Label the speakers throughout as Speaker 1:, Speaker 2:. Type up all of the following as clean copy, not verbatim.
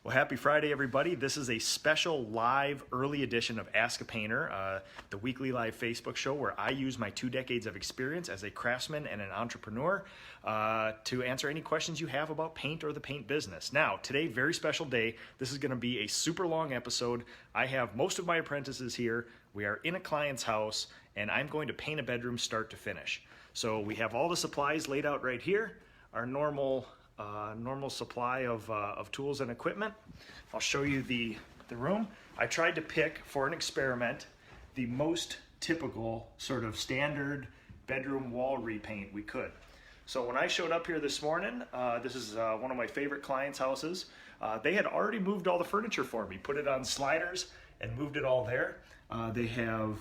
Speaker 1: Well, happy Friday, everybody. This is a special live early edition of Ask a Painter, the weekly live Facebook show where I use my 2 decades of experience as a craftsman and an entrepreneur to answer any questions you have about paint or the paint business. Now, today, very special day. This is going to be a super long episode. I have most of my apprentices here. We are in a client's house, and I'm going to paint a bedroom start to finish. So we have all the supplies laid out right here, our normal supply of tools and equipment. I'll show you the room. I tried to pick, for an experiment, the most typical sort of standard bedroom wall repaint we could. So when I showed up here this morning, this is one of my favorite clients' houses. They had already moved all the furniture for me, put it on sliders and moved it all there. They have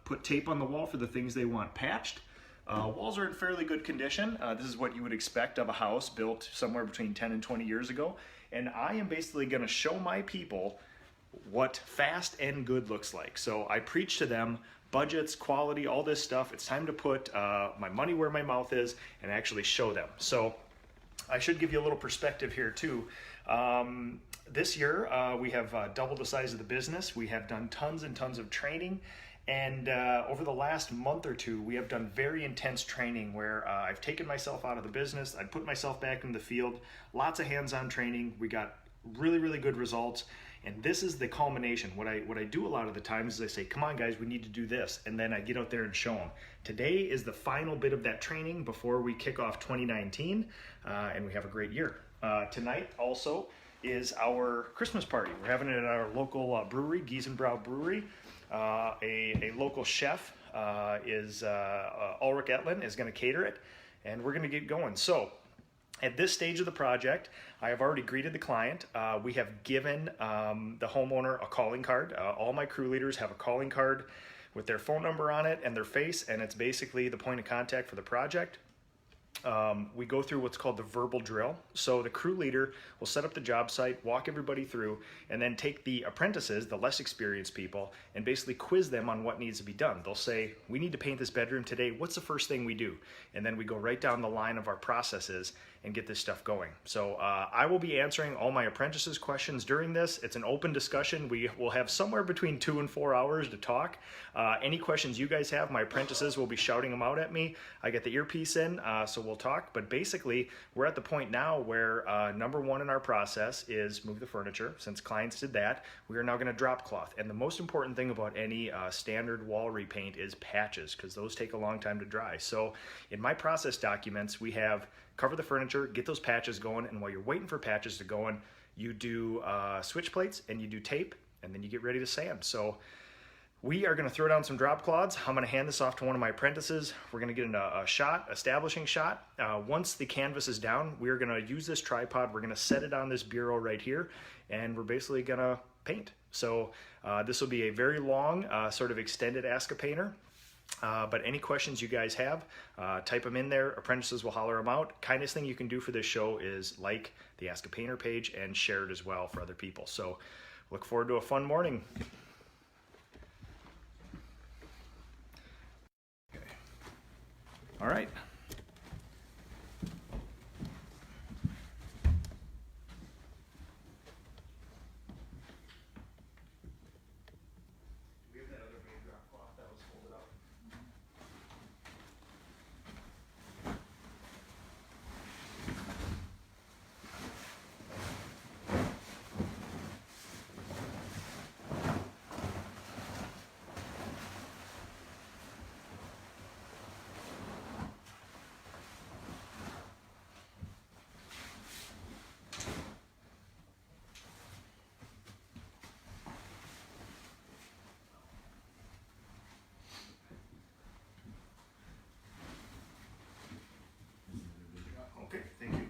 Speaker 1: put tape on the wall for the things they want patched. Walls are in fairly good condition. This is what you would expect of a house built somewhere between 10 and 20 years ago. And I am basically going to show my people what fast and good looks like. So I preach to them budgets, quality, all this stuff. It's time to put my money where my mouth is and actually show them. So I should give you a little perspective here too. This year we have doubled the size of the business. We have done tons and tons of training. And over the last month or two, we have done very intense training where I've taken myself out of the business. I put myself back in the field, lots of hands-on training. We got really, really good results. And this is the culmination. What I do a lot of the times is I say, come on guys, we need to do this. And then I get out there and show them. Today is the final bit of that training before we kick off 2019 and we have a great year. Tonight also is our Christmas party. We're having it at our local brewery, Giesenbrau Brewery. A local chef Ulrich Etlin is going to cater it, and we're going to get going. So at this stage of the project, I have already greeted the client. We have given the homeowner a calling card. All my crew leaders have a calling card with their phone number on it and their face, and it's basically the point of contact for the project. We go through what's called the verbal drill. So the crew leader will set up the job site, walk everybody through, and then take the apprentices, the less experienced people, and basically quiz them on what needs to be done. They'll say, we need to paint this bedroom today. What's the first thing we do? And then we go right down the line of our processes and get this stuff going. So I will be answering all my apprentices' questions during this. It's an open discussion. We will have somewhere between 2 and 4 hours to talk. Any questions you guys have, my apprentices will be shouting them out at me. I get the earpiece in, so we'll talk. But basically, we're at the point now where number one in our process is move the furniture. Since clients did that, we are now going to drop cloth. And the most important thing about any standard wall repaint is patches, because those take a long time to dry. So in my process documents, we have cover the furniture, get those patches going, and while you're waiting for patches to go in, you do switch plates and you do tape, and then you get ready to sand. So we are going to throw down some drop cloths. I'm going to hand this off to one of my apprentices. We're going to get a shot, establishing shot. Once the canvas is down, we're going to use this tripod. We're going to set it on this bureau right here, and we're basically going to paint. So this will be a very long, sort of extended Ask a Painter. But any questions you guys have, type them in there. Apprentices will holler them out. Kindest thing you can do for this show is like the Ask a Painter page and share it as well for other people. So look forward to a fun morning. Okay. All right. Okay, thank you.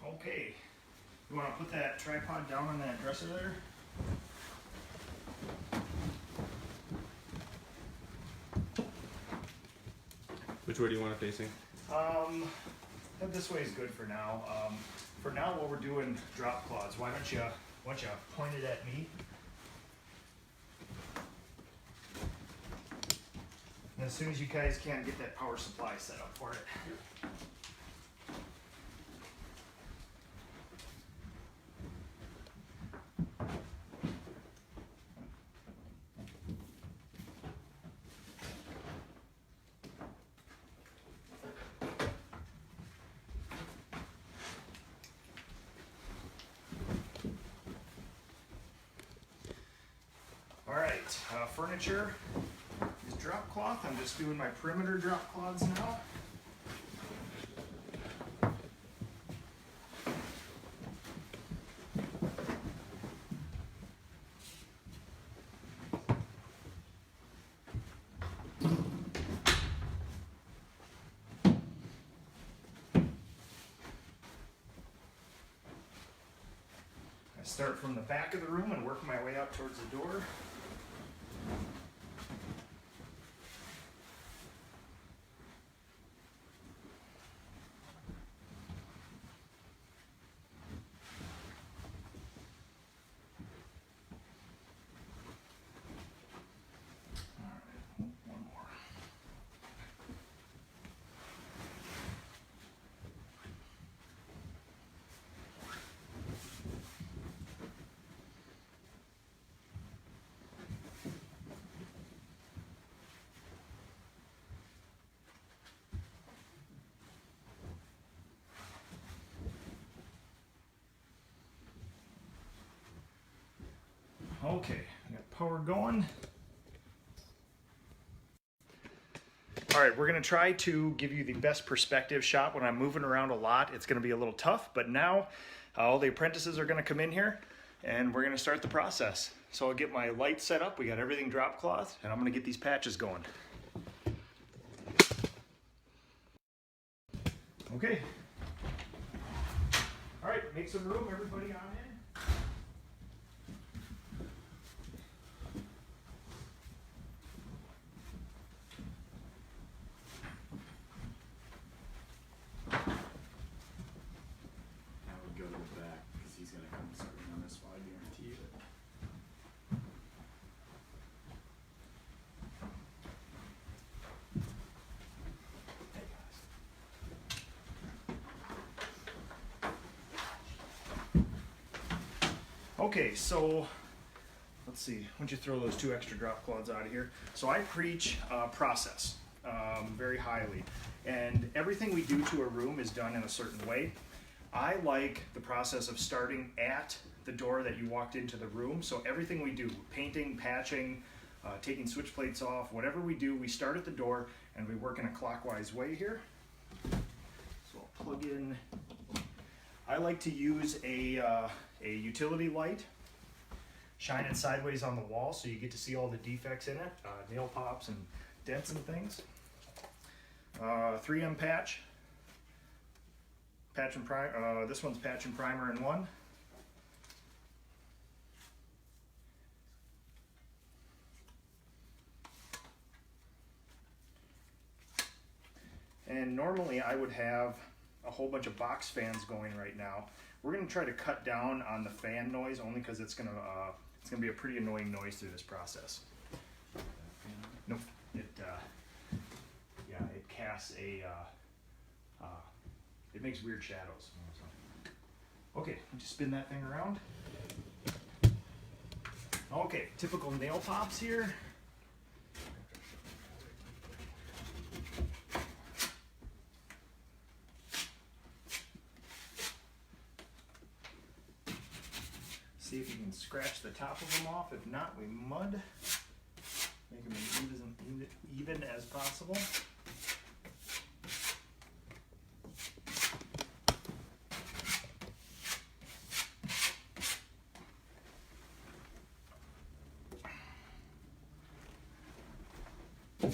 Speaker 1: Okay, you want to put that tripod down on that dresser there?
Speaker 2: Which way do you want it facing?
Speaker 1: This way is good for now. For now, while we're doing drop cloths, why don't you point it at me? And as soon as you guys can, get that power supply set up for it. All right, furniture is drop cloth. I'm just doing my perimeter drop cloths now. I start from the back of the room and work my way up towards the door. Okay, I got power going. All right, we're gonna try to give you the best perspective shot. When I'm moving around a lot, it's gonna be a little tough, but now all the apprentices are gonna come in here and we're gonna start the process. So I'll get my light set up, we got everything drop cloth, and I'm gonna get these patches going. Okay. All right, make some room, everybody on in. Okay, so let's see. Why don't you throw those 2 extra drop cloths out of here? So I preach process very highly, and everything we do to a room is done in a certain way. I like the process of starting at the door that you walked into the room. So everything we do, painting, patching, taking switch plates off, whatever we do, we start at the door and we work in a clockwise way here. So I'll plug in. I like to use a utility light, shine it sideways on the wall so you get to see all the defects in it, nail pops and dents and things. 3M patch and primer. This one's patch and primer in one. And normally I would have a whole bunch of box fans going right now. We're going to try to cut down on the fan noise only because it's going to be a pretty annoying noise through this process. Nope. It casts it makes weird shadows. Okay, just spin that thing around. Okay, typical nail pops here. See if you can scratch the top of them off. If not, we mud. Make them as even as possible. We'll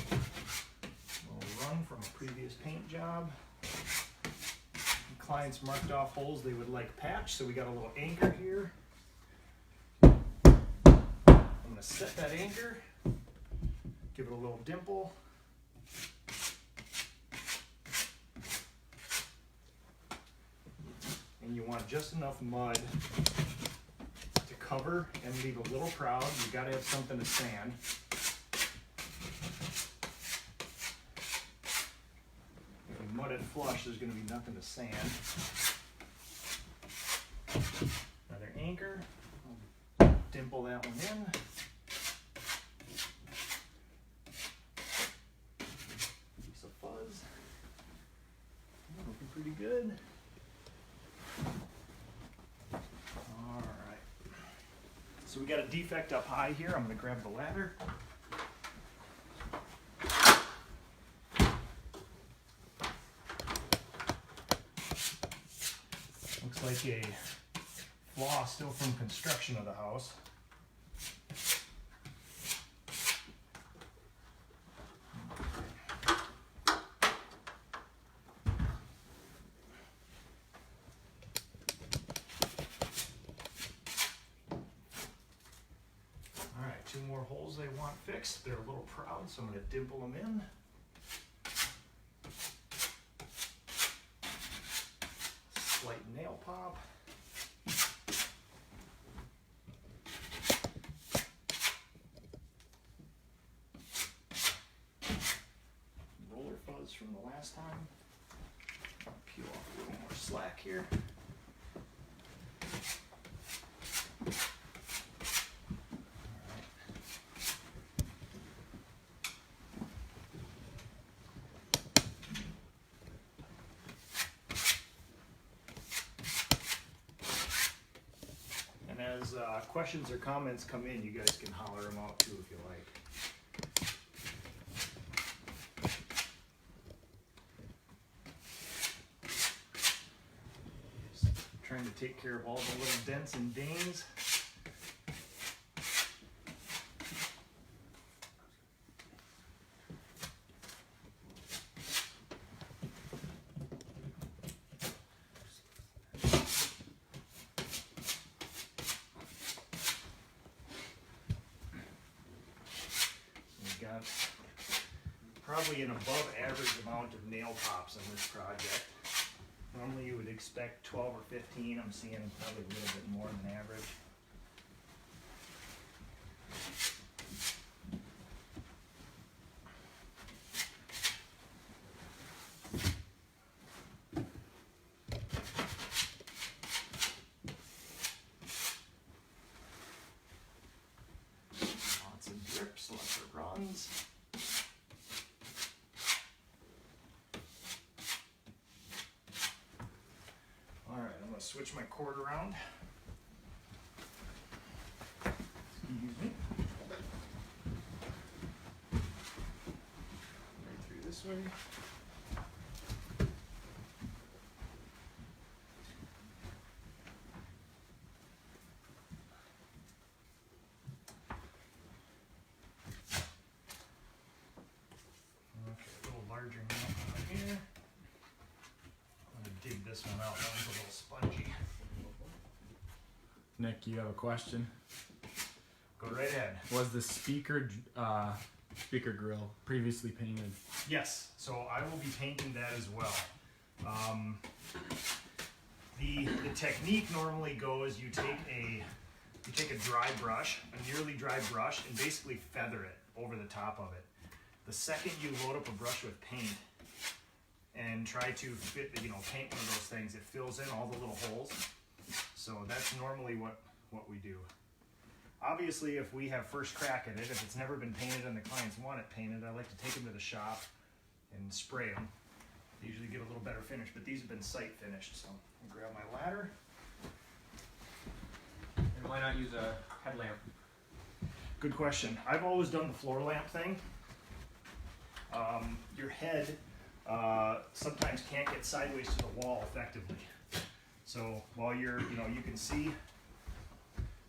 Speaker 1: run from a previous paint job. Clients marked off holes they would like patched, so we got a little anchor here. I'm going to set that anchor, give it a little dimple. and you want just enough mud to cover and leave a little proud. You got to have something to sand. If you mud it flush, there's going to be nothing to sand. Another anchor. I'll dimple that one in. Piece of fuzz. Looking pretty good. All right. So we got a defect up high here. I'm going to grab the ladder. Looks like a flaw still from construction of the house. All right, 2 more holes they want fixed. They're a little proud, so I'm going to dimple them in. Slight nail pop. Roller fuzz from the last time. I'll peel off a little more slack here. As questions or comments come in, you guys can holler them out too if you like. Just trying to take care of all the little dents and dings. Got probably an above average amount of nail pops in this project. Normally you would expect 12 or 15. I'm seeing probably a little bit more than average. Lots of drips, lots of runs. Alright, I'm going to switch my cord around. Excuse me. Right through this way. Larger nail on here. I'm going to dig this one out. That one's a little spongy.
Speaker 2: Nick, you have a question?
Speaker 1: Go right ahead.
Speaker 2: Was the speaker grill previously painted?
Speaker 1: Yes, so I will be painting that as well. The technique normally goes, you take a dry brush, a nearly dry brush, and basically feather it over the top of it. The second you load up a brush with paint and try to fit, paint one of those things, it fills in all the little holes. So that's normally what we do. Obviously, if we have first crack at it, if it's never been painted and the clients want it painted, I like to take them to the shop and spray them. They usually get a little better finish, but these have been site finished. So I'll grab my ladder.
Speaker 3: And why not use a headlamp?
Speaker 1: Good question. I've always done the floor lamp thing. Your head sometimes can't get sideways to the wall effectively. So while you're, you can see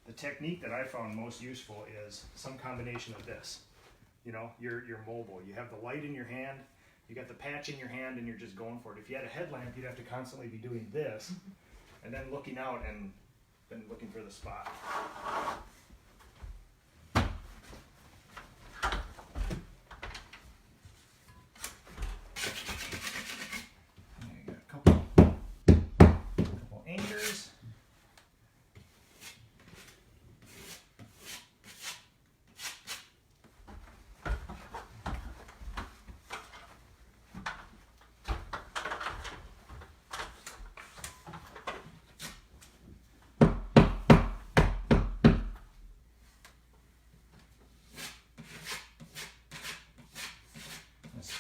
Speaker 1: the technique that I found most useful is some combination of this. You're mobile. You have the light in your hand, you got the patch in your hand, and you're just going for it. If you had a headlamp, you'd have to constantly be doing this, and then looking out and then looking for the spot. You got a couple anchors.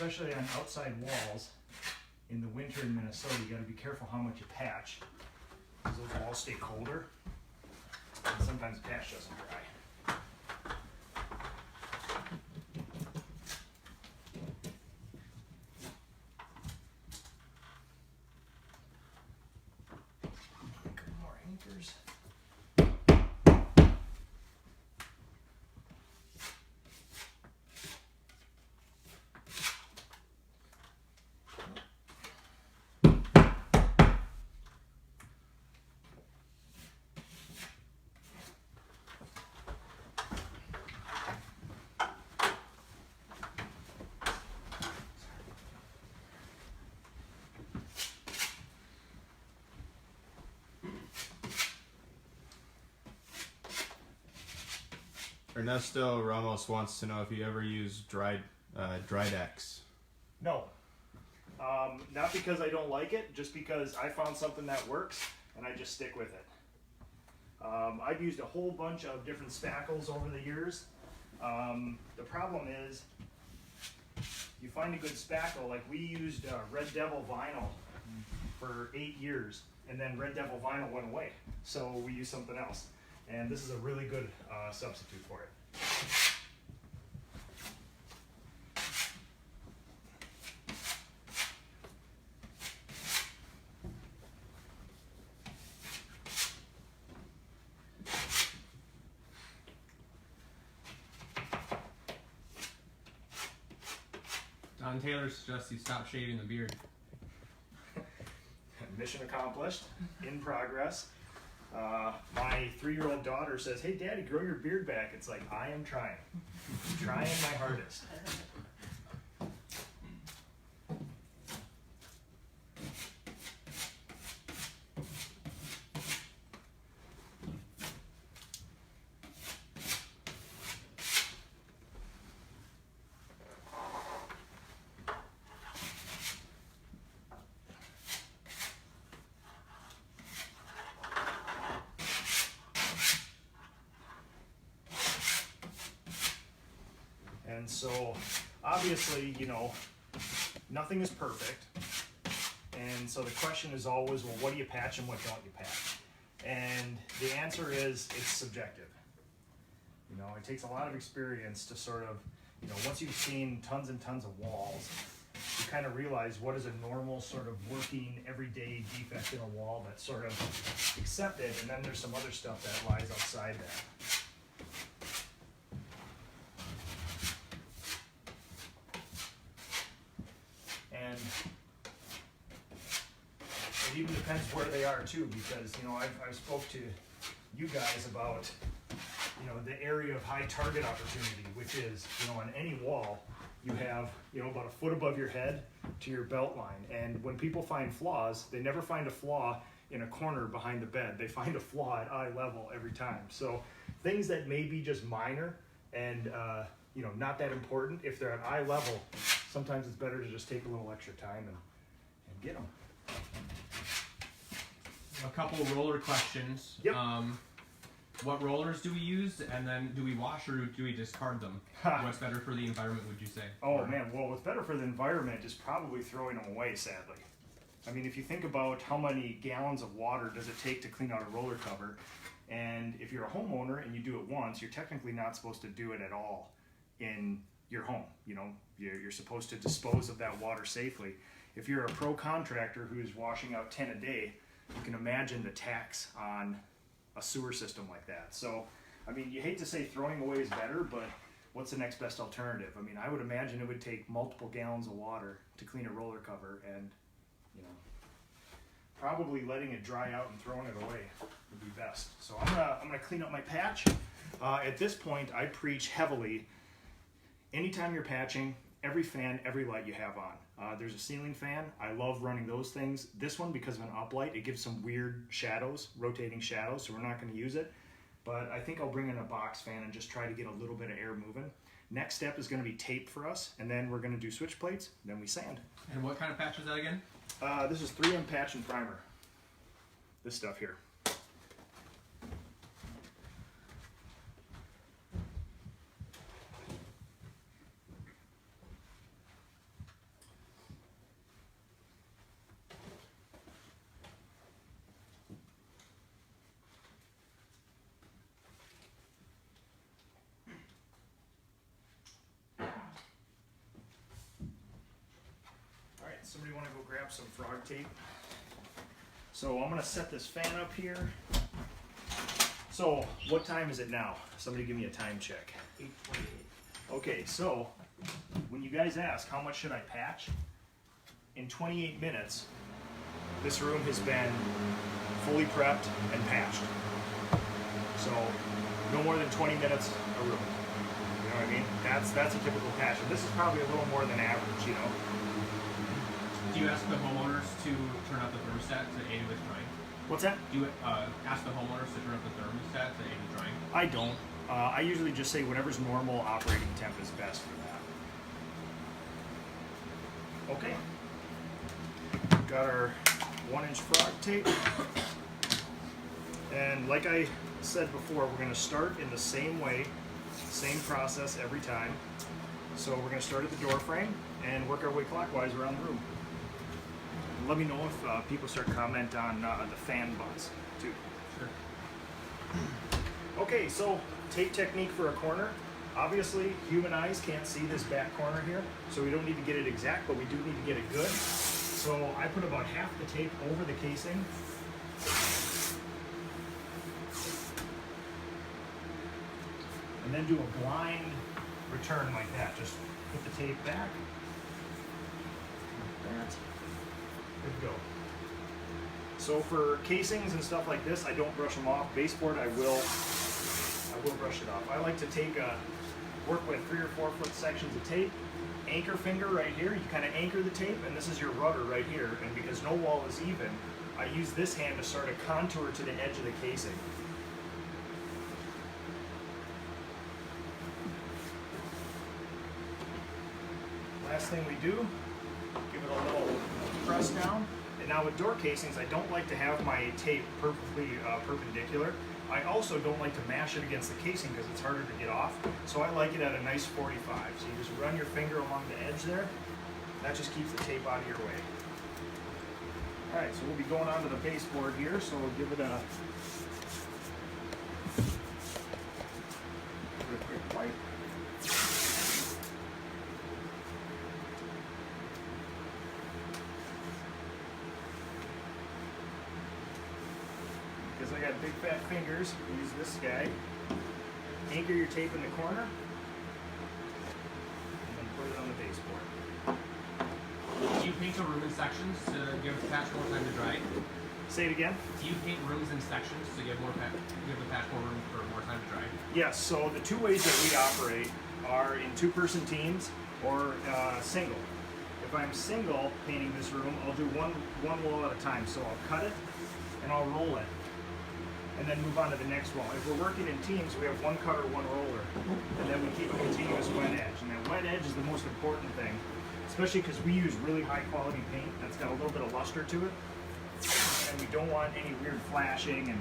Speaker 1: especially on outside walls in the winter in Minnesota, you gotta be careful how much you patch, because those walls stay colder, and sometimes the patch doesn't dry. A couple more anchors.
Speaker 4: Ernesto Ramos wants to know if you ever use dried X.
Speaker 1: No. Not because I don't like it, just because I found something that works and I just stick with it. I've used a whole bunch of different spackles over the years. The problem is, you find a good spackle, like we used Red Devil vinyl for 8 years, and then Red Devil vinyl went away, so we used something else. And this is a really good substitute for it.
Speaker 3: Don Taylor suggests you stop shaving the beard.
Speaker 1: Mission accomplished, in progress. My 3-year-old daughter says, "Hey Daddy, grow your beard back." It's like, I am trying. Trying my hardest. And so, obviously, you know, nothing is perfect. And so the question is always, well, what do you patch and what don't you patch? And the answer is, it's subjective. You know, it takes a lot of experience to sort of, you know, once you've seen tons and tons of walls, you kind of realize what is a normal sort of working everyday defect in a wall that's sort of accepted, and then there's some other stuff that lies outside that. And it even depends where they are too, because, you know, I've spoke to you guys about, you know, the area of high target opportunity, which is, you know, on any wall, you have, you know, about a foot above your head to your belt line. And when people find flaws, they never find a flaw in a corner behind the bed. They find a flaw at eye level every time. So things that may be just minor and, you know, not that important, if they're at eye level, sometimes it's better to just take a little extra time and get them.
Speaker 3: A couple roller questions.
Speaker 1: Yep.
Speaker 3: What rollers do we use, and then do we wash or do we discard them? What's better for the environment, would you say?
Speaker 1: Oh man, well, what's better for the environment is probably throwing them away, sadly. I mean, if you think about how many gallons of water does it take to clean out a roller cover, and if you're a homeowner and you do it once, you're technically not supposed to do it at all in your home. You know, you're supposed to dispose of that water safely. If you're a pro contractor who's washing out 10 a day, you can imagine the tax on a sewer system like that. So, I mean, you hate to say throwing away is better, but what's the next best alternative? I mean, I would imagine it would take multiple gallons of water to clean a roller cover, and, you know, probably letting it dry out and throwing it away would be best. So I'm gonna clean up my patch. At this point, I preach heavily, anytime you're patching, every fan, every light you have on. There's a ceiling fan. I love running those things. This one, because of an uplight, it gives some weird shadows, rotating shadows, so we're not going to use it. But I think I'll bring in a box fan and just try to get a little bit of air moving. Next step is going to be tape for us, and then we're going to do switch plates, then we sand.
Speaker 3: And what kind of patch is that again?
Speaker 1: This is 3M patch and primer. This stuff here. Somebody want to go grab some frog tape? So I'm gonna set this fan up here. So what time is it now? Somebody give me a time check.
Speaker 3: 8:28.
Speaker 1: Okay, so when you guys ask how much should I patch, in 28 minutes, this room has been fully prepped and patched. So no more than 20 minutes a room. You know what I mean? That's a typical patch, and this is probably a little more than average, you know.
Speaker 3: Do you ask the homeowners to turn up the thermostat to aid with drying?
Speaker 1: What's that?
Speaker 3: Do you ask the homeowners to turn up the thermostat to aid with drying?
Speaker 1: I don't. I usually just say whatever's normal operating temp is best for that. Okay. Got our 1-inch frog tape. And like I said before, we're gonna start in the same way, same process every time. So we're gonna start at the door frame and work our way clockwise around the room. And let me know if people start comment on the fan butts too.
Speaker 3: Sure.
Speaker 1: Okay, so tape technique for a corner. Obviously, human eyes can't see this back corner here, so we don't need to get it exact, but we do need to get it good. So I put about half the tape over the casing. And then do a blind return like that. Just put the tape back. Like that. Good to go. So for casings and stuff like this, I don't brush them off. Baseboard, I will brush it off. I like to work with 3 or 4 foot sections of tape. Anchor finger right here, you kind of anchor the tape, and this is your rudder right here. And because no wall is even, I use this hand to sort of contour to the edge of the casing. Last thing we do, give it a little press down. And now with door casings, I don't like to have my tape perfectly perpendicular. I also don't like to mash it against the casing because it's harder to get off. So I like it at a nice 45. So you just run your finger along the edge there. That just keeps the tape out of your way. All right, so we'll be going on to the baseboard here. So we'll give it a quick wipe. Because I got big fat fingers, use this guy. Anchor your tape in the corner, and then put it on the baseboard.
Speaker 3: Do you paint a room in sections to give the patch more time to dry?
Speaker 1: Say it again.
Speaker 3: Do you paint rooms in sections to give the patch more room for more time to dry?
Speaker 1: Yes, so the 2 ways that we operate are in 2-person teams or single. If I'm single painting this room, I'll do one wall at a time. So I'll cut it and I'll roll it, and then move on to the next wall. If we're working in teams, we have 1 cutter, 1 roller, and then we keep a continuous wet edge. And that wet edge is the most important thing, especially because we use really high quality paint that's got a little bit of luster to it, and we don't want any weird flashing and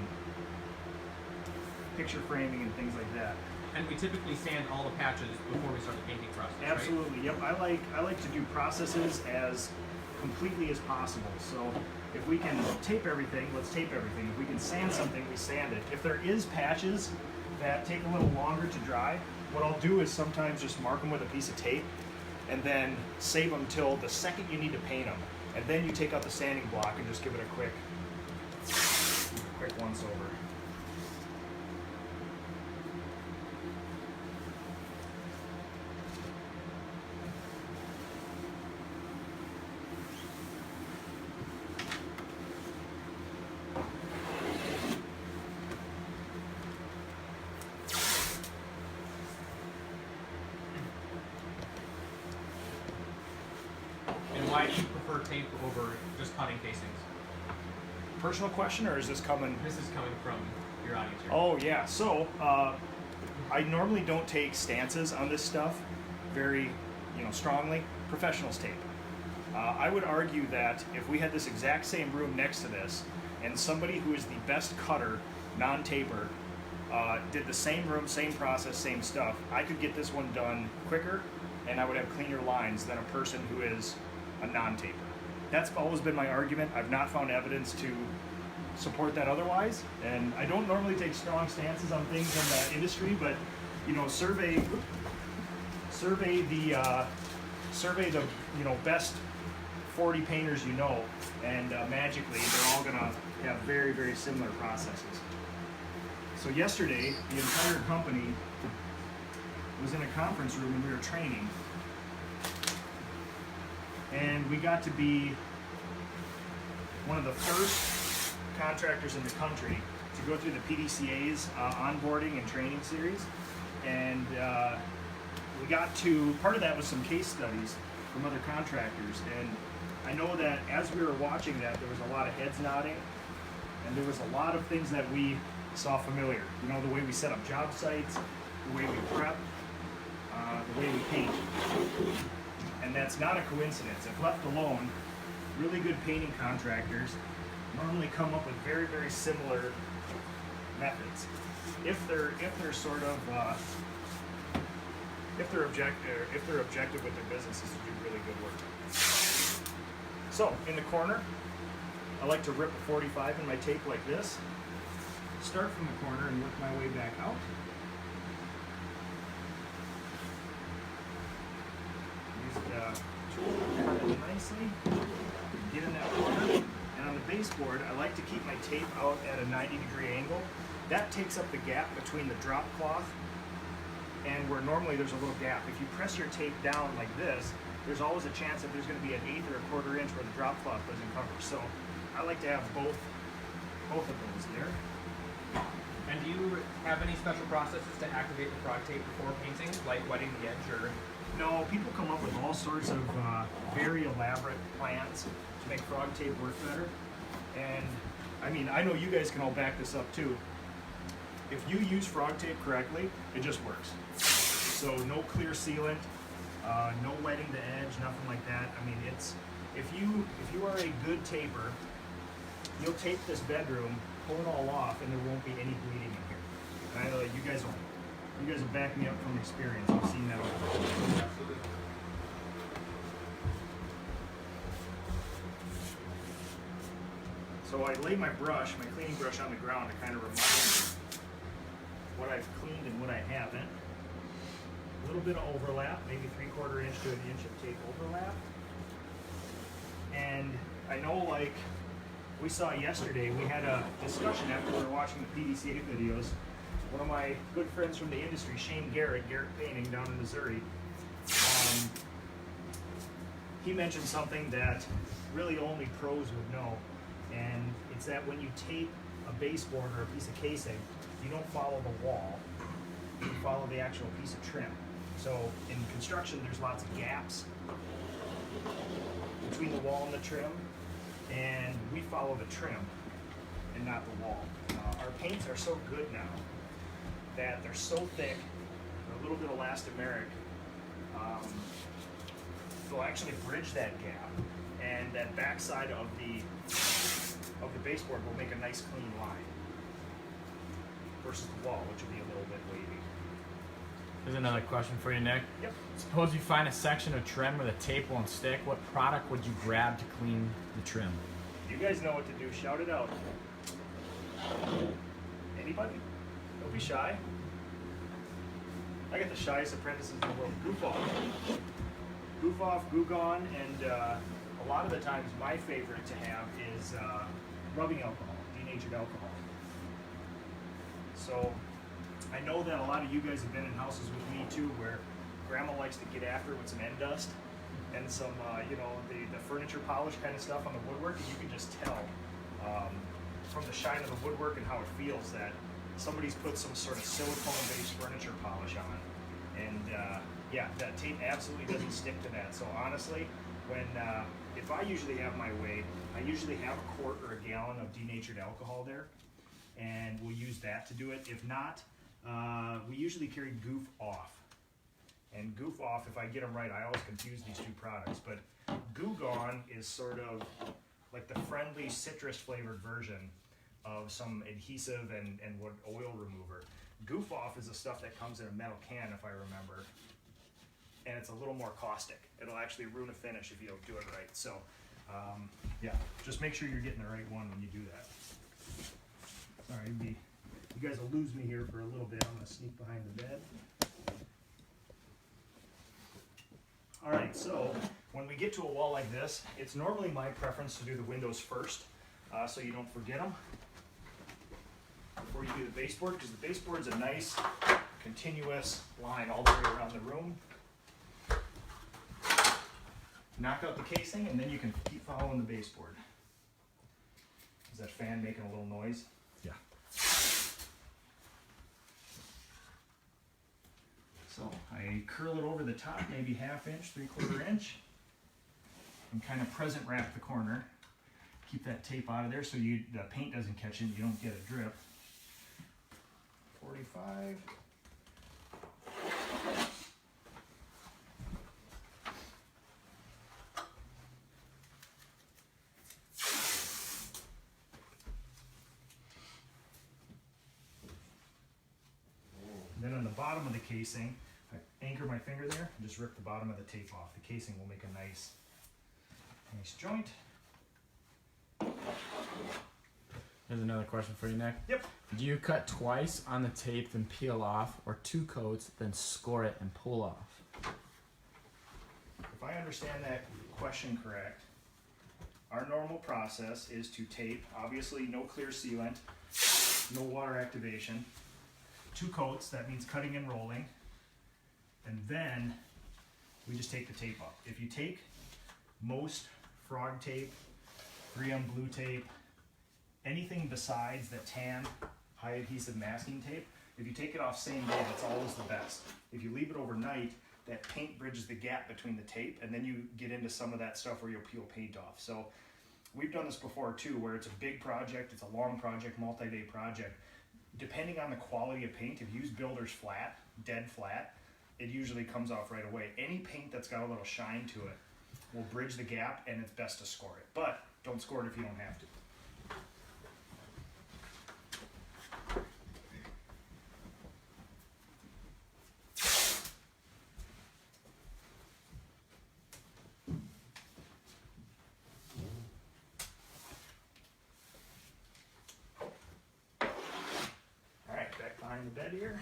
Speaker 1: picture framing and things like that.
Speaker 3: And we typically sand all the patches before we start the painting process,
Speaker 1: Absolutely, yep. I like to do processes as completely as possible. So if we can tape everything, let's tape everything. If we can sand something, we sand it. If there is patches that take a little longer to dry, what I'll do is sometimes just mark them with a piece of tape and then save them till the second you need to paint them. And then you take out the sanding block and just give it a quick once over.
Speaker 3: Why do you prefer tape over just cutting casings?
Speaker 1: Personal question, or is this coming?
Speaker 3: This is coming from your audience here.
Speaker 1: Oh yeah, so I normally don't take stances on this stuff very, strongly. Professionals tape. I would argue that if we had this exact same room next to this, and somebody who is the best cutter, non-taper, did the same room, same process, same stuff, I could get this one done quicker, and I would have cleaner lines than a person who is a non-taper. That's always been my argument. I've not found evidence to support that otherwise, and I don't normally take strong stances on things in the industry, but survey the best 40 painters you know, and magically they're all gonna have very, very similar processes. So yesterday, the entire company was in a conference room and we were training. And we got to be one of the first contractors in the country to go through the PDCA's onboarding and training series. And we got to, part of that was some case studies from other contractors. And I know that as we were watching that, there was a lot of heads nodding, and there was a lot of things that we saw familiar. You know, the way we set up job sites, the way we prep, the way we paint. And that's not a coincidence. If left alone, really good painting contractors normally come up with very, very similar methods. If they're sort of if they're objective with their business is to do really good work. So in the corner, I like to rip a 45 in my tape like this. Start from the corner and work my way back out. Use the tool to cut it nicely. Get in that corner. And on the baseboard, I like to keep my tape out at a 90-degree angle. That takes up the gap between the drop cloth and where normally there's a little gap. If you press your tape down like this, there's always a chance that there's going to be an 1/8 or a 1/4 inch where the drop cloth doesn't cover. So I like to have both of those there.
Speaker 3: And do you have any special processes to activate the frog tape before painting, like wetting the edge or?
Speaker 1: No, people come up with all sorts of very elaborate plans to make frog tape work better. And I mean, I know you guys can all back this up too. If you use frog tape correctly, it just works. So no clear sealant, no wetting the edge, nothing like that. I mean, it's if you are a good taper, you'll tape this bedroom, pull it all off, and there won't be any bleeding in here. And I know that you guys will back me up from experience. I've seen that all before. So I lay my cleaning brush on the ground to kind of remind me what I've cleaned and what I haven't. A little bit of overlap, maybe 3/4 inch to an inch of tape overlap. And I know, like we saw yesterday, we had a discussion after we were watching the PDCA videos. One of my good friends from the industry, Shane Garrett Painting down in Missouri, he mentioned something that really only pros would know. And it's that when you tape a baseboard or a piece of casing, you don't follow the wall, you follow the actual piece of trim. So in construction, there's lots of gaps between the wall and the trim, and we follow the trim and not the wall. Our paints are so good now that they're so thick, they're a little bit elastomeric, they'll actually bridge that gap, and that backside of the baseboard will make a nice clean line versus the wall, which will be a little bit wavy.
Speaker 2: Here's another question for you, Nick.
Speaker 1: Yep.
Speaker 2: Suppose you find a section of trim where the tape won't stick. What product would you grab to clean the trim?
Speaker 1: You guys know what to do. Shout it out. Anybody? Don't be shy. I got the shyest apprentices in the world. Goof off. Goof off, goo gone, and a lot of the times my favorite to have is rubbing alcohol, denatured alcohol. So I know that a lot of you guys have been in houses with me too, where grandma likes to get after it with some end dust and some, the furniture polish kind of stuff on the woodwork, and you can just tell from the shine of the woodwork and how it feels that somebody's put some sort of silicone-based furniture polish on it. And yeah, that tape absolutely doesn't stick to that. So honestly, if I usually have my way, I usually have a quart or a gallon of denatured alcohol there, and we'll use that to do it. If not, we usually carry Goof Off. And Goof Off, if I get them right, I always confuse these two products, but Goo Gone is sort of like the friendly citrus flavored version of some adhesive and what oil remover. Goof Off is the stuff that comes in a metal can, if I remember, and it's a little more caustic. It'll actually ruin a finish if you don't do it right. So yeah, just make sure you're getting the right one when you do that. Sorry, you guys will lose me here for a little bit. I'm gonna sneak behind the bed. All right, so When we get to a wall like this, it's normally my preference to do the windows first, so you don't forget them before you do the baseboard, because the baseboard's a nice continuous line all the way around the room. Knock out the casing, and then you can keep following the baseboard. Is that fan making a little noise?
Speaker 2: Yeah.
Speaker 1: So I curl it over the top, maybe 1/2 inch, 3/4 inch, and kind of present wrap the corner. Keep that tape out of there so the paint doesn't catch it and you don't get a drip. 45. Then on the bottom of the casing, I anchor my finger there and just rip the bottom of the tape off. The casing will make a nice joint.
Speaker 2: Here's another question for you, Nick.
Speaker 1: Yep.
Speaker 2: Do you cut twice on the tape, then peel off, or 2 coats, then score it and pull off?
Speaker 1: If I understand that question correct, our normal process is to tape, obviously no clear sealant, no water activation, 2 coats, that means cutting and rolling, and then we just take the tape up. If you take most frog tape, 3M blue tape, anything besides the tan high adhesive masking tape, if you take it off same day, that's always the best. If you leave it overnight, that paint bridges the gap between the tape, and then you get into some of that stuff where you'll peel paint off. So we've done this before too, where it's a big project, it's a long project, multi-day project. Depending on the quality of paint, if you use Builder's Flat, dead flat, it usually comes off right away. Any paint that's got a little shine to it will bridge the gap, and it's best to score it. But don't score it if you don't have to. All right, back behind the bed here.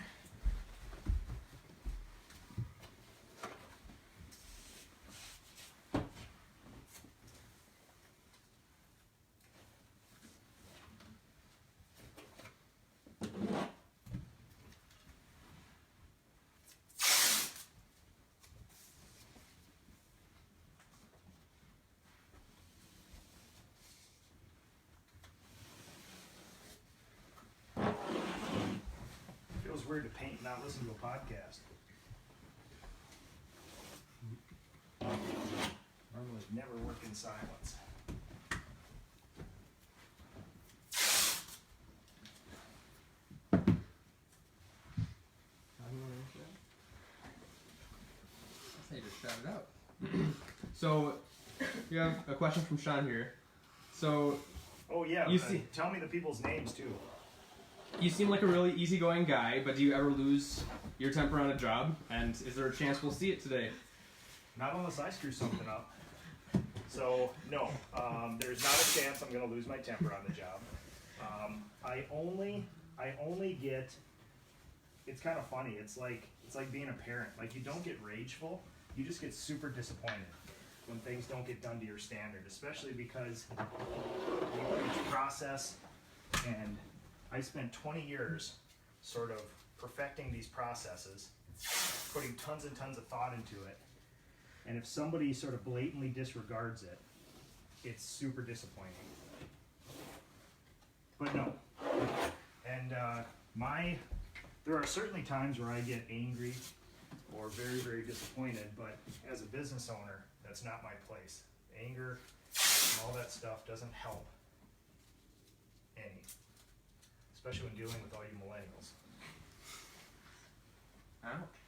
Speaker 1: Feels weird to paint and not listen to a podcast. Normally never work in silence.
Speaker 3: I say just shout it out. So, we have a question from Sean here. So,
Speaker 1: Oh yeah,
Speaker 3: You see-
Speaker 1: tell me the people's names too.
Speaker 3: you seem like a really easygoing guy, but do you ever lose your temper on a job? And is there a chance we'll see it today?
Speaker 1: Not unless I screw something up. So no, there's not a chance I'm going to lose my temper on the job. I only get. It's kind of funny. It's like being a parent. Like, you don't get rageful. You just get super disappointed when things don't get done to your standard, especially because you preach process, and I spent 20 years sort of perfecting these processes, putting tons and tons of thought into it. And if somebody sort of blatantly disregards it, it's super disappointing. But no. And there are certainly times where I get angry or very, very disappointed, but as a business owner, that's not my place. Anger and all that stuff doesn't help any, especially when dealing with all you millennials.
Speaker 3: Ouch.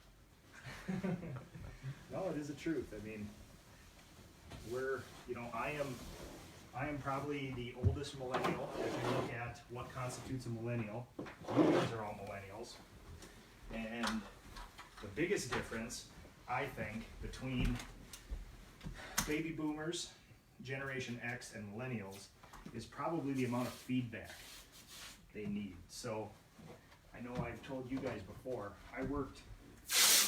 Speaker 1: No, it is the truth. I mean, I am probably the oldest millennial. If you look at what constitutes a millennial, you guys are all millennials. And the biggest difference, I think, between baby boomers, Generation X, and millennials is probably the amount of feedback they need. So, I know I've told you guys before, I worked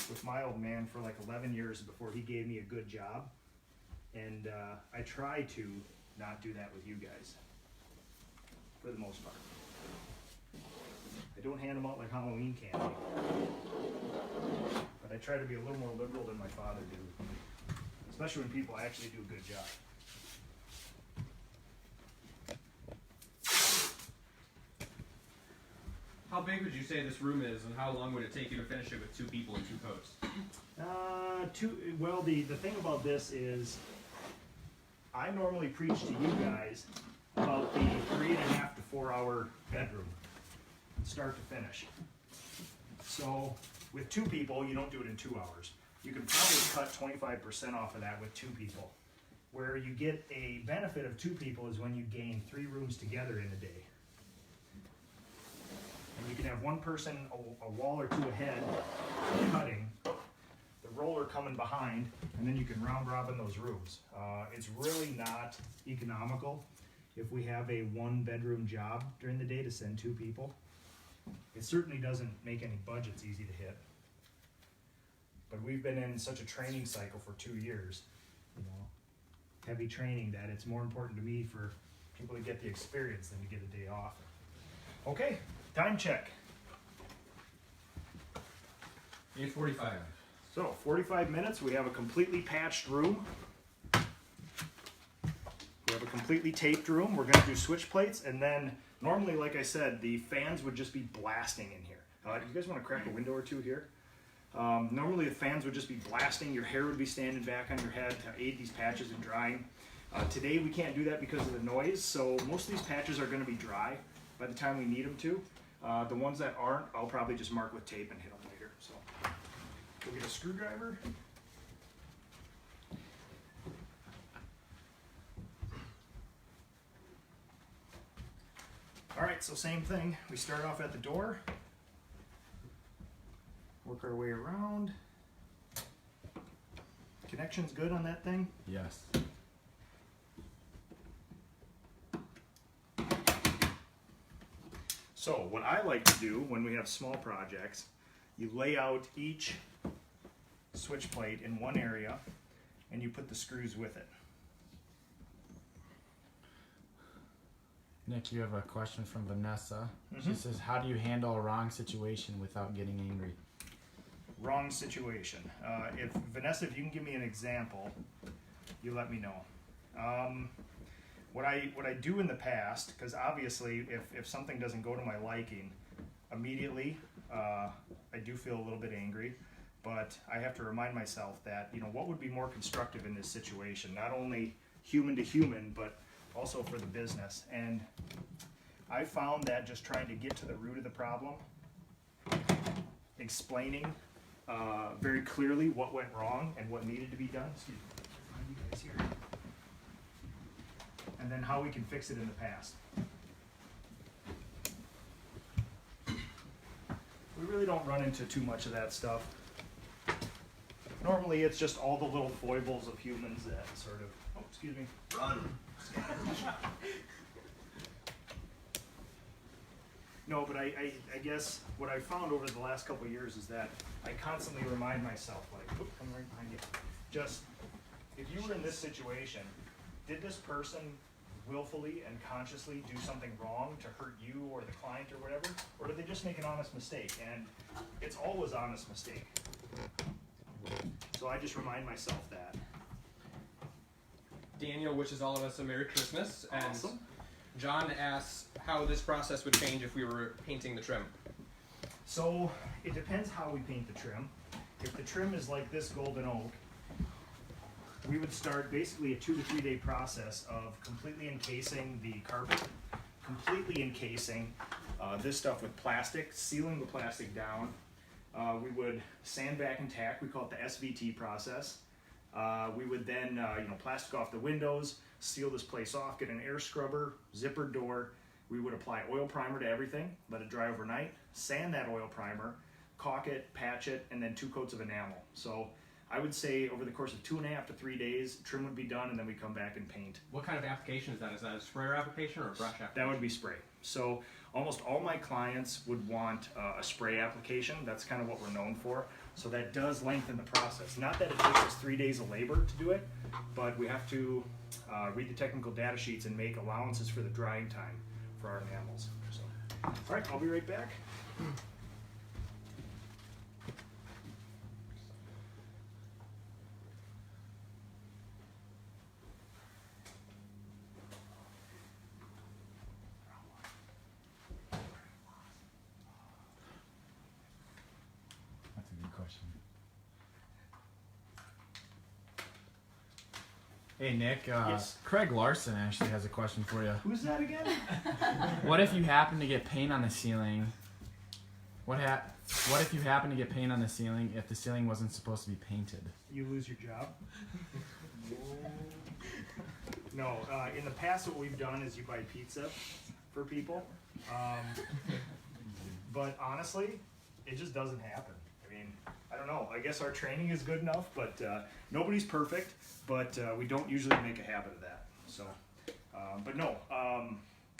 Speaker 1: with my old man for like 11 years before he gave me a good job. And I try to not do that with you guys, for the most part. I don't hand them out like Halloween candy, but I try to be a little more liberal than my father did, especially when people actually do a good job.
Speaker 3: How big would you say this room is, and how long would it take you to finish it with 2 people and 2 coats?
Speaker 1: Well, the thing about this is, I normally preach to you guys about the 3.5 to 4 hour bedroom, start to finish. So with 2 people, you don't do it in 2 hours. You can probably cut 25% off of that with 2 people. Where you get a benefit of 2 people is when you gain 3 rooms together in a day. And you can have one person a wall or 2 ahead cutting, the roller coming behind, and then you can round robin those rooms. It's really not economical if we have a 1-bedroom job during the day to send 2 people. It certainly doesn't make any budgets easy to hit. But we've been in such a training cycle for 2 years, heavy training, that it's more important to me for people to get the experience than to get a day off. Okay, time check.
Speaker 3: 8:45.
Speaker 1: So 45 minutes, we have a completely patched room. We have a completely taped room. We're gonna do switch plates, and then normally, like I said, the fans would just be blasting in here. You guys wanna crack a window or 2 here? Normally the fans would just be blasting, your hair would be standing back on your head to aid these patches in drying. Today we can't do that because of the noise, so most of these patches are gonna be dry by the time we need them to. The ones that aren't, I'll probably just mark with tape and hit them later. So we'll get a screwdriver. All right, so same thing. We start off at the door, work our way around. Connection's good on that thing?
Speaker 2: Yes.
Speaker 1: So what I like to do when we have small projects, you lay out each switch plate in one area and you put the screws with it.
Speaker 2: Nick, you have a question from Vanessa. She
Speaker 1: Mhm.
Speaker 2: says, how do you handle a wrong situation without getting angry?
Speaker 1: Wrong situation. If Vanessa, if you can give me an example, you let me know. What I do in the past, because obviously if something doesn't go to my liking, immediately I do feel a little bit angry, but I have to remind myself that, what would be more constructive in this situation, not only human to human, but also for the business. And I found that just trying to get to the root of the problem, explaining very clearly what went wrong and what needed to be done. Excuse me, find you guys here. And then how we can fix it in the past. We really don't run into too much of that stuff. Normally it's just all the little foibles of humans that sort of, oh, excuse me, run! No, but I guess what I found over the last couple of years is that I constantly remind myself, like, oop, I'm right behind you. Just, if you were in this situation, did this person willfully and consciously do something wrong to hurt you or the client or whatever? Or did they just make an honest mistake? And it's always honest mistake. So I just remind myself that.
Speaker 3: Daniel wishes all of us a Merry Christmas, and
Speaker 1: Awesome.
Speaker 3: John asks how this process would change if we were painting the trim.
Speaker 1: So it depends how we paint the trim. If the trim is like this golden oak, we would start basically a 2 to 3 day process of completely encasing the carpet, completely encasing this stuff with plastic, sealing the plastic down. We would sand back and tack, we call it the SVT process. We would then plastic off the windows, seal this place off, get an air scrubber, zippered door. We would apply oil primer to everything, let it dry overnight, sand that oil primer, caulk it, patch it, and then 2 coats of enamel. So I would say over the course of 2.5 to 3 days, trim would be done, and then we come back and paint.
Speaker 3: What kind of application is that? Is that a sprayer application or a brush application?
Speaker 1: That would be spray. So almost all my clients would want a spray application. That's kind of what we're known for. So that does lengthen the process. Not that it takes us 3 days of labor to do it, but we have to read the technical data sheets and make allowances for the drying time for our enamels. So, all right, I'll be right back.
Speaker 2: That's a good question. Hey Nick,
Speaker 1: Yes.
Speaker 2: Craig Larson actually has a question for you.
Speaker 1: Who's that again?
Speaker 2: What if you happen to get paint on the ceiling? What if you happen to get paint on the ceiling if the ceiling wasn't supposed to be painted?
Speaker 1: You lose your job? No, in the past what we've done is you buy pizza for people. But honestly, it just doesn't happen. I mean, I don't know. I guess our training is good enough, but nobody's perfect. But we don't usually make a habit of that. So, but no,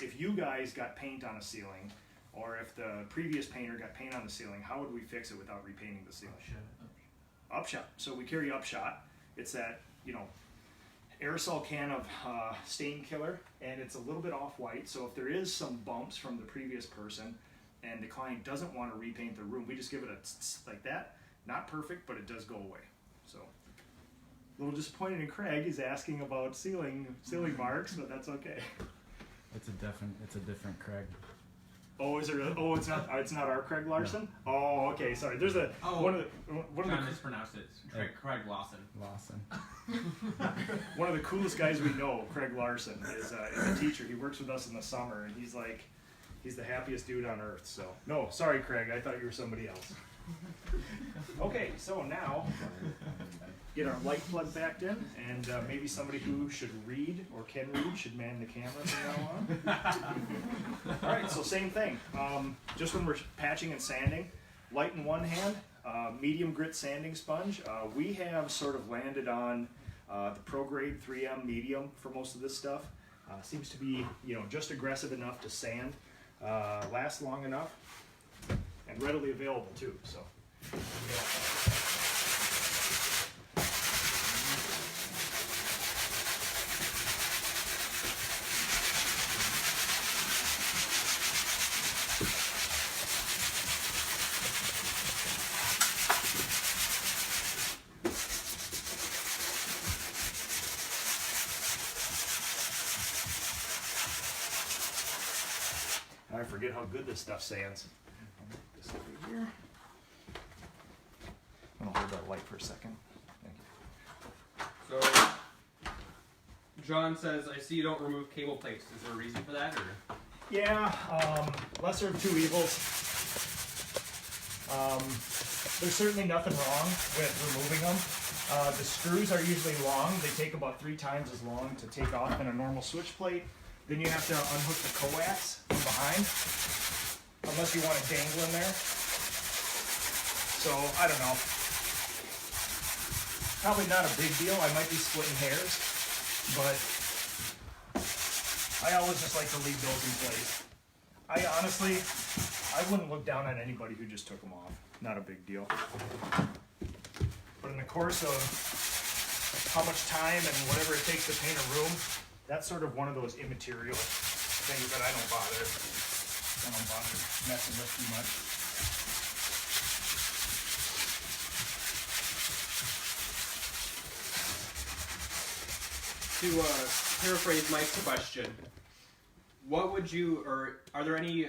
Speaker 1: if you guys got paint on a ceiling, or if the previous painter got paint on the ceiling, how would we fix it without repainting the ceiling? Upshot. So we carry Upshot. It's that, aerosol can of stain killer, and it's a little bit off-white. So if there is some bumps from the previous person, and the client doesn't want to repaint the room, we just give it a tss like that. Not perfect, but it does go away. So a little disappointed in Craig. He's asking about ceiling marks, but that's okay.
Speaker 2: It's a different Craig.
Speaker 1: Oh, is there? Oh, it's not our Craig Larson. No. Oh, okay. Sorry. There's a one of
Speaker 3: John
Speaker 1: the
Speaker 3: mispronounced it. Craig Lawson.
Speaker 1: one of the coolest guys we know, Craig Larson, is a teacher. He works with us in the summer, and he's the happiest dude on earth. So no, sorry, Craig. I thought you were somebody else. Okay, so now get our light plug backed in, and maybe somebody who should read or can read should man the camera from now on. All right, so same thing. Just when we're patching and sanding, light in one hand, medium grit sanding sponge. We have sort of landed on the Pro Grade 3M medium for most of this stuff. Seems to be, just aggressive enough to sand, last long enough, and readily available too. So. I forget how good this stuff sands. This over here. I'm gonna hold that light for a second. Thank you.
Speaker 3: So, John says, I see you don't remove cable plates. Is there a reason for that, or?
Speaker 1: Yeah, lesser of two evils. There's certainly nothing wrong with removing them. The screws are usually long. They take about 3 times as long to take off than a normal switch plate. Then you have to unhook the coax from behind, unless you want to dangle in there. So, I don't know. Probably not a big deal. I might be splitting hairs, but I always just like to leave those in place. I wouldn't look down on anybody who just took them off. Not a big deal. But in the course of how much time and whatever it takes to paint a room, that's sort of one of those immaterial things that I don't bother messing with too much.
Speaker 3: To paraphrase Mike's question, are there any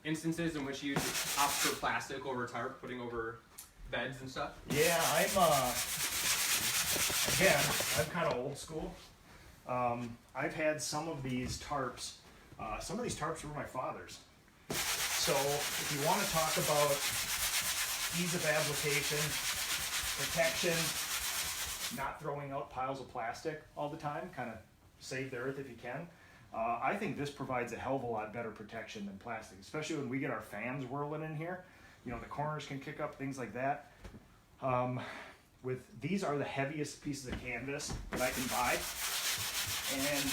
Speaker 3: instances in which you opt for plastic over tarp, putting over beds and stuff?
Speaker 1: Yeah, I'm kind of old school. I've had some of these tarps. Some of these tarps were my father's. So if you want to talk about ease of application, protection, not throwing out piles of plastic all the time, kind of save the earth if you can. I think this provides a hell of a lot better protection than plastic, especially when we get our fans whirling in here. The corners can kick up, things like that. These are the heaviest pieces of canvas that I can buy. And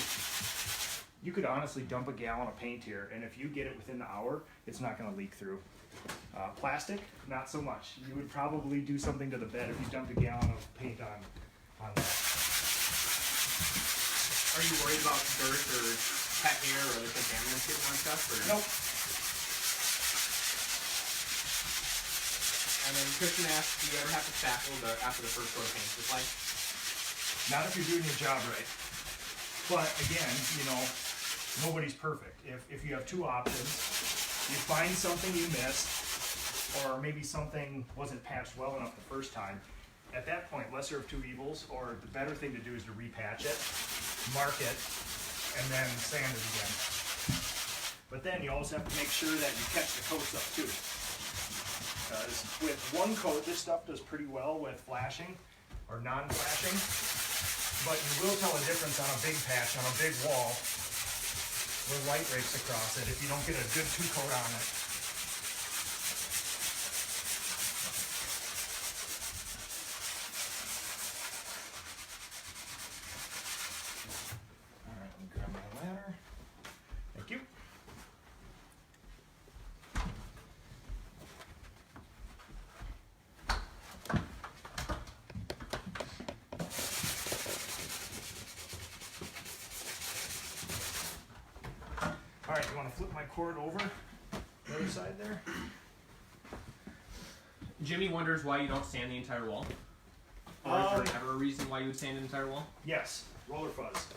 Speaker 1: you could honestly dump a gallon of paint here, and if you get it within the hour, it's not going to leak through. Plastic, not so much. You would probably do something to the bed if you dumped a gallon of paint on that.
Speaker 3: Are you worried about dirt or pet hair or other contaminants getting on stuff? Or?
Speaker 1: Nope.
Speaker 3: And then Christian asked, do you ever have to spackle after the first coat of paint is applied?
Speaker 1: Not if you're doing your job right. But again, you know, nobody's perfect. If you have two options, you find something you missed, or maybe something wasn't patched well enough the first time, at that point, lesser of two evils, or the better thing to do is to repatch it, mark it, and then sand it again. But then you always have to make sure that you catch the coats up too. Because with one coat, this stuff does pretty well with flashing or non-flashing, but you will tell a difference on a big patch, on a big wall, where light rakes across it if you don't get a good two coat on it. Alright, let me grab my ladder. Thank you. Alright, you want to flip my cord over the other side there?
Speaker 3: Jimmy wonders why you don't sand the entire wall. Or is there ever a reason why you would sand an entire wall?
Speaker 1: Yes, roller fuzz.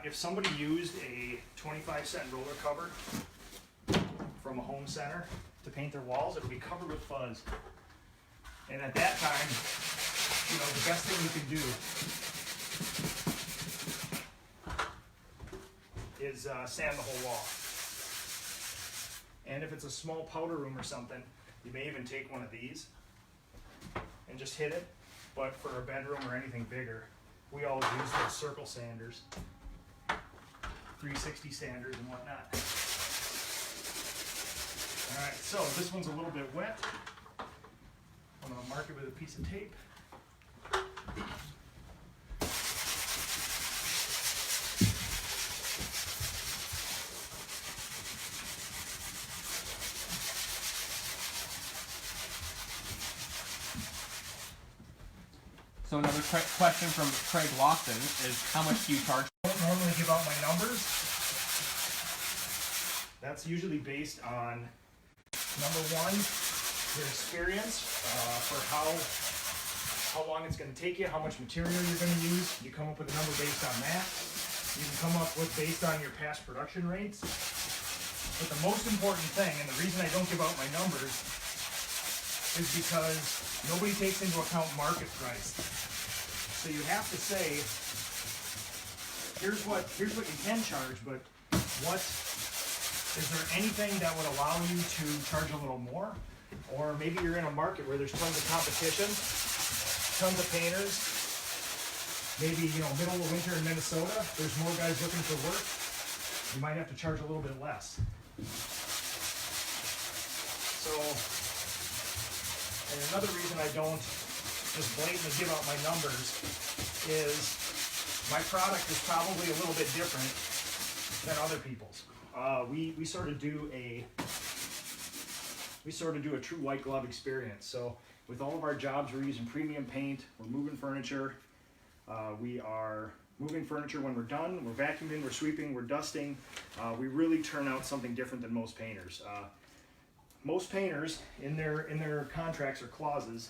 Speaker 1: If somebody used a 25-cent roller cover from a home center to paint their walls, it would be covered with fuzz. And at that time, you know, the best thing you can do is sand the whole wall. And if it's a small powder room or something, you may even take one of these and just hit it. But for a bedroom or anything bigger, we always use those circle sanders, 360 sanders and whatnot. All right, so this one's a little bit wet. I'm gonna mark it with a piece of tape.
Speaker 3: So another question from Craig Lawson is, how much do you charge?
Speaker 1: I don't normally give out my numbers. That's usually based on, number one, your experience for how long it's going to take you, how much material you're going to use. You come up with a number based on that. You can come up with based on your past production rates. But the most important thing, and the reason I don't give out my numbers, is because nobody takes into account market price. So you have to say, here's what you can charge, but is there anything that would allow you to charge a little more? Or maybe you're in a market where there's tons of competition, tons of painters. Maybe, you know, middle of winter in Minnesota, there's more guys looking for work. You might have to charge a little bit less. So, and another reason I don't just blatantly give out my numbers is my product is probably a little bit different than other people's. We sort of do a true white glove experience. So with all of our jobs, we're using premium paint. We're moving furniture. We are moving furniture when we're done. We're vacuuming. We're sweeping. We're dusting. We really turn out something different than most painters. Most painters in their contracts or clauses,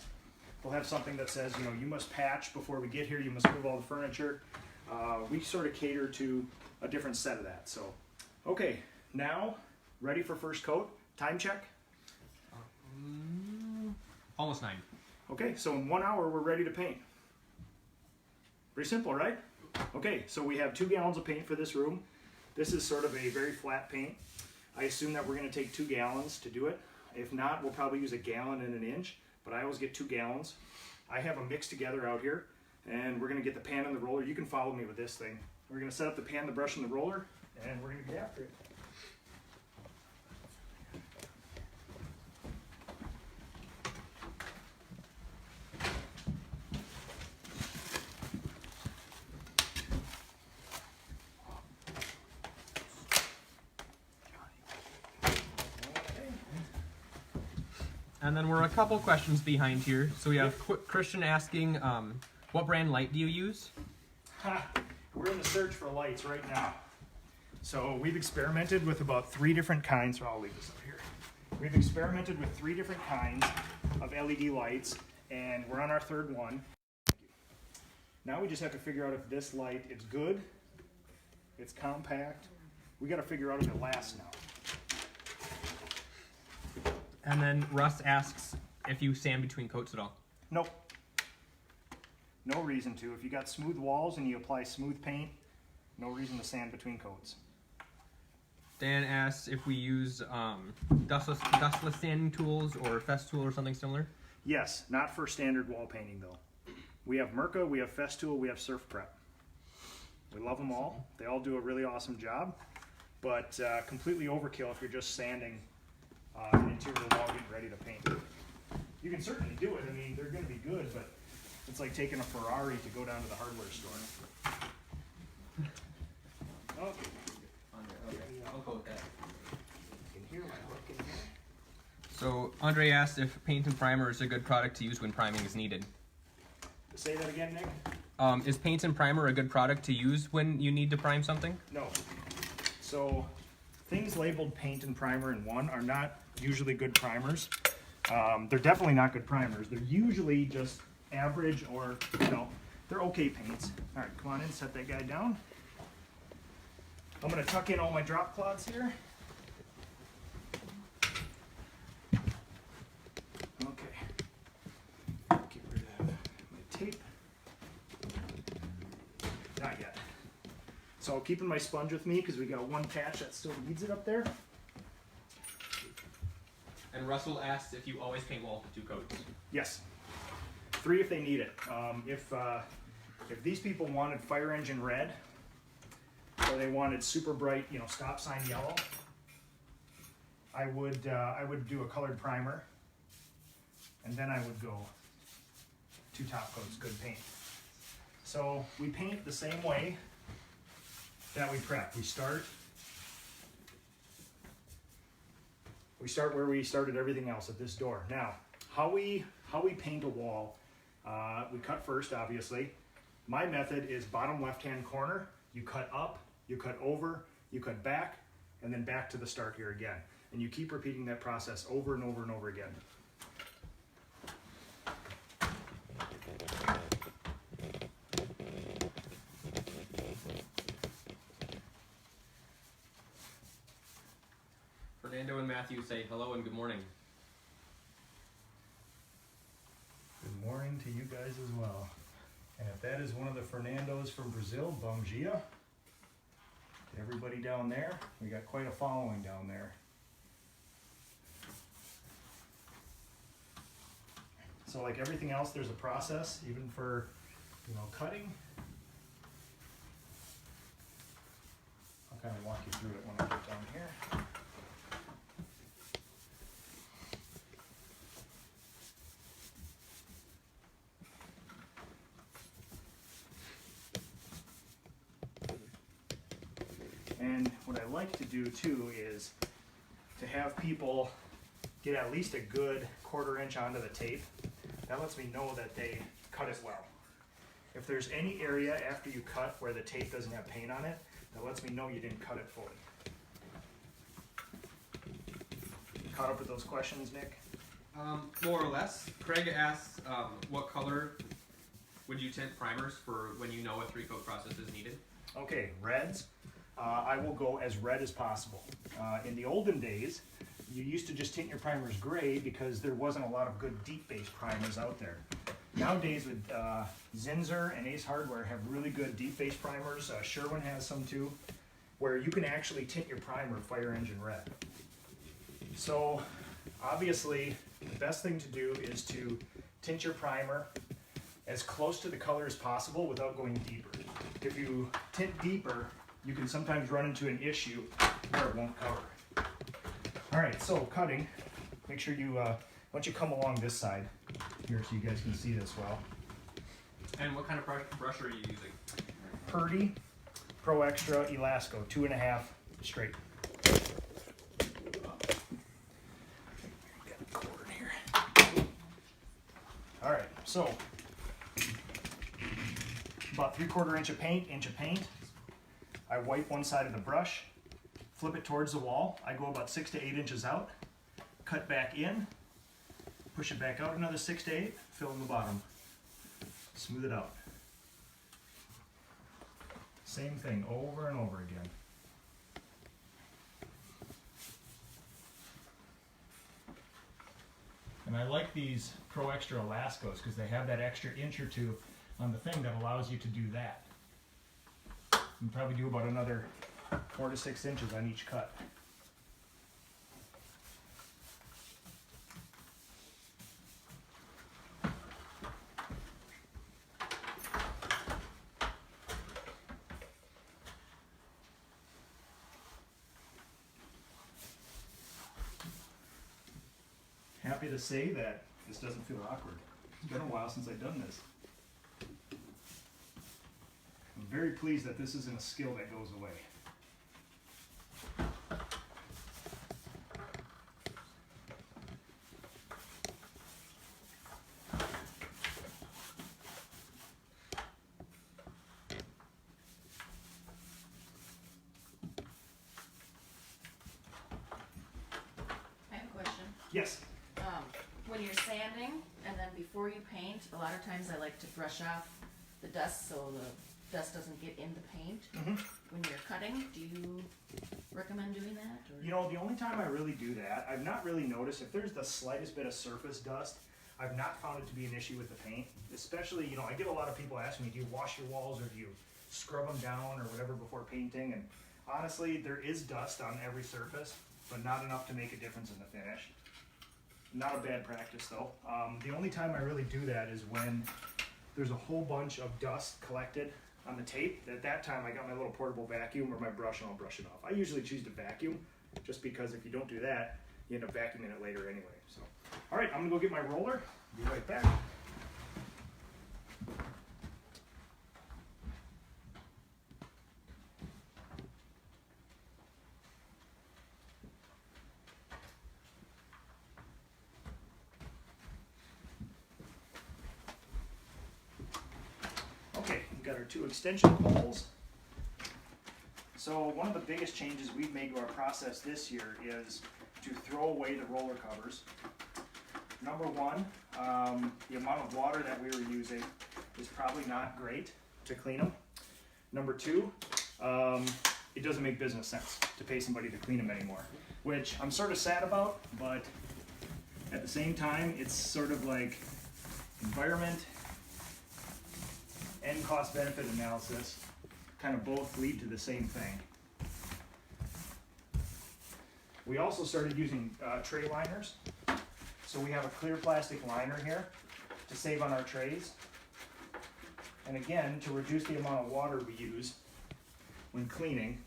Speaker 1: they'll have something that says, you know, you must patch before we get here. You must move all the furniture. We sort of cater to a different set of that. So, okay, now ready for first coat. Time check.
Speaker 3: Almost 9.
Speaker 1: Okay, so in 1 hour we're ready to paint. Pretty simple, right? Okay, so we have 2 gallons of paint for this room. This is sort of a very flat paint. I assume that we're going to take 2 gallons to do it. If not, we'll probably use 1 gallon and 1 inch, but I always get 2 gallons. I have them mixed together out here, and we're going to get the pan and the roller. You can follow me with this thing. We're going to set up the pan, the brush, and the roller, and we're going to get after it.
Speaker 3: And then we're a couple questions behind here. So we have Christian asking, what brand light do you use?
Speaker 1: We're in the search for lights right now. So we've experimented with about 3 different kinds. So I'll leave this up here. We've experimented with 3 different kinds of LED lights, and we're on our 3rd one. Now we just have to figure out if this light is good, it's compact. We got to figure out if it lasts now.
Speaker 3: And then Russ asks if you sand between coats at all.
Speaker 1: Nope. No reason to. If you got smooth walls and you apply smooth paint, no reason to sand between coats.
Speaker 3: Dan asks if we use dustless sanding tools or Festool or something similar.
Speaker 1: Yes, not for standard wall painting though. We have Mirka, we have Festool, we have Surf Prep. We love them all. They all do a really awesome job, but completely overkill if you're just sanding an interior wall getting ready to paint. You can certainly do it. I mean, they're going to be good, but it's like taking a Ferrari to go down to the hardware store. Okay.
Speaker 3: I'll go with that.
Speaker 1: You can hear my hook in here.
Speaker 3: So Andre asked if paint and primer is a good product to use when priming is needed.
Speaker 1: Say that again, Nick?
Speaker 3: Is paint and primer a good product to use when you need to prime something?
Speaker 1: No. So things labeled paint and primer in one are not usually good primers. They're definitely not good primers. They're usually just average or, they're okay paints. All right, come on in, set that guy down. I'm gonna tuck in all my drop cloths here. Okay. Get rid of my tape. Not yet. So keeping my sponge with me because we got one patch that still needs it up there.
Speaker 3: And Russell asked if you always paint walls with 2 coats.
Speaker 1: Yes. 3 if they need it. If these people wanted fire engine red, or they wanted super bright, stop sign yellow, I would do a colored primer, and then I would go 2 top coats, good paint. So we paint the same way that we prep. We start where we started everything else, at this door. Now, how we paint a wall, we cut first, obviously. My method is bottom left-hand corner. You cut up, you cut over, you cut back, and then back to the start here again. And you keep repeating that process over and over and over again.
Speaker 3: Fernando and Matthew say hello and good morning.
Speaker 1: Good morning to you guys as well. And if that is one of the Fernandos from Brazil, bom dia. To everybody down there, we got quite a following down there. So like everything else, there's a process, even for, cutting. I'll kind of walk you through it when I get down here. And what I like to do too is to have people get at least a good 1/4 inch onto the tape. That lets me know that they cut it well. If there's any area after you cut where the tape doesn't have paint on it, that lets me know you didn't cut it fully. Caught up with those questions, Nick?
Speaker 3: More or less. Craig asks, what color would you tint primers for when you know a 3-coat process is needed?
Speaker 1: Okay, reds. I will go as red as possible. In the olden days, you used to just tint your primers gray because there wasn't a lot of good deep base primers out there. Nowadays with Zinsser and Ace Hardware have really good deep base primers. Sherwin has some too, where you can actually tint your primer fire engine red. So obviously the best thing to do is to tint your primer as close to the color as possible without going deeper. If you tint deeper, you can sometimes run into an issue where it won't cover. All right, so cutting, make sure you, once you come along this side here so you guys can see this well.
Speaker 3: And what kind of brush are you using?
Speaker 1: Purdy Pro Extra Elasco, 2.5 straight. Got a cord here. So, about 3/4 inch of paint. I wipe one side of the brush, flip it towards the wall. I go about 6 to 8 inches out, cut back in, push it back out another 6 to 8, fill in the bottom, smooth it out. Same thing over and over again. And I like these Pro Extra Elastos because they have that extra inch or two on the thing that allows you to do that. You can probably do about another 4 to 6 inches on each cut. Happy to say that this doesn't feel awkward. It's been a while since I've done this. I'm very pleased that this isn't a skill that goes away.
Speaker 5: I have a question.
Speaker 1: Yes.
Speaker 5: When you're sanding and then before you paint, a lot of times I like to brush off the dust so the dust doesn't get in the paint. When you're cutting, do you recommend doing that? Or?
Speaker 1: You know, the only time I really do that, I've not really noticed if there's the slightest bit of surface dust, I've not found it to be an issue with the paint. Especially, you know, I get a lot of people ask me, do you wash your walls or do you scrub them down or whatever before painting? And honestly, there is dust on every surface, but not enough to make a difference in the finish. Not a bad practice though. The only time I really do that is when there's a whole bunch of dust collected on the tape. At that time I got my little portable vacuum or my brush and I'll brush it off. I usually choose to vacuum just because if you don't do that, you end up vacuuming it later anyway. So, all right, I'm gonna go get my roller. Be right back. Okay, we've got our 2 extension poles. So one of the biggest changes we've made to our process this year is to throw away the roller covers. Number one, the amount of water that we were using is probably not great to clean them. Number two, it doesn't make business sense to pay somebody to clean them anymore, which I'm sort of sad about, but at the same time, it's sort of like environment and cost benefit analysis kind of both lead to the same thing. We also started using tray liners. So we have a clear plastic liner here to save on our trays. And again, to reduce the amount of water we use when cleaning,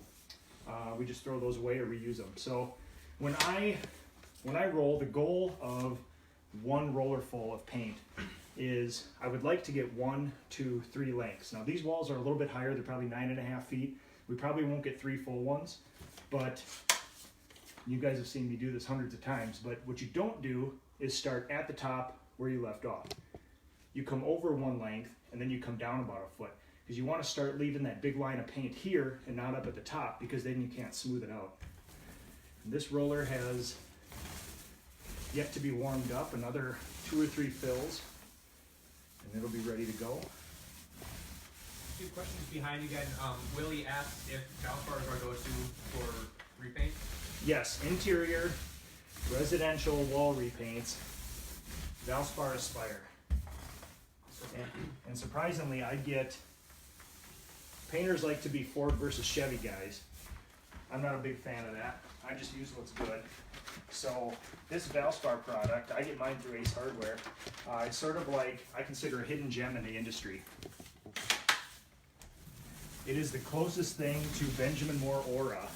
Speaker 1: we just throw those away or reuse them. So when I roll, the goal of one roller full of paint is I would like to get 1, 2, 3 lengths. Now these walls are a little bit higher, they're probably 9.5 feet. We probably won't get 3 full ones, but you guys have seen me do this hundreds of times. But what you don't do is start at the top where you left off. You come over 1 length and then you come down about 1 foot, because you want to start leaving that big line of paint here and not up at the top, because then you can't smooth it out. And this roller has yet to be warmed up, another 2 or 3 fills, and it'll be ready to go.
Speaker 3: 2 questions behind you guys. Willie asked if Valspar is our go-to for repaint.
Speaker 1: Yes, interior, residential wall repaints, Valspar Aspire. And surprisingly, I get, painters like to be Ford versus Chevy guys. I'm not a big fan of that. I just use what's good. So this Valspar product, I get mine through Ace Hardware. It's sort of like, I consider a hidden gem in the industry. It is the closest thing to Benjamin Moore Aura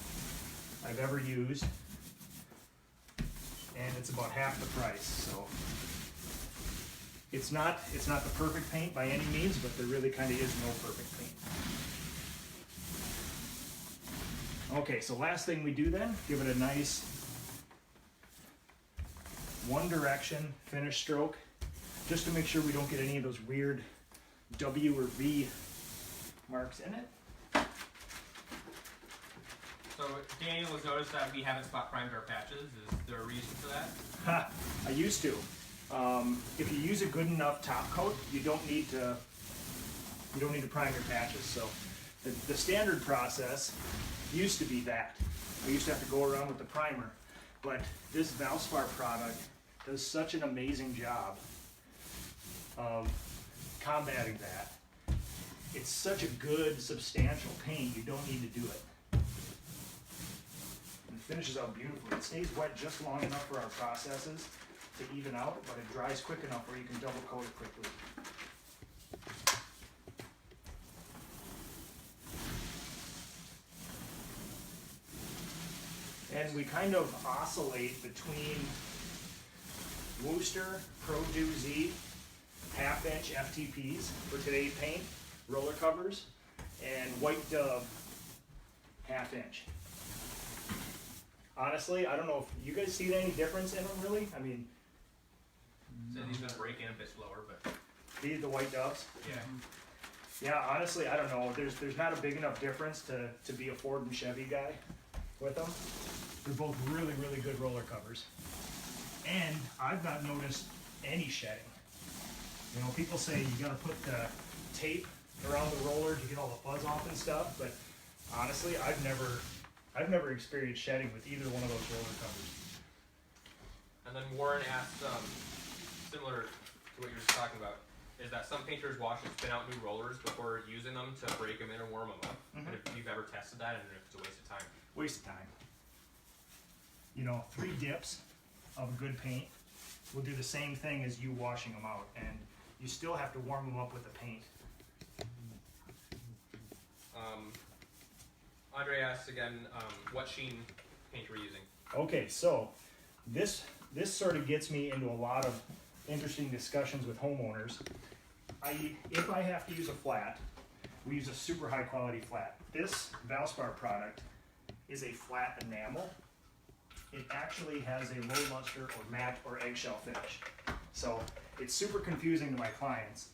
Speaker 1: I've ever used, and it's about half the price. So it's not the perfect paint by any means, but there really kind of is no perfect paint. Okay, so last thing we do then, give it a nice one direction finish stroke just to make sure we don't get any of those weird W or V marks in it.
Speaker 3: So Daniel has noticed that we haven't spot primed our patches. Is there a reason for that?
Speaker 1: Ha, I used to. If you use a good enough top coat, you don't need to prime your patches. So the standard process used to be that. I used to have to go around with the primer, but this Valspar product does such an amazing job of combating that. It's such a good, substantial paint, you don't need to do it. And it finishes out beautifully. It stays wet just long enough for our processes to even out, but it dries quick enough where you can double coat it quickly. And we kind of oscillate between Worcester Pro Do Z half-inch FTPs for today's paint, roller covers, and White Dove half-inch. Honestly, I don't know if you guys see any difference in them really. I mean,
Speaker 3: So he's gonna break in a bit slower, but
Speaker 1: these the White Doves.
Speaker 3: yeah.
Speaker 1: Yeah, honestly, I don't know. There's not a big enough difference to be a Ford and Chevy guy with them. They're both really, really good roller covers. And I've not noticed any shedding. You know, people say you gotta put the tape around the roller to get all the fuzz off and stuff, but honestly, I've never experienced shedding with either one of those roller covers.
Speaker 3: And then Warren asked, similar to what you're just talking about, is that some painters wash and spin out new rollers before using them to break them in or warm them up. And if you've ever tested that, and if it's a waste of time.
Speaker 1: Waste of time. You know, 3 dips of good paint will do the same thing as you washing them out, and you still have to warm them up with the paint.
Speaker 3: Andre asks again, what sheen paint we're using.
Speaker 1: Okay, so this sort of gets me into a lot of interesting discussions with homeowners. If I have to use a flat, we use a super high quality flat. This Valspar product is a flat enamel. It actually has a low luster or matte or eggshell finish. So it's super confusing to my clients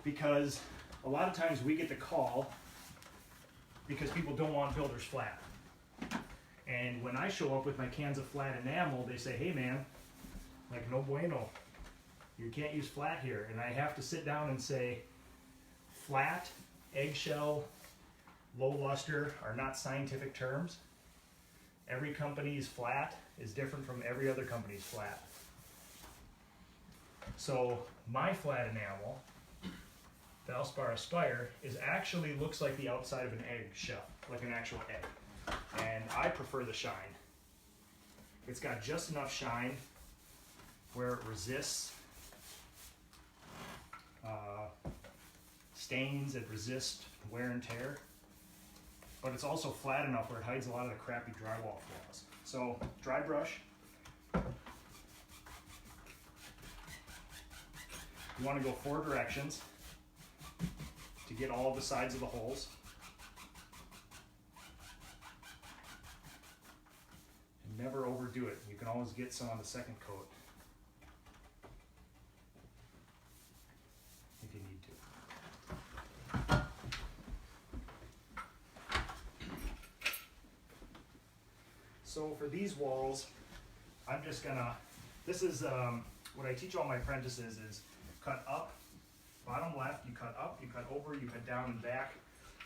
Speaker 1: because a lot of times we get the call because people don't want builder's flat. And when I show up with my cans of flat enamel, they say, hey man, like no bueno, you can't use flat here. And I have to sit down and say, flat, eggshell, low luster are not scientific terms. Every company's flat is different from every other company's flat. So my flat enamel, Valspar Aspire, actually looks like the outside of an egg shell, like an actual egg. And I prefer the shine. It's got just enough shine where it resists stains, it resists wear and tear, but it's also flat enough where it hides a lot of the crappy drywall flaws. So dry brush. You want to go 4 directions to get all the sides of the holes. And never overdo it. You can always get some on the second coat if you need to. So for these walls, I'm just gonna, this is what I teach all my apprentices is cut up, bottom left, you cut up, you cut over, you cut down and back.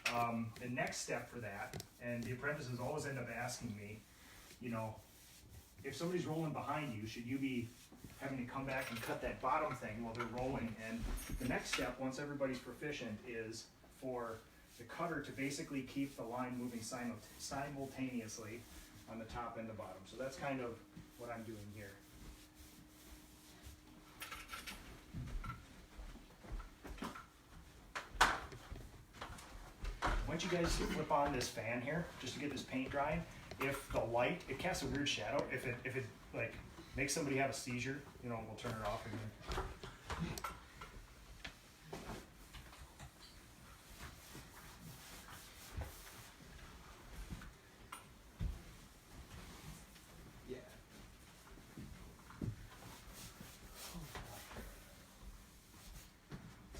Speaker 1: The next step for that, and the apprentices always end up asking me, you know, if somebody's rolling behind you, should you be having to come back and cut that bottom thing while they're rolling? And the next step, once everybody's proficient, is for the cutter to basically keep the line moving simultaneously on the top and the bottom. So that's kind of what I'm doing here. Once you guys flip on this fan here, just to get this paint drying, if the light, it casts a weird shadow. If it like makes somebody have a seizure, you know, we'll turn it off again. Yeah.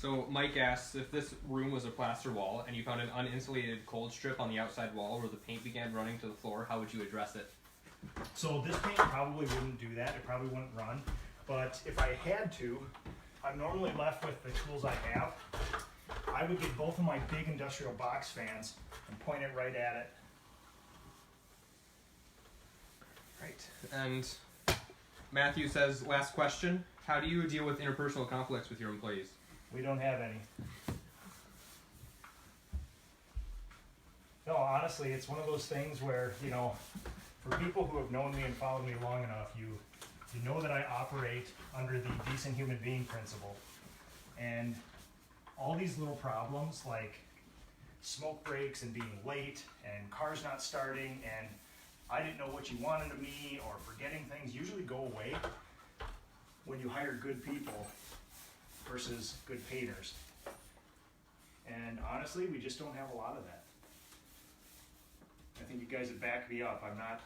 Speaker 3: So Mike asks, if this room was a plaster wall and you found an uninsulated cold strip on the outside wall where the paint began running to the floor, how would you address it?
Speaker 1: So this paint probably wouldn't do that. It probably wouldn't run. But if I had to, I'm normally left with the tools I have. I would get both of my big industrial box fans and point it right at it.
Speaker 3: Right. And Matthew says, last question, how do you deal with interpersonal conflicts with your employees?
Speaker 1: We don't have any. No, honestly, it's one of those things where, you know, for people who have known me and followed me long enough, you know that I operate under the decent human being principle. And all these little problems like smoke breaks and being late and cars not starting and I didn't know what you wanted of me or forgetting things usually go away when you hire good people versus good painters. And honestly, we just don't have a lot of that. I think you guys have backed me up. I'm not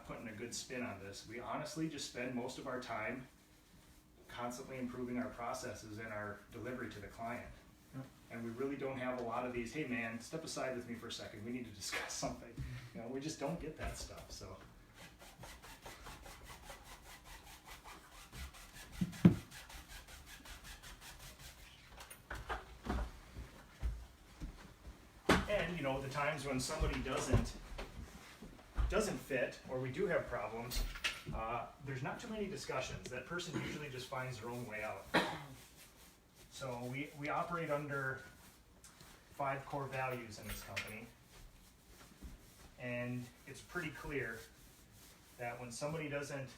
Speaker 1: putting a good spin on this. We honestly just spend most of our time constantly improving our processes and our delivery to the client.
Speaker 2: Yep.
Speaker 1: And we really don't have a lot of these, hey man, step aside with me for a second, we need to discuss something. You know, we just don't get that stuff, so. And, you know, the times when somebody doesn't fit, or we do have problems, there's not too many discussions. That person usually just finds their own way out. So we operate under 5 core values in this company. And it's pretty clear that when somebody doesn't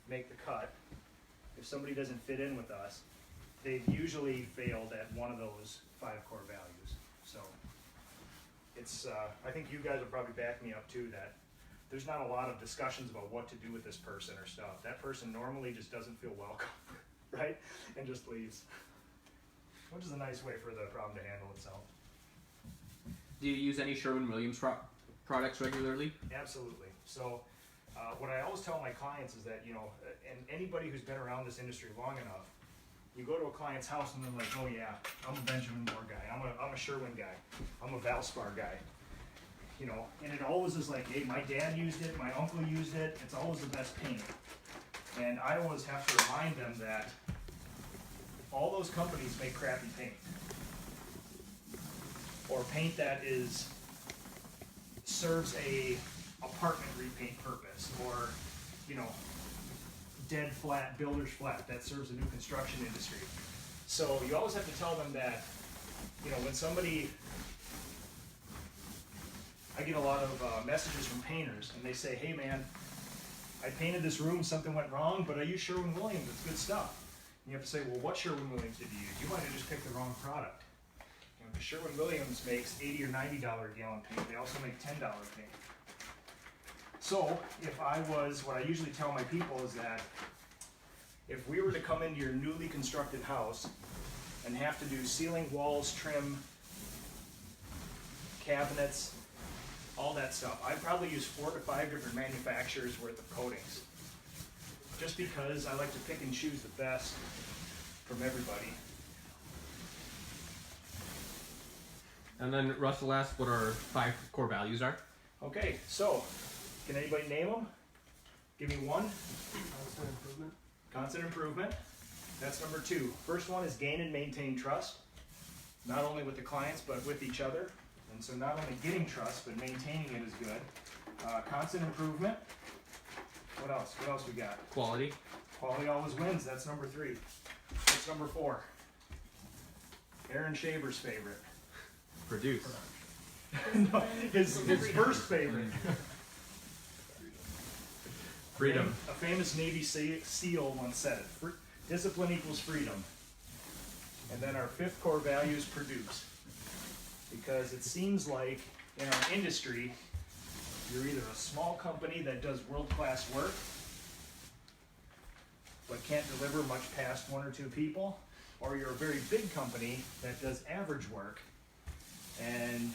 Speaker 1: make the cut, if somebody doesn't fit in with us, they've usually failed at one of those 5 core values. So it's, I think you guys will probably back me up too, that there's not a lot of discussions about what to do with this person or stuff. That person normally just doesn't feel welcome, right? And just leaves. Which is a nice way for the problem to handle itself.
Speaker 3: Do you use any Sherwin-Williams products regularly?
Speaker 1: Absolutely. So what I always tell my clients is that, you know, and anybody who's been around this industry long enough, you go to a client's house and they're like, oh yeah, I'm a Benjamin Moore guy, I'm a Sherwin guy, I'm a Valspar guy. You know, and it always is like, hey, my dad used it, my uncle used it, it's always the best paint. And I always have to remind them that all those companies make crappy paint. Or paint that serves a apartment repaint purpose, or, you know, dead flat, builder's flat, that serves a new construction industry. So you always have to tell them that, you know, when somebody, I get a lot of messages from painters, and they say, hey man, I painted this room, something went wrong, but I use Sherwin-Williams, it's good stuff. And you have to say, well, what Sherwin-Williams did you use? You might have just picked the wrong product. You know, because Sherwin-Williams makes $80 or $90 a gallon paint. They also make $10 paint. So if I was, what I usually tell my people is that if we were to come into your newly constructed house and have to do ceiling, walls, trim, cabinets, all that stuff, I'd probably use 4 to 5 different manufacturers worth of coatings. Just because I like to pick and choose the best from everybody.
Speaker 3: And then Russell asks what our 5 core values are.
Speaker 1: Okay, so can anybody name them? Give me one.
Speaker 6: Constant improvement.
Speaker 1: Constant improvement. That's number 2. First one is gain and maintain trust, not only with the clients but with each other. And so not only getting trust but maintaining it is good. Constant improvement. What else? What else we got?
Speaker 3: Quality.
Speaker 1: Quality always wins. That's number 3. What's number 4? Aaron Shaver's favorite.
Speaker 3: Produce.
Speaker 1: No, his first favorite.
Speaker 3: Freedom.
Speaker 1: A famous Navy SEAL once said it. Discipline equals freedom. And then our 5th core value is produce. Because it seems like in our industry, you're either a small company that does world-class work, but can't deliver much past 1 or 2 people, or you're a very big company that does average work, and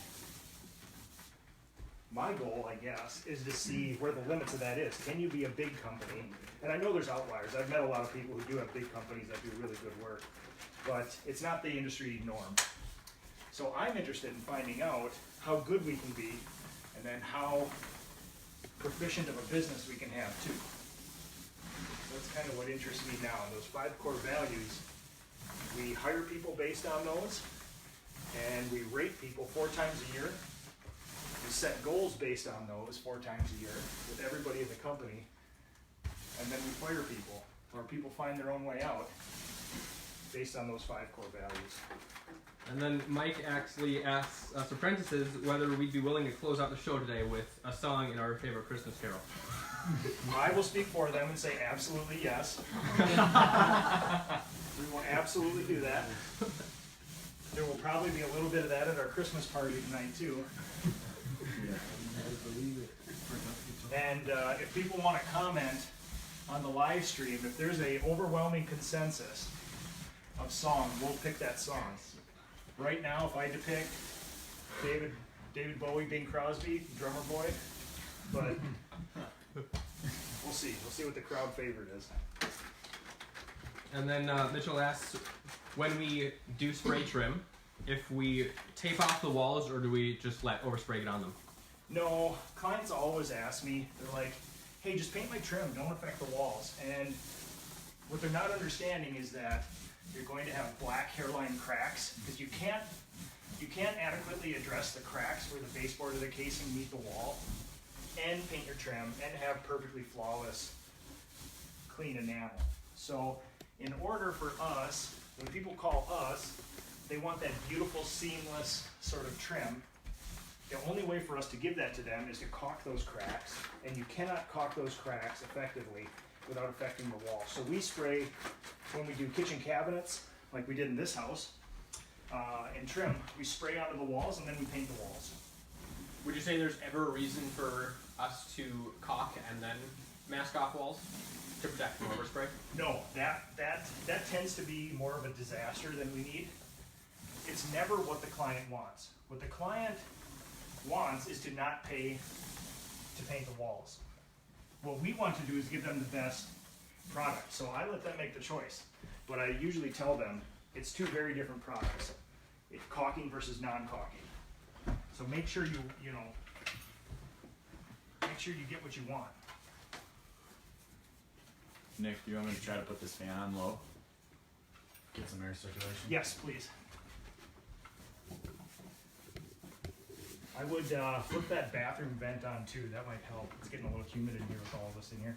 Speaker 1: my goal, I guess, is to see where the limits of that is. Can you be a big company? And I know there's outliers. I've met a lot of people who do have big companies that do really good work, but it's not the industry norm. So I'm interested in finding out how good we can be, and then how proficient of a business we can have too. That's kind of what interests me now. Those 5 core values, we hire people based on those, and we rate people 4 times a year. We set goals based on those 4 times a year with everybody in the company, and then we fire people, or people find their own way out based on those 5 core values.
Speaker 3: And then Mike actually asks us apprentices whether we'd be willing to close out the show today with a song in our favorite Christmas carol.
Speaker 1: I will speak for them and say absolutely yes. We will absolutely do that. There will probably be a little bit of that at our Christmas party tonight too. And if people want to comment on the live stream, if there's a overwhelming consensus of song, we'll pick that song. Right now, if I had to pick David Bowie, Bing Crosby, Drummer Boy, but we'll see. We'll see what the crowd favorite is.
Speaker 3: And then Mitchell asks, when we do spray trim, if we tape off the walls or do we just let overspray get on them?
Speaker 1: No, clients always ask me, they're like, hey, just paint my trim, don't affect the walls. And what they're not understanding is that you're going to have black hairline cracks because you can't adequately address the cracks where the baseboard of the casing meet the wall and paint your trim and have perfectly flawless clean enamel. So in order for us, when people call us, they want that beautiful seamless sort of trim. The only way for us to give that to them is to caulk those cracks, and you cannot caulk those cracks effectively without affecting the wall. So we spray, when we do kitchen cabinets, like we did in this house, and trim, we spray onto the walls and then we paint the walls.
Speaker 3: Would you say there's ever a reason for us to caulk and then mask off walls to protect from overspray?
Speaker 1: No, that tends to be more of a disaster than we need. It's never what the client wants. What the client wants is to not pay to paint the walls. What we want to do is give them the best product. So I let them make the choice. But I usually tell them it's 2 very different products. It's caulking versus non-caulking. So make sure you make sure you get what you want.
Speaker 2: Nick, do you want me to try to put this fan on low? Get some air circulation?
Speaker 1: Yes, please. I would flip that bathroom vent on too. That might help. It's getting a little humid in here with all of us in here.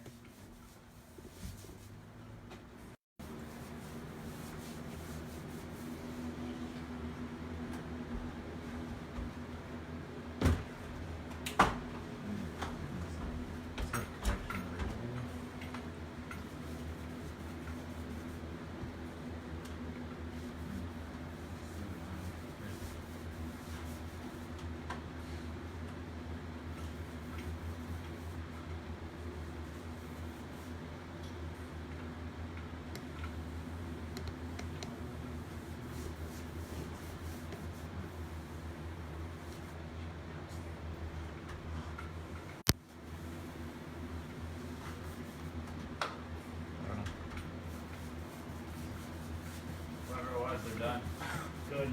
Speaker 2: They're done.
Speaker 1: Good.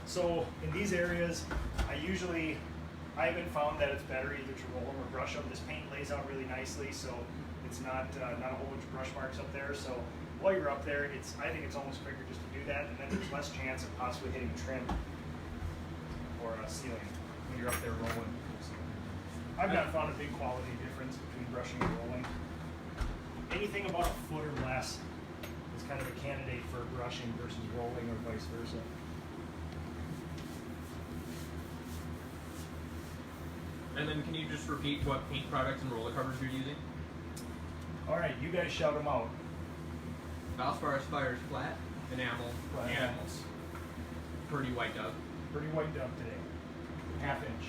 Speaker 1: So in these areas, I haven't found that it's better either to roll them or brush them. This paint lays out really nicely, so it's not a whole bunch of brush marks up there. So while you're up there, I think it's almost quicker just to do that, and then there's less chance of possibly hitting trim or ceiling when you're up there rolling. I've not found a big quality difference between brushing and rolling. Anything about a foot or less is kind of a candidate for brushing versus rolling or vice versa.
Speaker 3: And then can you just repeat what paint products and roller covers you're using?
Speaker 1: All right, you guys shout them out.
Speaker 3: Valspar Aspires flat, enamel,
Speaker 1: Flat
Speaker 3: and
Speaker 1: enamels.
Speaker 3: Pretty White Dove.
Speaker 1: Pretty White Dove today, 1/2 inch.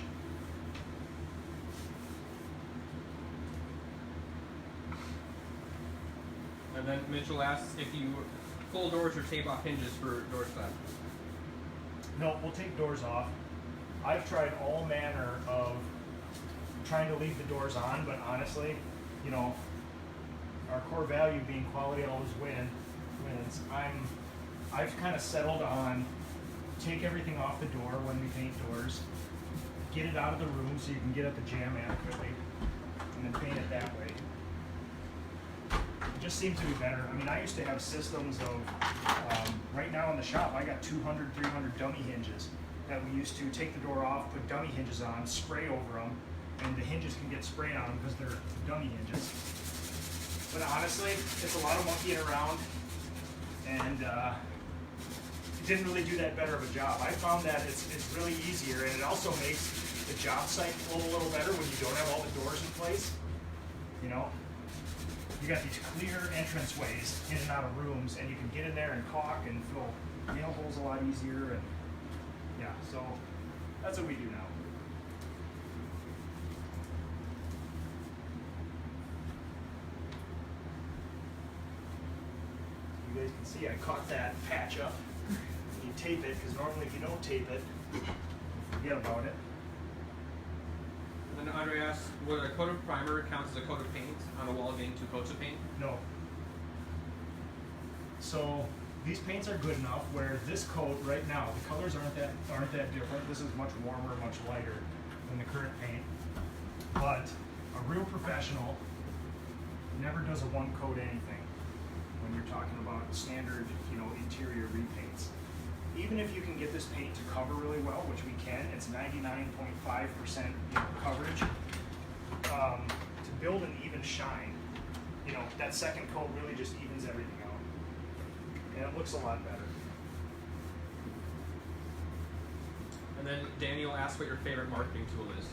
Speaker 3: And then Mitchell asks if you pull doors or tape off hinges for door slab.
Speaker 1: No, we'll take doors off. I've tried all manner of trying to leave the doors on, but honestly, you know, our core value being quality always wins. I've kind of settled on take everything off the door when we paint doors, get it out of the room so you can get at the jamb adequately, and then paint it that way. It just seems to be better. I mean, I used to have systems of, right now in the shop, I got 200, 300 dummy hinges that we used to take the door off, put dummy hinges on, spray over them, and the hinges can get sprayed on them because they're dummy hinges. But honestly, it's a lot of monkeying around, and it didn't really do that better of a job. I found that it's really easier, and it also makes the job site flow a little better when you don't have all the doors in place. You know, you got these clear entrance ways in and out of rooms, and you can get in there and caulk and fill nail holes a lot easier, and yeah, so that's what we do now. You guys can see I caught that patch up. You tape it, because normally if you don't tape it, you forget about it.
Speaker 3: And then Andre asks, would a coat of primer count as a coat of paint on a wall getting 2 coats of paint?
Speaker 1: No. So these paints are good enough where this coat right now, the colors aren't that different. This is much warmer, much lighter than the current paint. But a real professional never does a one coat anything when you're talking about standard, you know, interior repaints. Even if you can get this paint to cover really well, which we can, it's 99.5% coverage. To build an even shine, you know, that second coat really just evens everything out. And it looks a lot better.
Speaker 3: And then Daniel asks what your favorite marketing tool is.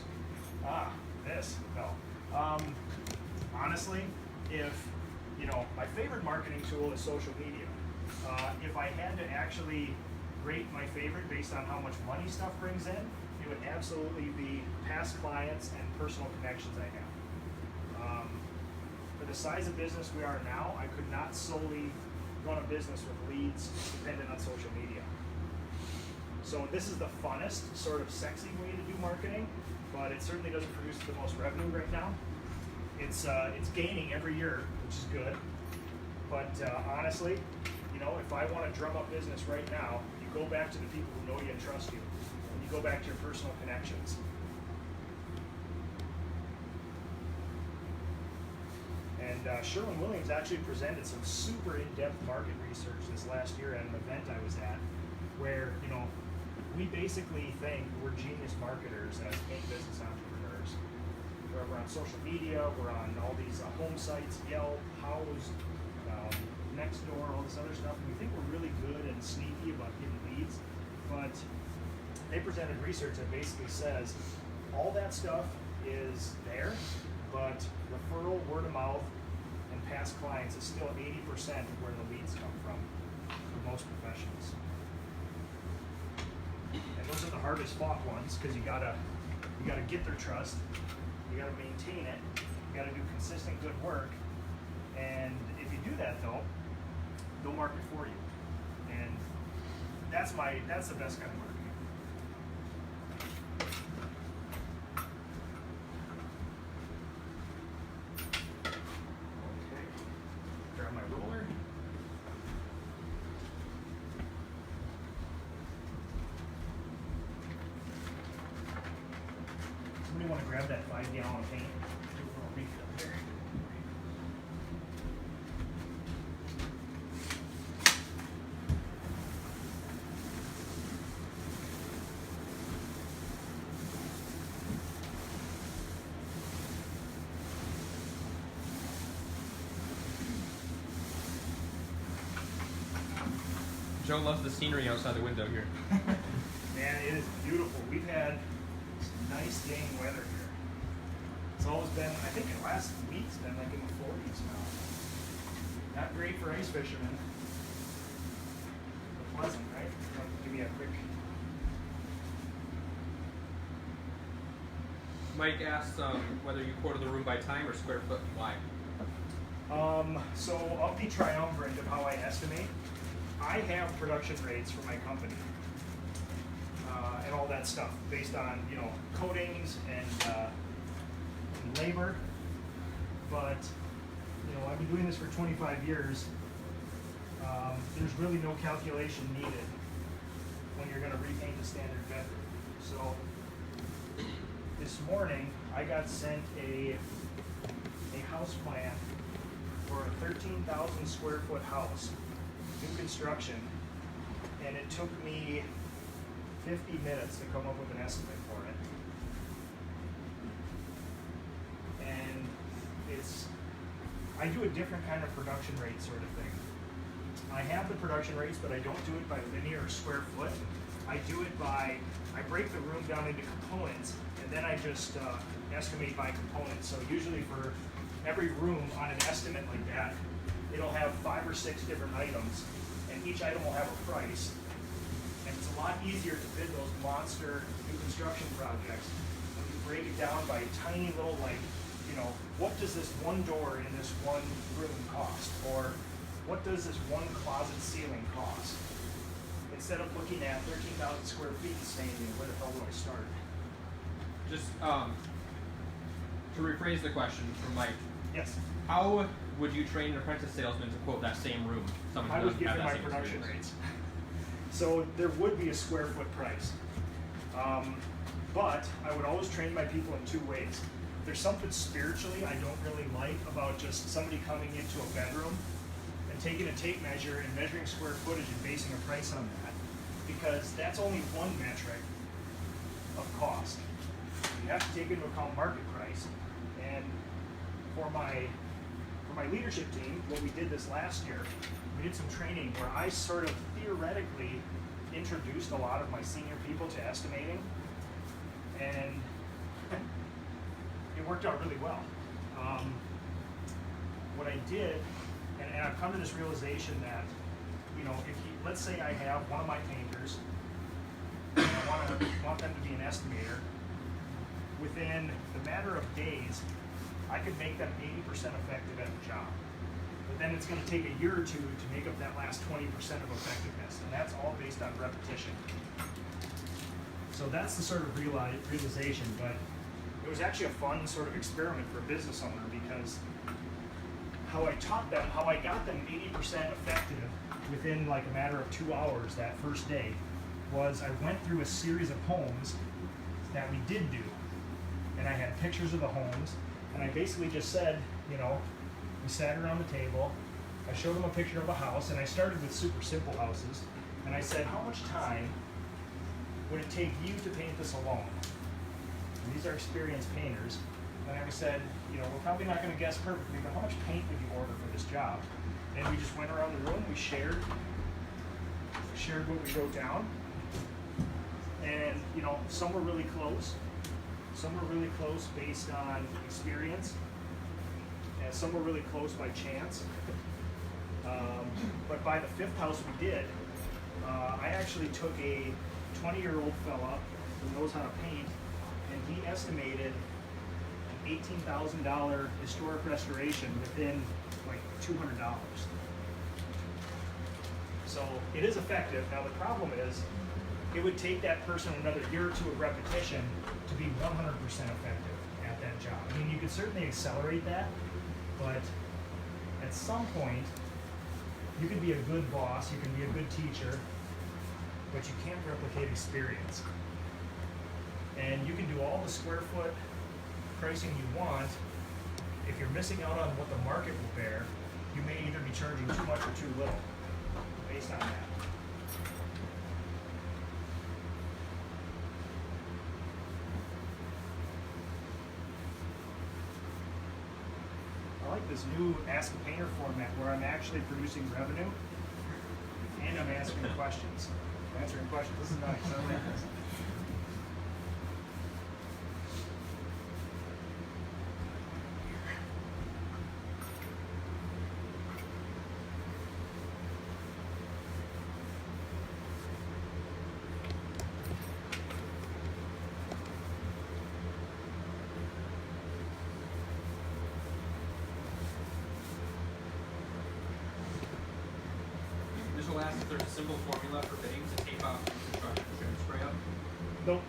Speaker 1: This. No. Honestly, if, you know, my favorite marketing tool is social media. If I had to actually rate my favorite based on how much money stuff brings in, it would absolutely be past clients and personal connections I have. For the size of business we are now, I could not solely run a business with leads dependent on social media. So this is the funnest, sort of sexy way to do marketing, but it certainly doesn't produce the most revenue right now. It's gaining every year, which is good. But honestly, you know, if I want to drum up business right now, you go back to the people who know you and trust you, and you go back to your personal connections. And Sherwin-Williams actually presented some super in-depth market research this last year at an event I was at, where, you know, we basically think we're genius marketers as paint business entrepreneurs. We're on social media, we're on all these home sites, Yelp, House, Nextdoor, all this other stuff. And we think we're really good and sneaky about getting leads, but they presented research that basically says all that stuff is there, but referral, word of mouth, and past clients is still 80% of where the leads come from for most professionals. And those are the hardest fought ones, because you gotta get their trust, you gotta maintain it, you gotta do consistent good work, and if you do that though, they'll market for you. And that's the best kind of marketing. Okay, grab my roller. Somebody want to grab that 5-gallon paint? Do a little refill there.
Speaker 3: Joe loves the scenery outside the window here.
Speaker 1: Man, it is beautiful. We've had some nice dang weather here. It's always been, I think the last week's been like in the 40s now. Not great for ice fishermen. But pleasant, right? Give me a quick.
Speaker 3: Mike asks whether you quarter the room by time or square foot and why.
Speaker 1: So of the triumvirate of how I estimate, I have production rates for my company. and all that stuff based on, you know, coatings and labor. But, you know, I've been doing this for 25 years. There's really no calculation needed when you're going to repaint the standard bedroom. So this morning I got sent a house plan for a 13,000 square foot house, new construction, and it took me 50 minutes to come up with an estimate for it. And I do a different kind of production rate sort of thing. I have the production rates, but I don't do it by linear or square foot. I break the room down into components, and then I just estimate by component. So usually for every room on an estimate like that, it'll have 5 or 6 different items, and each item will have a price. And it's a lot easier to bid those monster new construction projects when you break it down by tiny little, like, you know, what does this one door in this one room cost? Or what does this one closet ceiling cost? Instead of looking at 13,000 square feet and saying, you know, where the hell do I start?
Speaker 3: Just to rephrase the question from Mike,
Speaker 1: Yes,
Speaker 3: how would you train an apprentice salesman to quote that same room? Someone
Speaker 1: I
Speaker 3: who
Speaker 1: would
Speaker 3: doesn't
Speaker 1: give
Speaker 3: have
Speaker 1: them
Speaker 3: that
Speaker 1: my
Speaker 3: same
Speaker 1: production
Speaker 3: experience?
Speaker 1: rates. So there would be a square foot price. But I would always train my people in 2 ways. There's something spiritually I don't really like about just somebody coming into a bedroom and taking a tape measure and measuring square footage and basing a price on that, because that's only one metric of cost. You have to take into account market price. And for my leadership team, what we did this last year, we did some training where I sort of theoretically introduced a lot of my senior people to estimating, and it worked out really well. What I did, and I've come to this realization that, you know, let's say I have one of my painters, and I want them to be an estimator. Within the matter of days, I could make them 80% effective at the job. But then it's going to take a year or 2 to make up that last 20% of effectiveness, and that's all based on repetition. So that's the sort of realization, but it was actually a fun sort of experiment for a business owner, because how I taught them, how I got them 80% effective within like a matter of 2 hours that first day was I went through a series of homes that we did do. And I had pictures of the homes, and I basically just said, you know, we sat around the table, I showed them a picture of a house, and I started with super simple houses, and I said, how much time would it take you to paint this alone? And these are experienced painters, and I said, you know, we're probably not going to guess perfectly, but how much paint would you order for this job? And we just went around the room, we shared what we wrote down, and, you know, some were really close. Some were really close based on experience, and some were really close by chance. But by the 5th house we did, I actually took a 20-year-old fella who knows how to paint, and he estimated an $18,000 historic restoration within like $200. So it is effective. Now the problem is, it would take that person another year or 2 of repetition to be 100% effective at that job. I mean, you could certainly accelerate that, but at some point, you can be a good boss, you can be a good teacher, but you can't replicate experience. And you can do all the square foot pricing you want. If you're missing out on what the market will bear, you may either be charging too much or too little based on that. I like this new Ask a Painter format where I'm actually producing revenue and I'm answering questions. This is nice. I like this.
Speaker 3: This will ask if there's a simple formula for bidding to tape out construction spray up.
Speaker 1: Nope.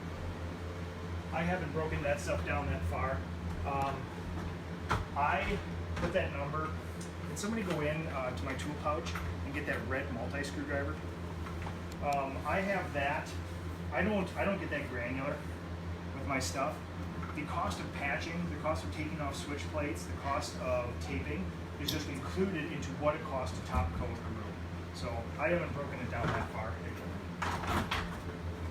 Speaker 1: I haven't broken that stuff down that far. I put that number. Can somebody go in to my tool pouch and get that red multi-screwdriver? I have that. I don't get that granular with my stuff. The cost of patching, the cost of taking off switch plates, the cost of taping is just included into what it costs to top coat a room. So I haven't broken it down that far.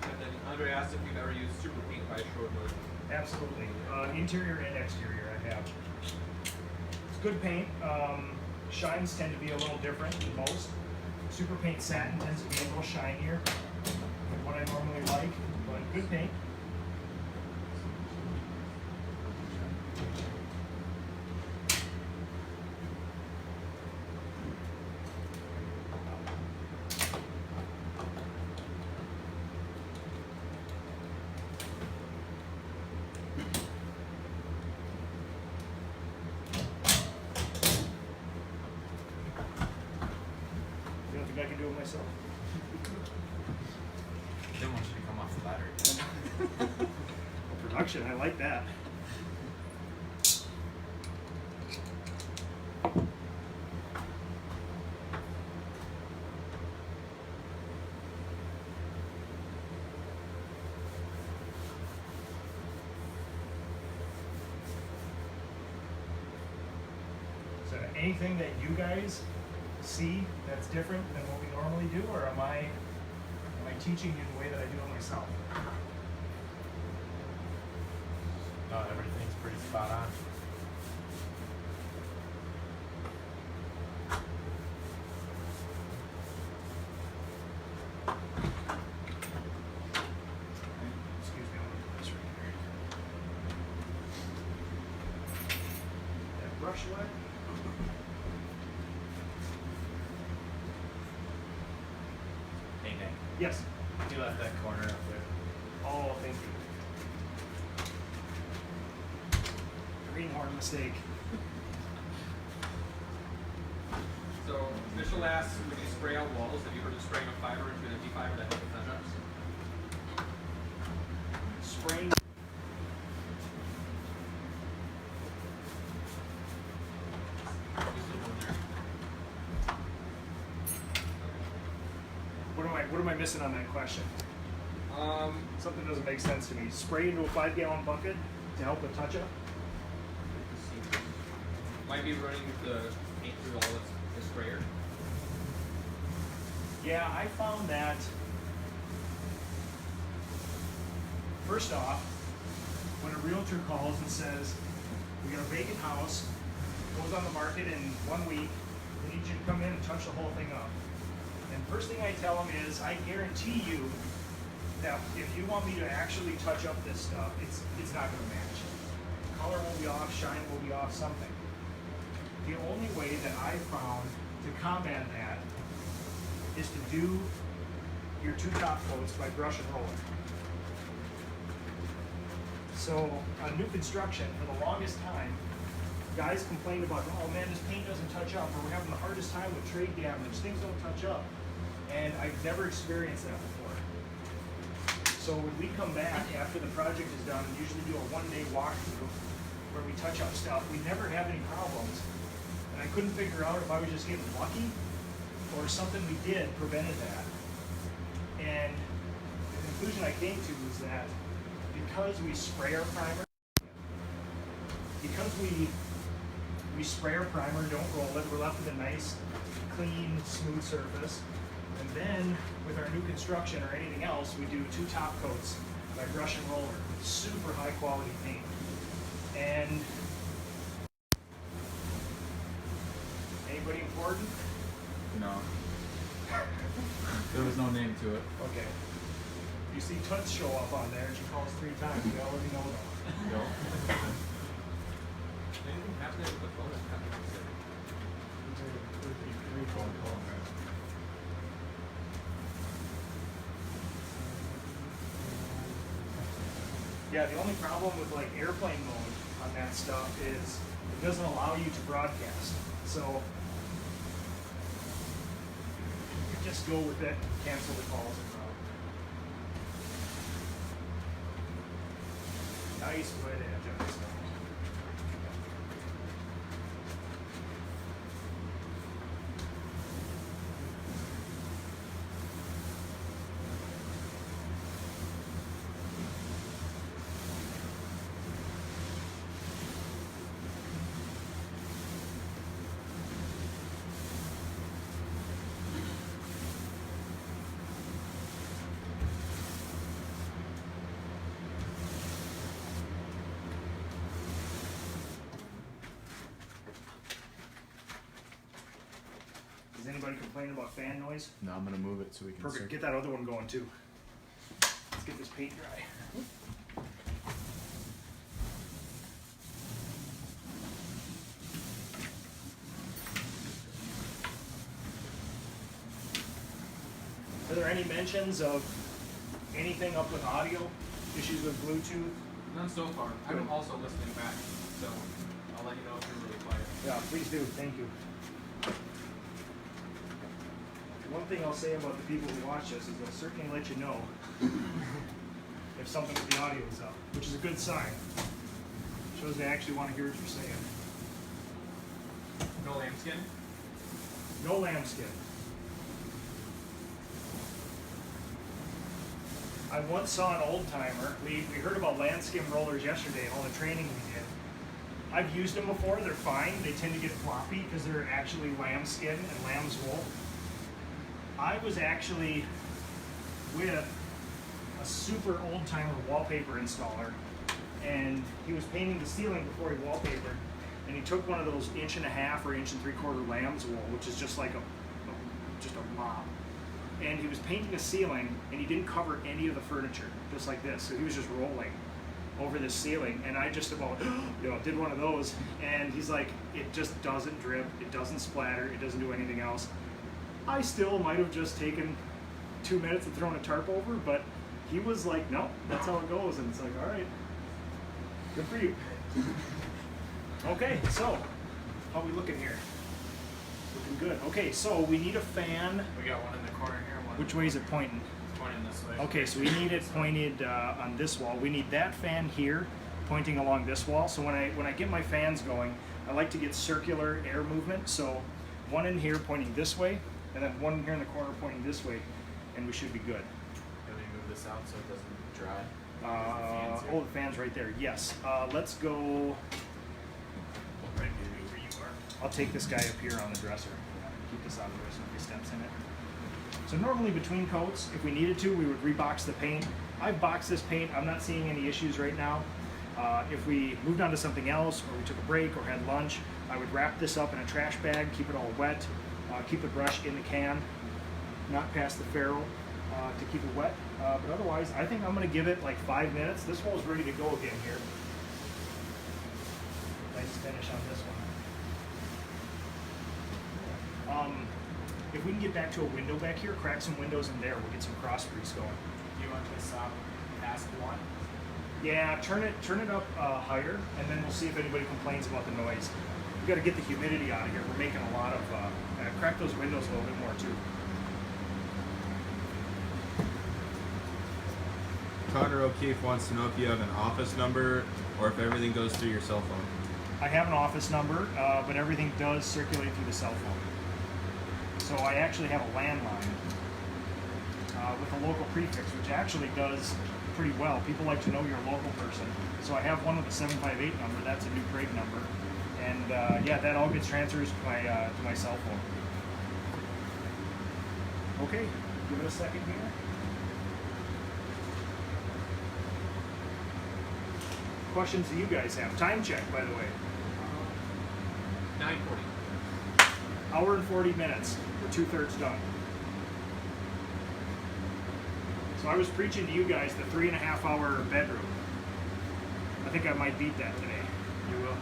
Speaker 3: And then Andre asked if you've ever used super paint by short mode.
Speaker 1: Absolutely. Interior and exterior I have. It's good paint. Shines tend to be a little different than most. Super paint satin tends to be a little shinier than what I normally like, but good paint. You don't think I can do it myself?
Speaker 2: Didn't want you to come off the battery.
Speaker 1: Production, I like that. So anything that you guys see that's different than what we normally do, or am I teaching you the way that I do it myself?
Speaker 2: No, everything's pretty spot on.
Speaker 1: Excuse me, I'm gonna put this right here. That brush wet?
Speaker 2: Hey, Nick,
Speaker 1: Yes.
Speaker 2: you left that corner up there.
Speaker 1: Oh, thank you. Greenhorn mistake.
Speaker 3: So Mitchell asks, when you spray out walls, have you heard of spraying a fiber into an empty fiber to help with touch-ups?
Speaker 1: Spraying.
Speaker 3: Just the one there.
Speaker 1: What am I missing on that question? Something doesn't make sense to me. Spray into a 5-gallon bucket to help with touch-up?
Speaker 3: Might be running the paint through all the sprayer.
Speaker 1: Yeah, I found that. First off, when a realtor calls and says, we got a vacant house, goes on the market in 1 week, we need you to come in and touch the whole thing up. And first thing I tell them is, I guarantee you that if you want me to actually touch up this stuff, it's not going to match. Color will be off, shine will be off, something. The only way that I found to combat that is to do your 2 top coats by brush and roller. So on new construction, for the longest time, guys complained about, oh man, this paint doesn't touch up, or we're having the hardest time with trade damage, things don't touch up. And I've never experienced that before. So when we come back after the project is done, we usually do a 1-day walkthrough where we touch up stuff. We never have any problems. And I couldn't figure out if I was just getting lucky or something we did prevented that. And the conclusion I came to was that because we spray our primer, spray our primer, don't roll it, we're left with a nice, clean, smooth surface. And then with our new construction or anything else, we do 2 top coats by brush and roller. Super high quality paint. And anybody important?
Speaker 2: No. There was no name to it.
Speaker 1: Okay. You see Toots show up on there and she calls 3 times. We already know that.
Speaker 2: Yo.
Speaker 3: Anything happening with the phone? It's happening.
Speaker 1: Yeah, the only problem with like airplane mode on that stuff is it doesn't allow you to broadcast. So you just go with it, cancel the calls and Nice way to have done this. Is anybody complaining about fan noise?
Speaker 2: No, I'm gonna move it so we can.
Speaker 1: Perfect. Get that other one going too. Let's get this paint dry. Are there any mentions of anything up with audio? Issues with Bluetooth?
Speaker 3: None so far.
Speaker 1: Good.
Speaker 3: I'm also listening back, so I'll let you know if you're really quiet.
Speaker 1: Yeah, please do. Thank you. One thing I'll say about the people who watch this is they'll certainly let you know if something with the audio is up, which is a good sign. Shows they actually want to hear what you're saying.
Speaker 3: No lambskin?
Speaker 1: No lambskin. I once saw an old timer. We heard about lambskin rollers yesterday and all the training we did. I've used them before. They're fine. They tend to get floppy because they're actually lambskin and lamb's wool. I was actually with a super old timer wallpaper installer, and he was painting the ceiling before he wallpapered, and he took one of those 1.5 or 1.75 lamb's wool, which is just like just a mop, and he was painting a ceiling, and he didn't cover any of the furniture, just like this. So he was just rolling over this ceiling, and I just about did one of those, and he's like, it just doesn't drip, it doesn't splatter, it doesn't do anything else. I still might have just taken 2 minutes and thrown a tarp over, but he was like, no, that's how it goes. And it's like, all right, good for you. Okay, so how are we looking here? Looking good. Okay, so we need a fan.
Speaker 2: We got one in the corner here. One
Speaker 1: Which way is it pointing?
Speaker 2: pointing this way.
Speaker 1: Okay, so we need it pointed on this wall. We need that fan here pointing along this wall. So when I get my fans going, I like to get circular air movement. So one in here pointing this way, and then one here in the corner pointing this way, and we should be good.
Speaker 2: Can we move this out so it doesn't dry?
Speaker 1: Oh, the fan's right there. Yes. Let's go.
Speaker 2: Right maybe where you are.
Speaker 1: I'll take this guy up here on the dresser. Keep this out of the way so nobody steps in it. So normally between coats, if we needed to, we would rebox the paint. I've boxed this paint. I'm not seeing any issues right now. If we moved on to something else, or we took a break or had lunch, I would wrap this up in a trash bag, keep it all wet, keep the brush in the can, not past the ferrule to keep it wet. But otherwise, I think I'm going to give it like 5 minutes. This wall's ready to go again here. Nice finish on this one. If we can get back to a window back here, crack some windows in there, we'll get some cross breeze going.
Speaker 2: Do you want this past one?
Speaker 1: Yeah, turn it up higher, and then we'll see if anybody complains about the noise. We got to get the humidity out of here. We're making a lot of. Crack those windows a little bit more too.
Speaker 4: Connor O'Keefe wants to know if you have an office number or if everything goes through your cell phone.
Speaker 1: I have an office number, but everything does circulate through the cell phone. So I actually have a landline with a local prefix, which actually does pretty well. People like to know you're a local person. So I have one with a 758 number. That's a New Prague number. And yeah, that all gets transfers to my cell phone. Okay, give it a second here. Questions that you guys have? Time check, by the way.
Speaker 3: 9:40.
Speaker 1: Hour and 40 minutes. We're 2/3 done. So I was preaching to you guys the 3.5 hour bedroom. I think I might beat that today. You will.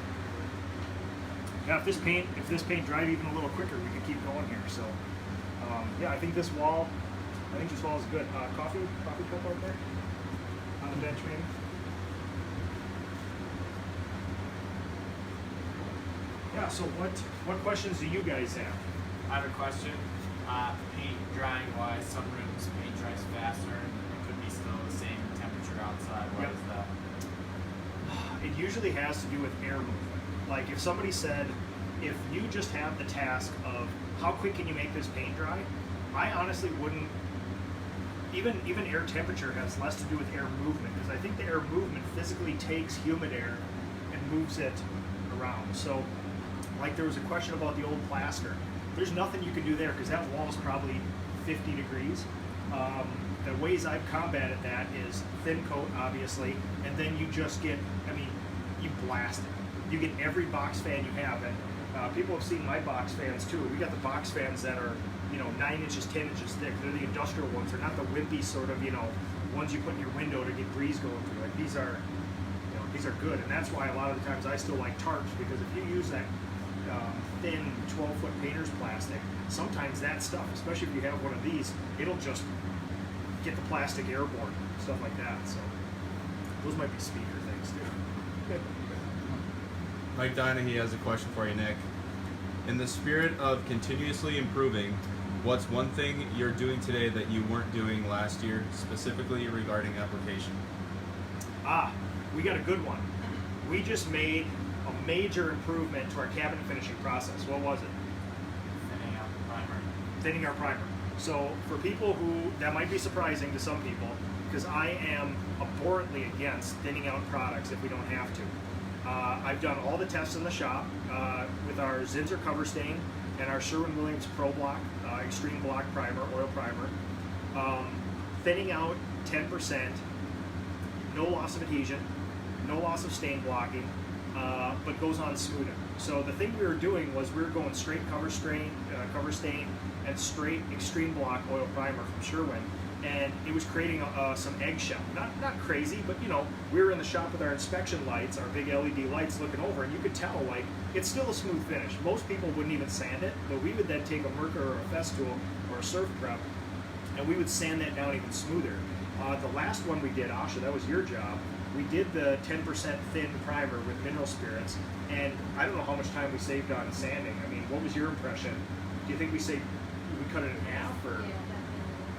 Speaker 1: Now, if this paint dried even a little quicker, we could keep going here. So, yeah, I think this wall is good. Coffee cup out there on the bench, maybe. Yeah. So, what questions do you guys have?
Speaker 2: I have a question. Paint drying wise, some rooms paint dries faster and it could be still the same temperature outside. What
Speaker 1: Yep.
Speaker 2: is that?
Speaker 1: it usually has to do with air movement. Like if somebody said, if you just have the task of how quick can you make this paint dry, I honestly wouldn't. Even air temperature has less to do with air movement, because I think the air movement physically takes humid air and moves it around. So, like there was a question about the old plaster. There's nothing you can do there because that wall is probably 50 degrees. The ways I've combated that is thin coat, obviously, and then you just get, I mean, you blast it. You get every box fan you have, and people have seen my box fans too. We got the box fans that are, 9 inches, 10 inches thick. They're the industrial ones. They're not the wimpy sort of, ones you put in your window to get breeze going through. Like these are, these are good, and that's why a lot of the times I still like tarps, because if you use that thin 12-foot painter's plastic, sometimes that stuff, especially if you have one of these, it'll just get the plastic airborne, stuff like that. So those might be speaker things too.
Speaker 4: Mike Donahue has a question for you, Nick. In the spirit of continuously improving, what's one thing you're doing today that you weren't doing last year, specifically regarding application?
Speaker 1: We got a good one. We just made a major improvement to our cabinet finishing process. What was it?
Speaker 2: Thinning out the primer.
Speaker 1: Thinning our primer. So for people who, that might be surprising to some people, because I am abhorrently against thinning out products if we don't have to. I've done all the tests in the shop with our Zinsser cover stain and our Sherwin-Williams Pro Block Extreme Block Primer, oil primer. Thinning out 10%, no loss of adhesion, no loss of stain blocking, but goes on smoother. So the thing we were doing was we were going straight cover stain and straight Extreme Block oil primer from Sherwin, and it was creating some eggshell. Not crazy, but we were in the shop with our inspection lights, our big LED lights looking over, and you could tell like it's still a smooth finish. Most people wouldn't even sand it, but we would then take a Merkur or a Festool or a Surf Prep, and we would sand that down even smoother. The last one we did, Asha, that was your job. We did the 10% thin primer with mineral spirits, and I don't know how much time we saved on sanding. I mean, what was your impression? Do you think we cut it in half, or?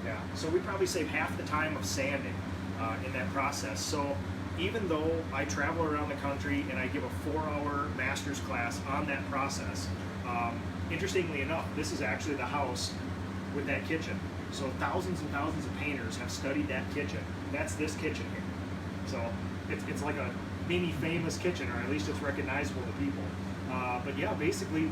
Speaker 1: Yeah, so we probably save half the time of sanding in that process. So even though I travel around the country and I give a 4-hour master's class on that process, interestingly enough, this is actually the house with that kitchen. So thousands and thousands of painters have studied that kitchen. That's this kitchen here. So it's like a mini famous kitchen, or at least it's recognizable to people. But yeah, basically,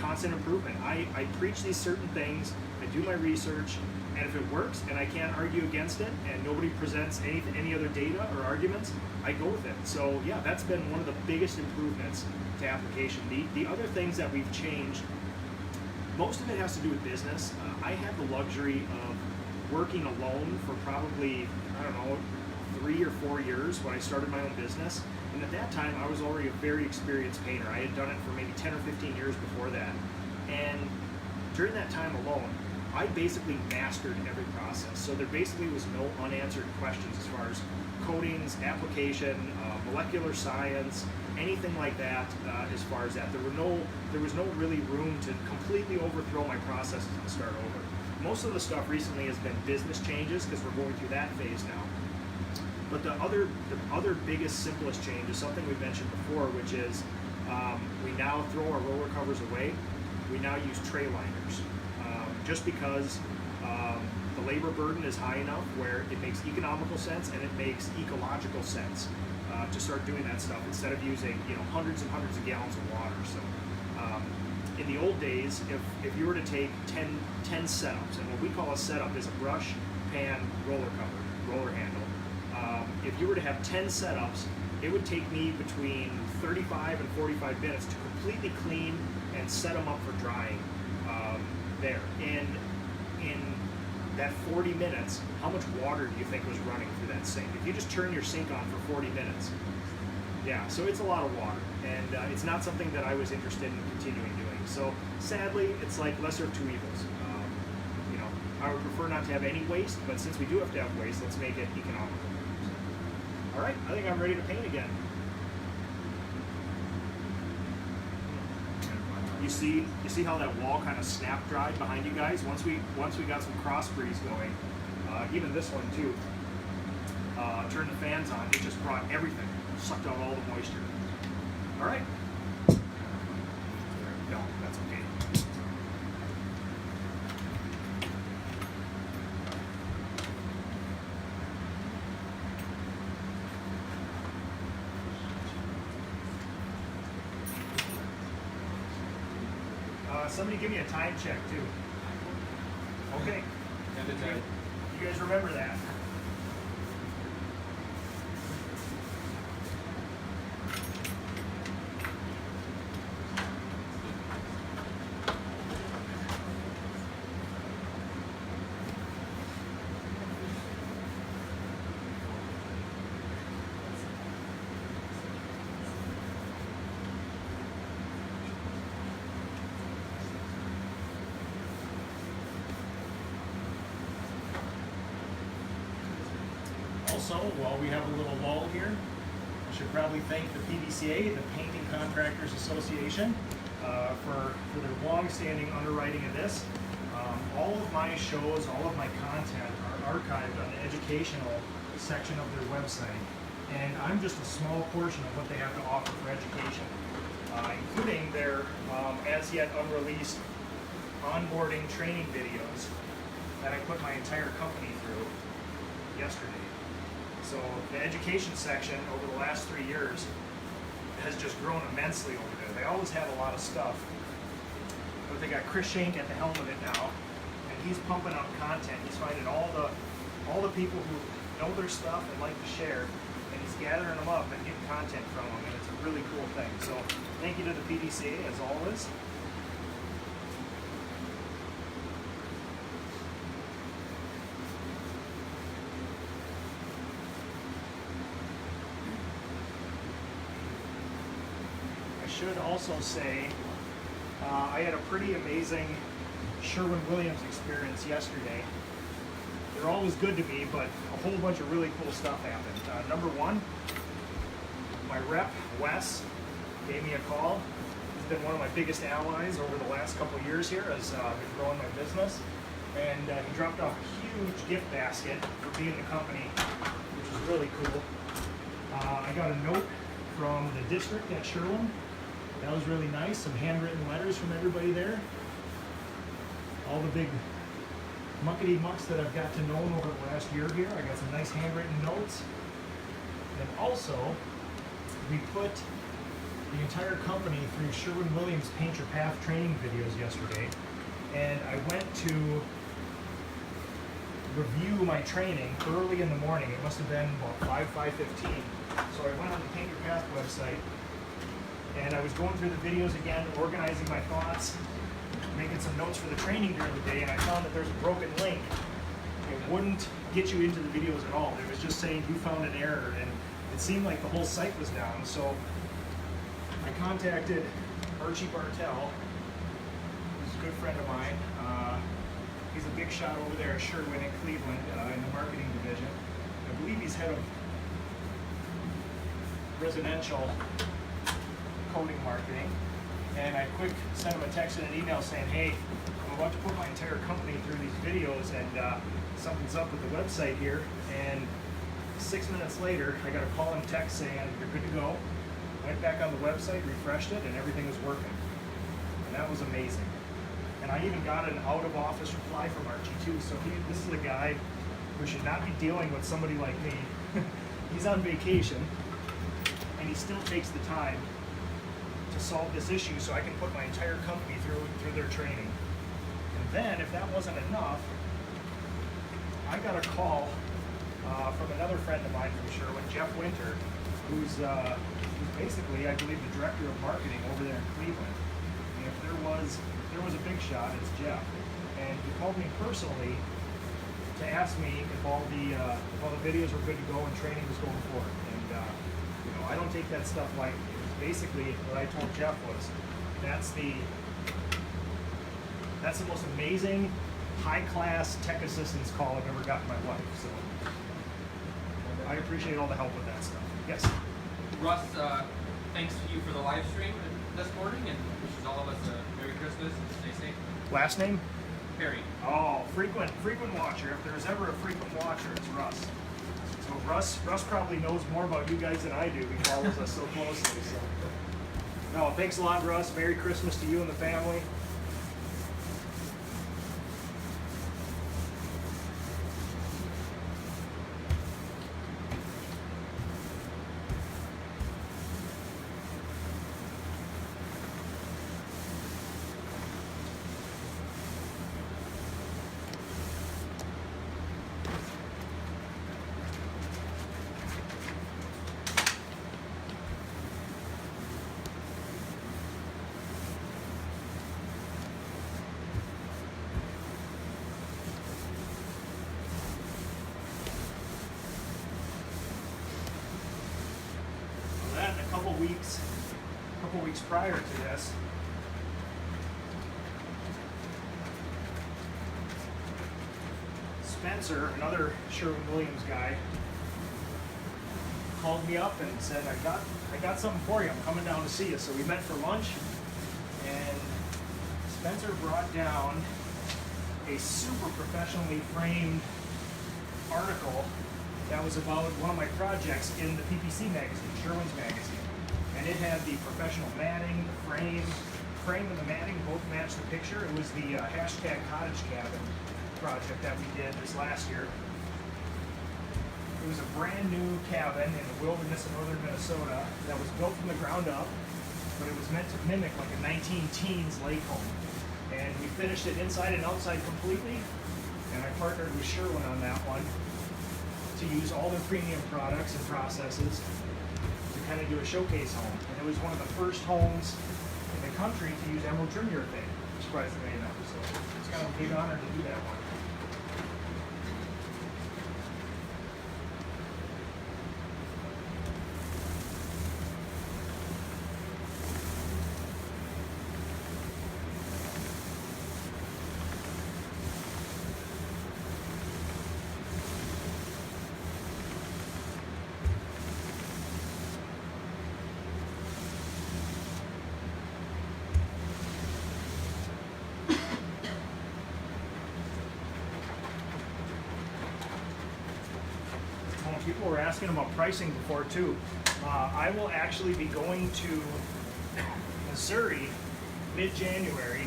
Speaker 1: constant improvement. I preach these certain things, I do my research, and if it works and I can't argue against it and nobody presents any other data or arguments, I go with it. So yeah, that's been one of the biggest improvements to application. The other things that we've changed, most of it has to do with business. I had the luxury of working alone for probably, 3 or 4 years when I started my own business. And at that time, I was already a very experienced painter. I had done it for maybe 10 or 15 years before that. And during that time alone, I basically mastered every process. So there basically was no unanswered questions as far as coatings, application, molecular science, anything like that. As far as that, there was no really room to completely overthrow my processes and start over. Most of the stuff recently has been business changes because we're going through that phase now. But the other biggest, simplest change is something we mentioned before, which is we now throw our roller covers away. We now use tray liners, just because the labor burden is high enough where it makes economical sense and it makes ecological sense to start doing that stuff instead of using hundreds and hundreds of gallons of water. So in the old days, if you were to take 10 setups, and what we call a setup is a brush, pan, roller cover, roller handle. If you were to have 10 setups, it would take me between 35 and 45 minutes to completely clean and set them up for drying there. And in that 40 minutes, how much water do you think was running through that sink? If you just turn your sink on for 40 minutes, yeah, so it's a lot of water, and it's not something that I was interested in continuing doing. So sadly, it's like lesser of two evils. I would prefer not to have any waste, but since we do have to have waste, let's make it economical. All right, I think I'm ready to paint again. You see how that wall kind of snap dried behind you guys? Once we got some cross breeze going, even this one too. Turn the fans on, it just brought everything sucked out all the moisture. All right. No, that's okay. Somebody give me a time check too. Okay.
Speaker 4: 10 to 10.
Speaker 1: You guys remember that? Also, while we have a little lull here, I should probably thank the PDCA, the Painting Contractors Association, for their long-standing underwriting of this. All of my shows, all of my content are archived on the educational section of their website, and I'm just a small portion of what they have to offer for education, including their as yet unreleased onboarding training videos that I put my entire company through yesterday. So the education section over the last 3 years has just grown immensely over there. They always have a lot of stuff, but they got Chris Shank at the helm of it now, and he's pumping out content. He's finding all the people who know their stuff and like to share, and he's gathering them up and getting content from them, and it's a really cool thing. So thank you to the PDCA as always. Should also say I had a pretty amazing Sherwin-Williams experience yesterday. They're always good to me, but a whole bunch of really cool stuff happened. Number one, my rep, Wes, gave me a call. He's been one of my biggest allies over the last couple of years here as I've been growing my business. And he dropped off a huge gift basket for being the company, which is really cool. I got a note from the district at Sherwin. That was really nice. Some handwritten letters from everybody there. All the big muckety mucks that I've got to know over the last year here. I got some nice handwritten notes. And also, we put the entire company through Sherwin-Williams Paint Your Path training videos yesterday. And I went to review my training early in the morning. It must have been about 5:15. So I went on the Paint Your Path website, and I was going through the videos again, organizing my thoughts, making some notes for the training during the day, and I found that there's a broken link. It wouldn't get you into the videos at all. It was just saying you found an error, and it seemed like the whole site was down. So I contacted Archie Bartell, who's a good friend of mine. He's a big shot over there at Sherwin in Cleveland in the marketing division. I believe he's head of residential coding marketing, and I quick sent him a text and an email saying, hey, I'm about to put my entire company through these videos, and something's up with the website here. And 6 minutes later, I got a call and text saying you're good to go. Went back on the website, refreshed it, and everything was working. And that was amazing. And I even got an out-of-office reply from Archie too. So this is a guy who should not be dealing with somebody like me. He's on vacation, and he still takes the time to solve this issue so I can put my entire company through their training. And then, if that wasn't enough, I got a call from another friend of mine from Sherwin, Jeff Winter, who's basically, I believe, the director of marketing over there in Cleveland. And if there was a big shot, it's Jeff. And he called me personally to ask me if all the videos were good to go and training was going forward. And I don't take that stuff lightly. Basically, what I told Jeff was, that's the most amazing, high-class tech assistance call I've ever got in my life. So I appreciate all the help with that stuff. Yes.
Speaker 3: Russ, thanks to you for the live stream this morning, and wishes all of us a Merry Christmas and stay safe.
Speaker 1: Last name?
Speaker 3: Perry.
Speaker 1: Oh, frequent watcher. If there's ever a frequent watcher, it's Russ. So Russ probably knows more about you guys than I do. He follows us so closely. So. No, thanks a lot, Russ. Merry Christmas to you and the family. That and a couple weeks prior to this, Spencer, another Sherwin-Williams guy, called me up and said, I got something for you. I'm coming down to see you. So we met for lunch, and Spencer brought down a super professionally framed article that was about one of my projects in the PPC magazine, Sherwin's magazine. And it had the professional matting, the frame and the matting both matched the picture. It was the hashtag cottage cabin project that we did this last year. It was a brand new cabin in the wilderness of northern Minnesota that was built from the ground up, but it was meant to mimic like a 19-teens lake home. And we finished it inside and outside completely, and I partnered with Sherwin on that one to use all their premium products and processes to kind of do a showcase home. And it was one of the first homes in the country to use emerald trim urethane, surprisingly enough. So it's kind of a big honor to do that one. People were asking about pricing before too. I will actually be going to Missouri mid-January.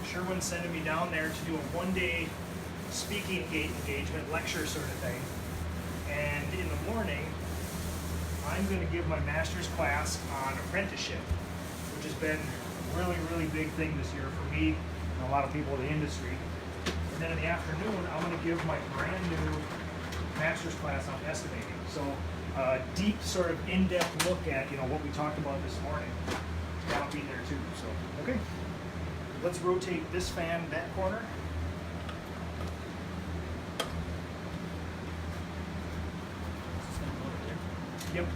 Speaker 1: Sherwin's sending me down there to do a one-day speaking engagement, lecture sort of thing. And in the morning, I'm going to give my master's class on apprenticeship, which has been a really, really big thing this year for me and a lot of people in the industry. And then in the afternoon, I'm going to give my brand new master's class on estimating. So deep sort of in-depth look at what we talked about this morning. That'll be there too. So okay, let's rotate this fan that corner. Yep.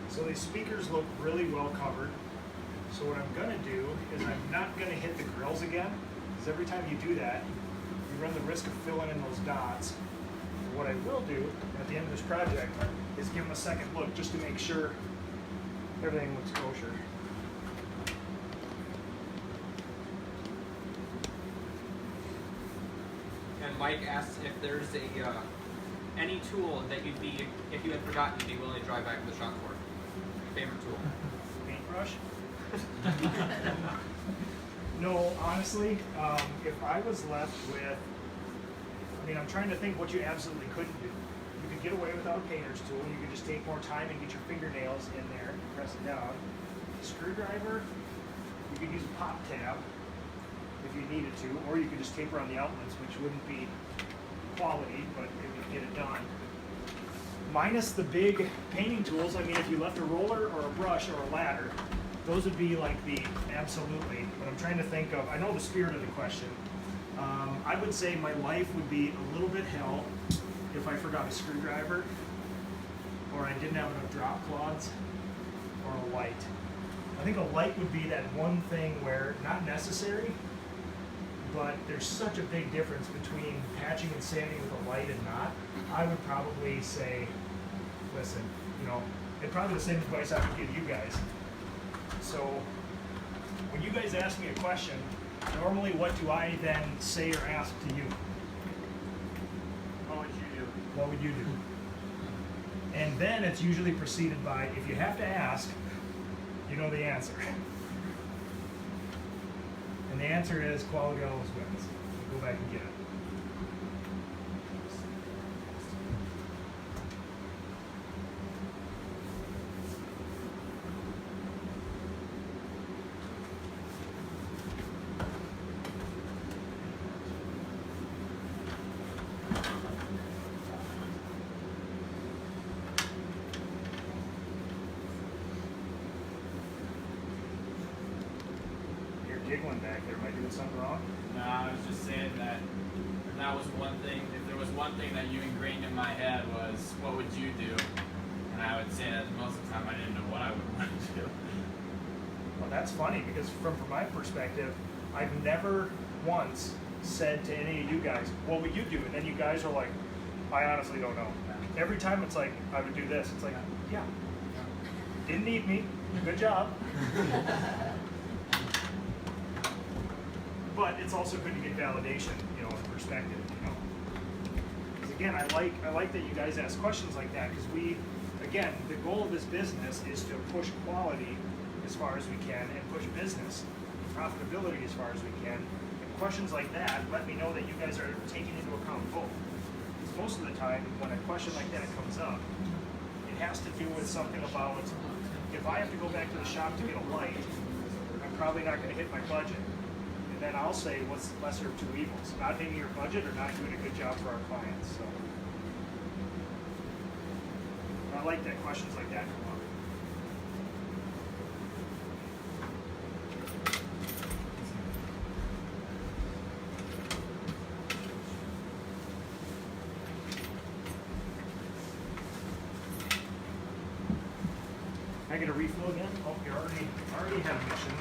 Speaker 1: So these speakers look really well covered. So what I'm gonna do is I'm not gonna hit the grills again, because every time you do that, you run the risk of filling in those dots. What I will do at the end of this project is give them a second look just to make sure everything looks kosher.
Speaker 3: And Mike asks if there's any tool that you'd be, if you had forgotten, you'd be willing to drive back to the shop for. Favorite tool?
Speaker 1: Paintbrush? No, honestly, if I was left with, I'm trying to think what you absolutely couldn't do. You could get away without a painter's tool. You can just take more time and get your fingernails in there and press it down. Screwdriver, you could use a pop tab if you needed to, or you could just taper on the outlets, which wouldn't be quality, but it would get it done. Minus the big painting tools, I mean, if you left a roller or a brush or a ladder, those would be like the absolutely, but I'm trying to think of, I know the spirit of the question. I would say my life would be a little bit hell if I forgot a screwdriver, or I didn't have enough drop cloths, or a light. I think a light would be that one thing where, not necessary, but there's such a big difference between patching and sanding with a light and not. I would probably say, listen, you know, and probably the same advice I would give you guys. So, when you guys ask me a question, normally what do I then say or ask to you?
Speaker 3: What would you do?
Speaker 1: What would you do? And then it's usually preceded by, if you have to ask, you know the answer. And the answer is quality always wins. Go back and get it. Giggling back there. Am I doing something wrong?
Speaker 2: No, I was just saying that was one thing. If there was one thing that you ingrained in my head was, what would you do? And I would say that most of the time I didn't know what I would want to do.
Speaker 1: Well, that's funny because from my perspective, I've never once said to any of you guys, what would you do? And then you guys are like, I honestly don't know. Every time it's like, I would do this. It's like, yeah. Didn't need me. Good job. But it's also good to get validation, you know, and perspective, you know. Because again, I like that you guys ask questions like that because again, the goal of this business is to push quality as far as we can and push business, profitability as far as we can. And questions like that let me know that you guys are taking into account both. Because most of the time, when a question like that comes up, it has to do with something about, if I have to go back to the shop to get a light, I'm probably not going to hit my budget. And then I'll say, what's the lesser of two evils? Not hitting your budget or not doing a good job for our clients. So I like that questions like that come up. Can I get a refill again? Oh, you already had a mission.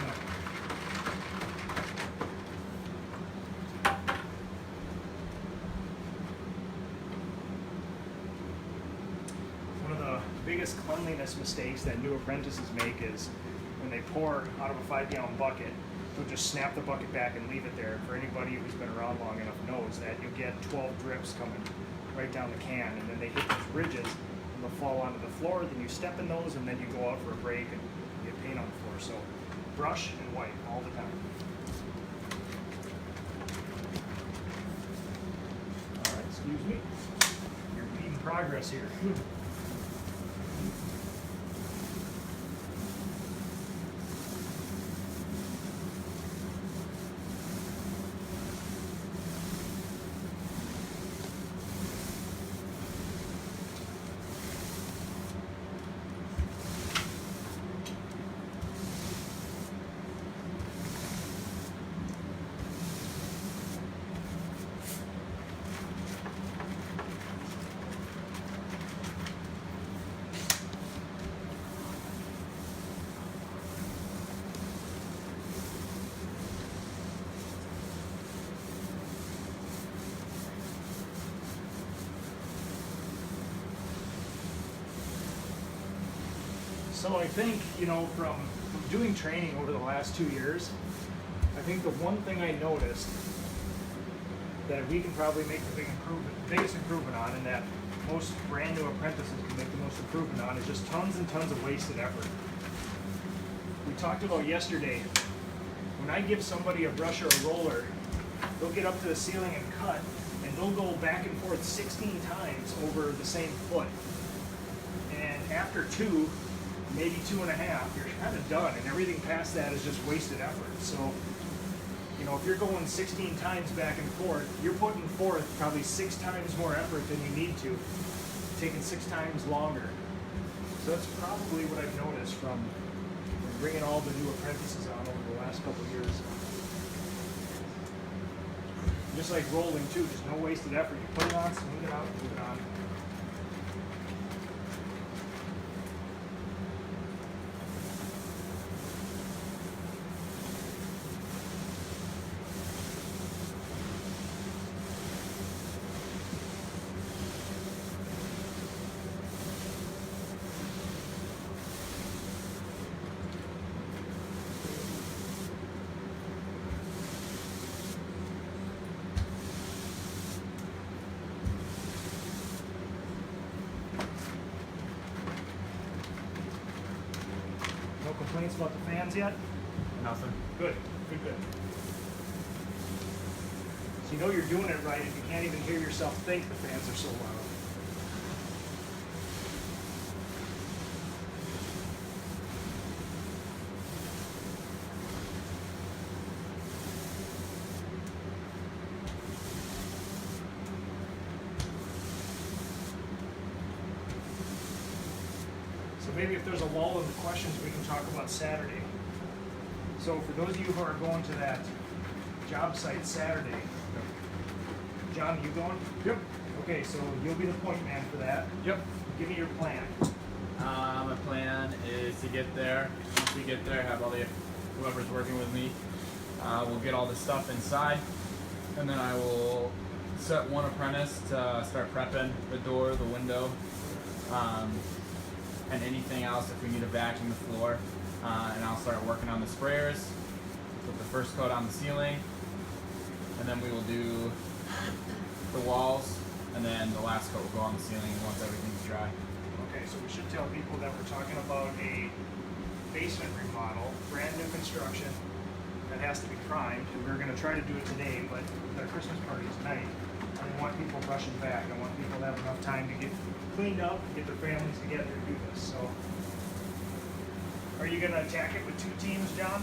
Speaker 1: Biggest cleanliness mistakes that new apprentices make is when they pour out of a 5-gallon bucket, they'll just snap the bucket back and leave it there. For anybody who's been around long enough knows that you'll get 12 drips coming right down the can, and then they hit those ridges and they'll fall onto the floor. Then you step in those, and then you go out for a break and you get paint on the floor. So brush and wipe all the time. All right, excuse me. You're making progress here. So I think, you know, from doing training over the last 2 years, I think the one thing I noticed that we can probably make the biggest improvement on, and that most brand new apprentices can make the most improvement on, is just tons and tons of wasted effort. We talked about yesterday, when I give somebody a brush or a roller, they'll get up to the ceiling and cut, and they'll go back and forth 16 times over the same foot. And after 2, maybe 2.5, you're kind of done, and everything past that is just wasted effort. So, you know, if you're going 16 times back and forth, you're putting forth probably 6 times more effort than you need to, taking 6 times longer. So that's probably what I've noticed from bringing all the new apprentices on over the last couple of years. Just like rolling too, just no wasted effort. You put it on, smooth it out, move it on. No complaints about the fans yet?
Speaker 4: Nothing.
Speaker 1: Good, good, good. So you know you're doing it right if you can't even hear yourself think the fans are so loud. So maybe if there's a lull in the questions, we can talk about Saturday. So for those of you who are going to that job site Saturday, John, you going?
Speaker 2: Yep.
Speaker 1: Okay, so you'll be the point man for that.
Speaker 2: Yep.
Speaker 1: Give me your plan.
Speaker 2: My plan is to get there. Once we get there, have all the whoever's working with me. We'll get all the stuff inside, and then I will set one apprentice to start prepping the door, the window, and anything else if we need to vacuum the floor. And I'll start working on the sprayers, put the first coat on the ceiling, and then we will do the walls, and then the last coat will go on the ceiling once everything's dry.
Speaker 1: Okay, so we should tell people that we're talking about a basement remodel, brand new construction that has to be primed, and we're gonna try to do it today, but the Christmas party is tonight. I don't want people rushing back. I want people to have enough time to get cleaned up, get their families together and do this, so. Are you gonna attack it with 2 teams, John?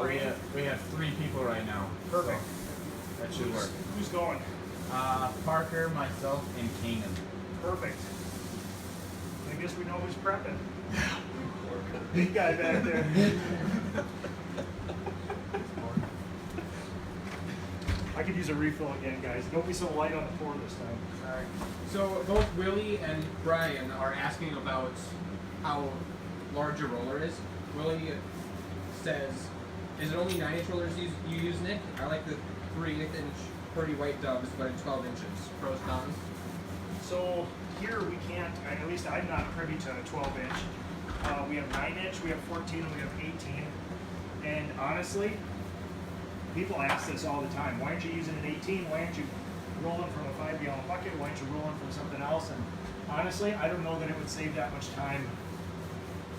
Speaker 2: We have 3 people right now.
Speaker 1: Perfect.
Speaker 2: So that should work.
Speaker 1: Who's going?
Speaker 2: Parker, myself, and Kanan.
Speaker 1: Perfect. I guess we know who's prepping. Big guy back there. I could use a refill again, guys. Don't be so light on the pour this time. Sorry.
Speaker 6: So both Willie and Brian are asking about how large your roller is. Willie says, is it only 9-inch rollers you use, Nick? I like the 3-inch pretty white dubs, but in 12 inches. Pros, cons?
Speaker 1: So here we can't, at least I'm not privy to a 12-inch. We have 9-inch, we have 14, and we have 18. And honestly, people ask this all the time. Why aren't you using an 18? Why aren't you rolling from a 5-gallon bucket? Why aren't you rolling from something else? And honestly, I don't know that it would save that much time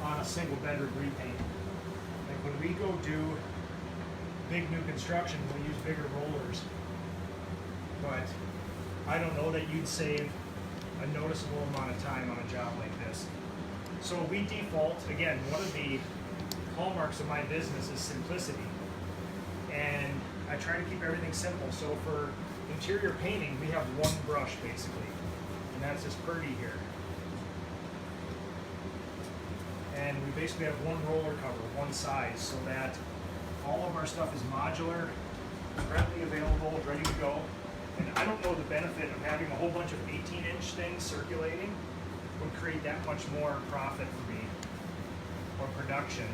Speaker 1: on a single bedroom repaint. Like when we go do big new construction, we'll use bigger rollers. But I don't know that you'd save a noticeable amount of time on a job like this. So we default, again, one of the hallmarks of my business is simplicity. And I try to keep everything simple. So for interior painting, we have one brush basically. And that's this Purdy here. And we basically have one roller cover, one size, so that all of our stuff is modular, readily available, ready to go. And I don't know the benefit of having a whole bunch of 18-inch things circulating would create that much more profit for me, or production,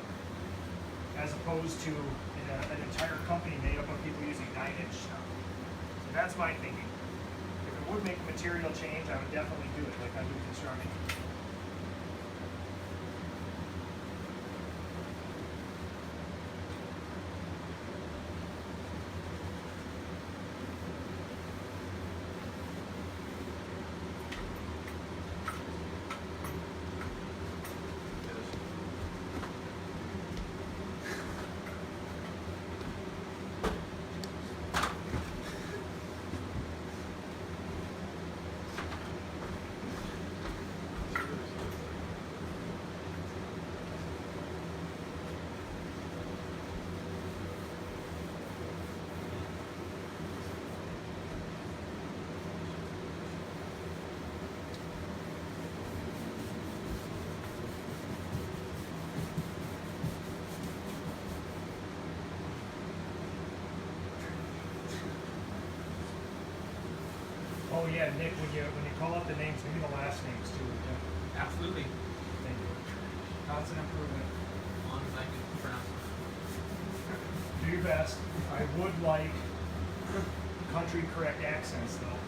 Speaker 1: as opposed to an entire company made up of people using 9-inch stuff. So that's my thinking. If it would make a material change, I would definitely do it like I do construction. Oh yeah, Nick, when you call out the names, give me the last names too.
Speaker 3: Absolutely.
Speaker 1: Thank you. Constant improvement.
Speaker 3: As long as I can pronounce it.
Speaker 1: Do your best. I would like country correct accents though.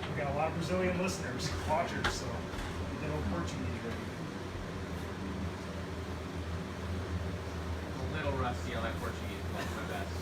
Speaker 1: We got a lot of Brazilian listeners, watchers, so get a little Portuguese ready.
Speaker 3: A little rusty. I like Portuguese, but that's my best.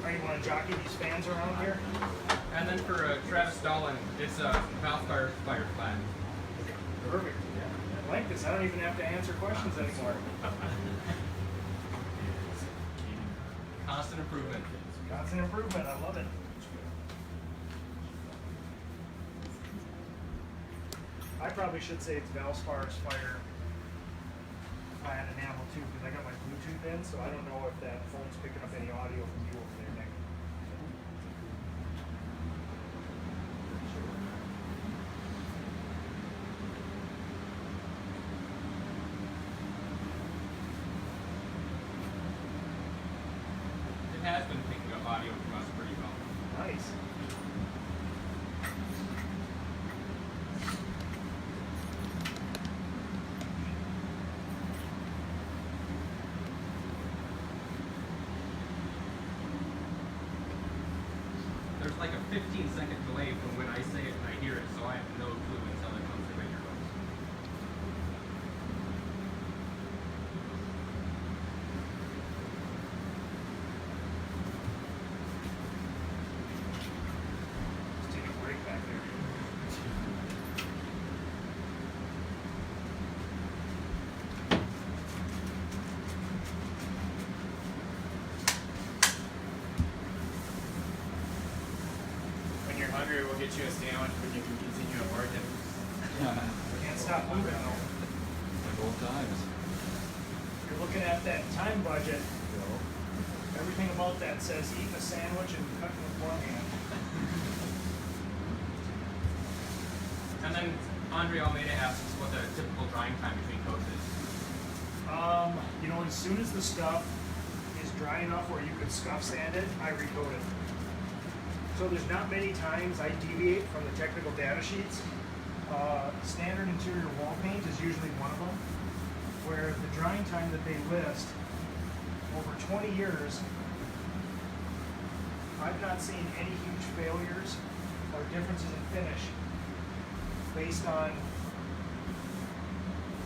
Speaker 1: Are you want to jockey these fans around here?
Speaker 3: And then for Travis Dolan, it's a Valspar fire plan.
Speaker 1: Perfect. I like this. I don't even have to answer questions anymore.
Speaker 3: Constant improvement.
Speaker 1: Constant improvement. I love it. I probably should say it's Valspar's fire plan enamel too, because I got my Bluetooth in, so I don't know if that phone's picking up any audio from you over there, Nick.
Speaker 3: It has been picking up audio from us pretty well.
Speaker 1: Nice.
Speaker 3: There's like a 15-second delay from when I say it and I hear it, so I have no clue until it comes through my earbuds.
Speaker 1: Let's take a break back there.
Speaker 2: When you're hungry, we'll get you a sandwich, but you can continue at work.
Speaker 1: Can't stop moving though.
Speaker 4: Both times.
Speaker 1: You're looking at that time budget. Everything about that says eating a sandwich and cutting with one hand.
Speaker 3: And then Andre Almeida asks what the typical drying time between coats is.
Speaker 1: You know, as soon as the stuff is dry enough where you could scuff sand it, I recoat it. So there's not many times I deviate from the technical data sheets. Standard interior wall paint is usually one of them, where the drying time that they list, over 20 years, I've not seen any huge failures or differences in finish based on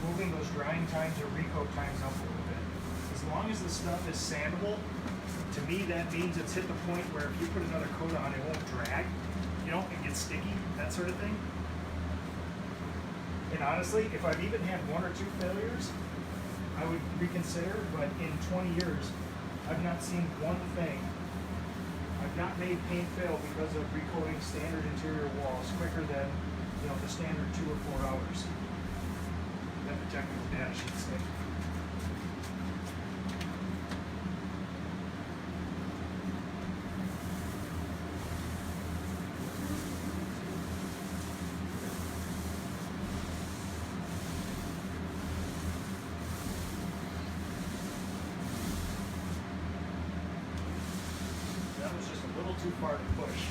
Speaker 1: moving those drying times or recoat times up a little bit. As long as the stuff is sandable, to me that means it's hit the point where if you put another coat on, it won't drag, you know, and get sticky, that sort of thing. And honestly, if I've even had one or two failures, I would reconsider, but in 20 years, I've not seen one thing. I've not made paint fail because of recoating standard interior walls quicker than, you know, the standard 2 or 4 hours that the technical data sheets say. That was just a little too far to push.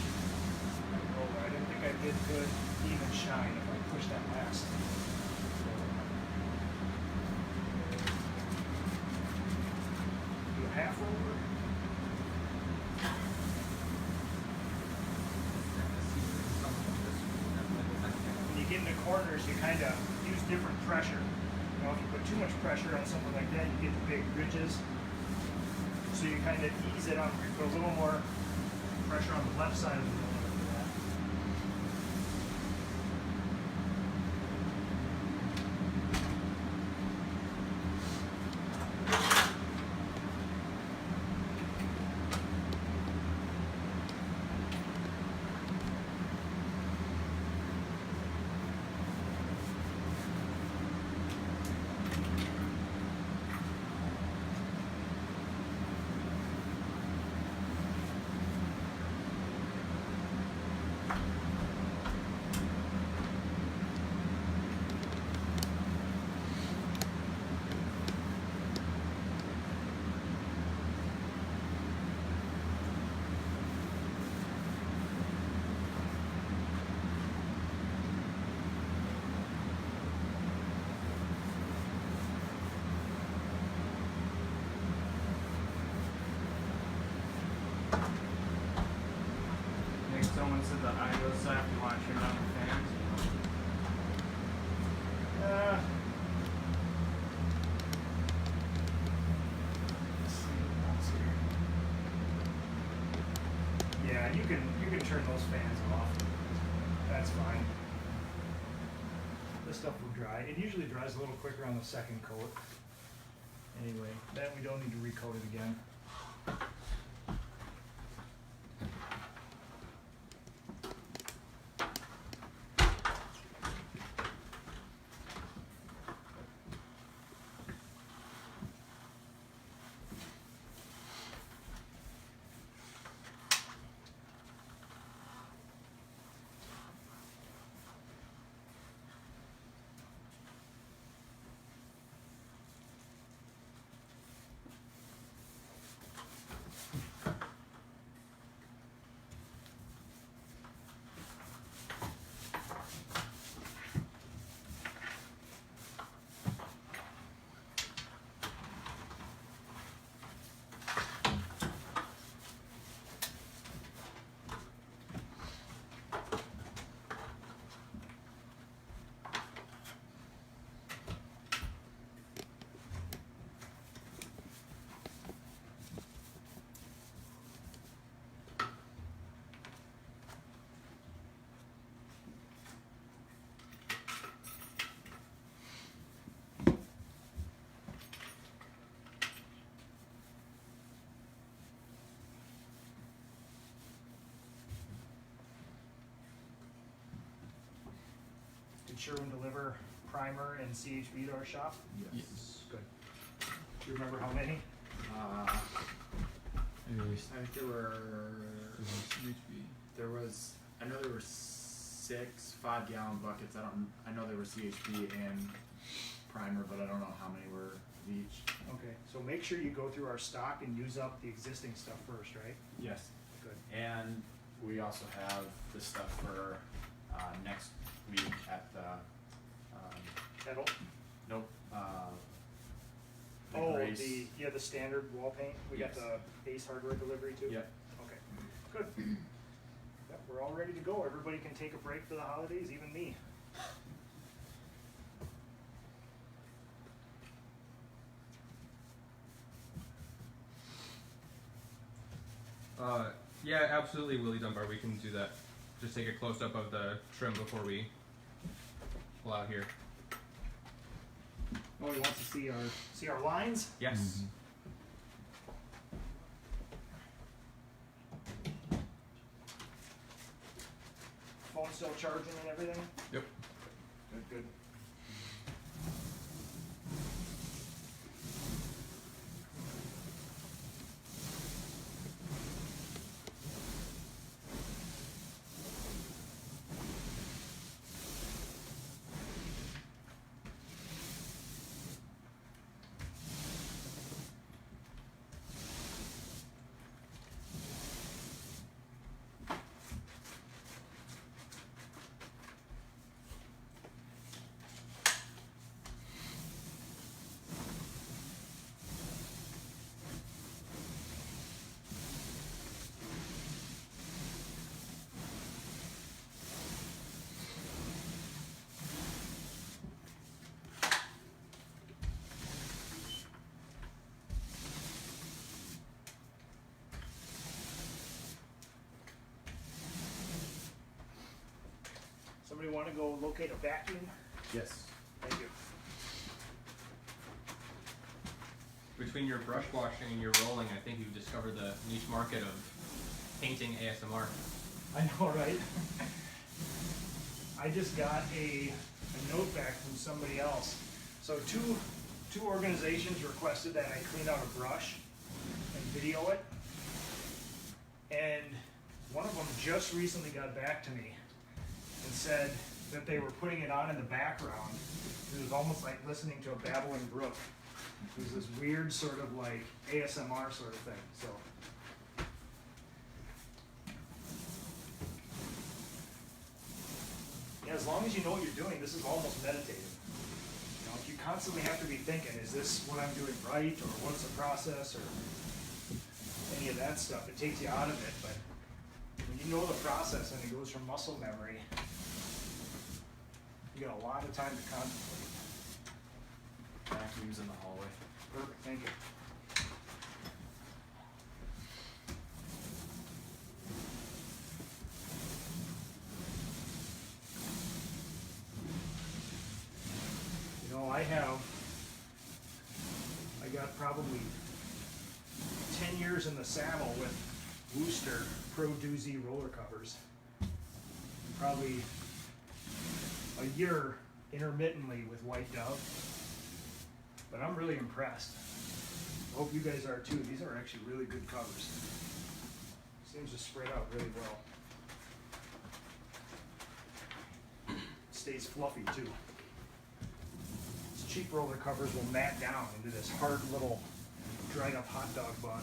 Speaker 1: I didn't think I did good even shine if I pushed that last. Do a half roller. When you get into corners, you kind of use different pressure. You know, if you put too much pressure on something like that, you get the big ridges. So you kind of ease it on, put a little more pressure on the left side of the roller for that.
Speaker 2: so I have to watch your down the fans.
Speaker 1: Let's see what else here. Yeah, you can turn those fans off. That's fine. This stuff will dry. It usually dries a little quicker on the second coat. Anyway, then we don't need to recoat it again. Did Sherwin deliver primer and CHB to our shop?
Speaker 2: Yes.
Speaker 1: Good. Do you remember how many?
Speaker 2: I think there were. There was. I know there were 6 5-gallon buckets. I know there were CHP and primer, but I don't know how many were of each.
Speaker 1: Okay, so make sure you go through our stock and use up the existing stuff first, right?
Speaker 2: Yes.
Speaker 1: Good.
Speaker 2: And we also have the stuff for next week at the.
Speaker 1: Kettle?
Speaker 2: Nope. The
Speaker 1: Oh,
Speaker 2: Grace.
Speaker 1: the standard wall paint? We got
Speaker 2: Yes.
Speaker 1: the Ace Hardware delivery too?
Speaker 2: Yep.
Speaker 1: Okay, good. Yep, we're all ready to go. Everybody can take a break for the holidays, even me.
Speaker 3: Yeah, absolutely, Willie Dunbar. We can do that. Just take a close up of the trim before we pull out here.
Speaker 1: Oh, he wants to see our lines?
Speaker 3: Yes.
Speaker 1: Phone still charging and everything?
Speaker 3: Yep.
Speaker 1: Good, good. Somebody want to go locate a vacuum?
Speaker 2: Yes.
Speaker 1: Thank you.
Speaker 3: Between your brush washing and your rolling, I think you've discovered the niche market of painting ASMR.
Speaker 1: I know, right? I just got a note back from somebody else. So two organizations requested that I clean out a brush and video it. And one of them just recently got back to me and said that they were putting it on in the background. It was almost like listening to a babbling brook. It was this weird sort of like ASMR sort of thing. So yeah, as long as you know what you're doing, this is almost meditative. You know, if you constantly have to be thinking, is this what I'm doing right, or what's the process, or any of that stuff, it takes you out of it. But when when you know the process and it goes from muscle memory, you got a lot of time to contemplate.
Speaker 2: Vacuums in the hallway.
Speaker 1: Perfect, thank you. You know, I got probably 10 years in the saddle with Wooster Pro Doozy roller covers. Probably a year intermittently with White Dove. But I'm really impressed. I hope you guys are too. These are actually really good covers. Seems to spread out really well. Stays fluffy too. These cheap roller covers will mat down into this hard little dried up hot dog bun.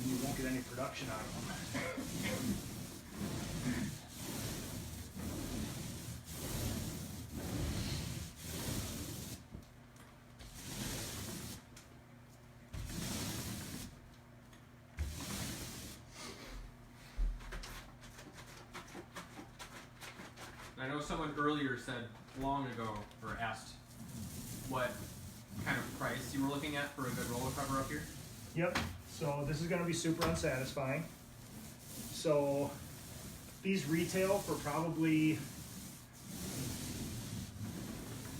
Speaker 1: And you won't get any production out of them.
Speaker 3: I know someone earlier said long ago, or asked what kind of price you were looking at for a good roller cover up here.
Speaker 1: Yep, so this is gonna be super unsatisfying. So these retail for probably,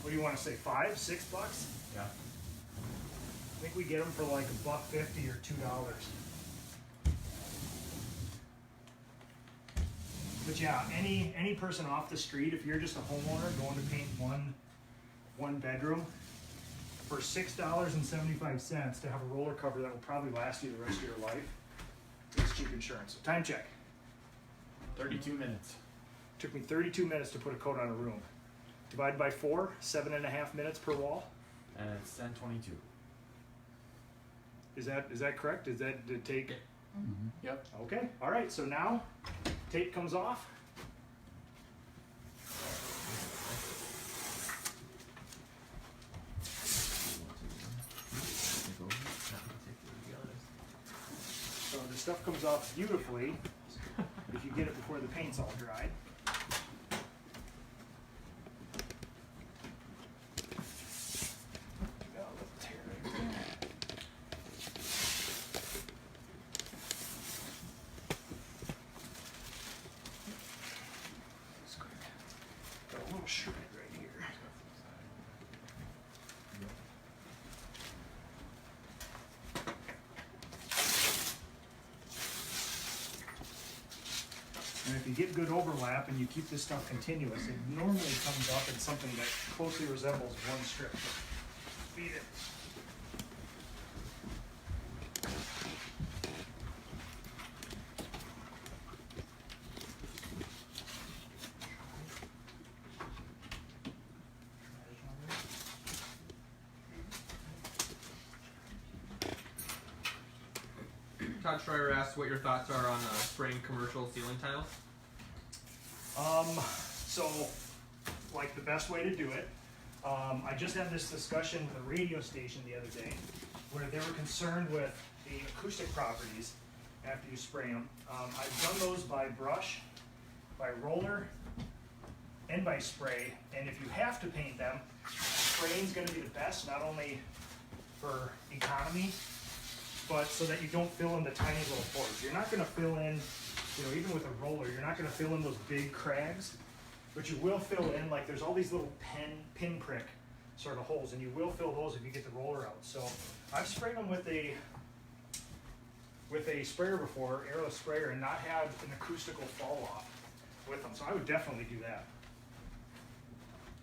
Speaker 1: what do you wanna say, $5, $6?
Speaker 2: Yeah.
Speaker 1: I think we get them for like $1.50 or $2. But yeah, any person off the street, if you're just a homeowner going to paint one bedroom, for $6.75 to have a roller cover that will probably last you the rest of your life, it's cheap insurance. So time check.
Speaker 2: 32 minutes.
Speaker 1: Took me 32 minutes to put a coat on a room. Divide by 4, 7.5 minutes per wall.
Speaker 2: And it's 10:22.
Speaker 1: Is that correct? Did it take?
Speaker 2: Yep.
Speaker 1: Okay, all right, so now tape comes off. So the stuff comes off beautifully if you get it before the paint's all dried. Got a little tear right there. That's good. Got a little shred right here. And if you get good overlap and you keep this stuff continuous, it normally comes up in something that closely resembles one strip. Feed it.
Speaker 3: Todd Schreier asked what your thoughts are on spraying commercial ceiling tiles.
Speaker 1: So, like the best way to do it, I just had this discussion with a radio station the other day where they were concerned with the acoustic properties after you spray them. I've done those by brush, by roller, and by spray. And if you have to paint them, spraying is going to be the best, not only for economy, but so that you don't fill in the tiny little pores. You're not going to fill in, even with a roller, you're not going to fill in those big crags, but you will fill in, like there's all these little pinprick sort of holes, and you will fill those if you get the roller out. So I've sprayed them with a sprayer before, airless sprayer, and not had an acoustical fall off with them. So I would definitely do that.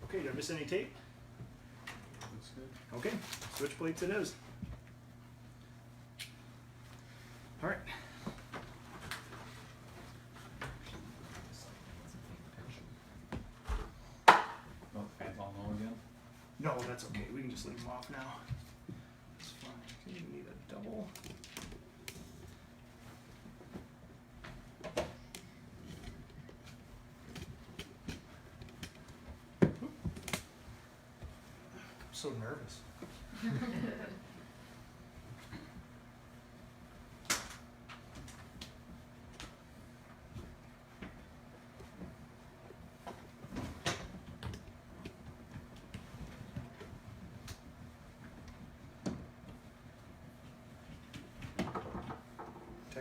Speaker 1: Okay, did I miss any tape?
Speaker 2: Looks good.
Speaker 1: Okay, switch plates it is. All right.
Speaker 2: Oh, fans on low again.
Speaker 1: No, that's okay. We can just leave them off now. It's fine. You need a double. I'm so nervous.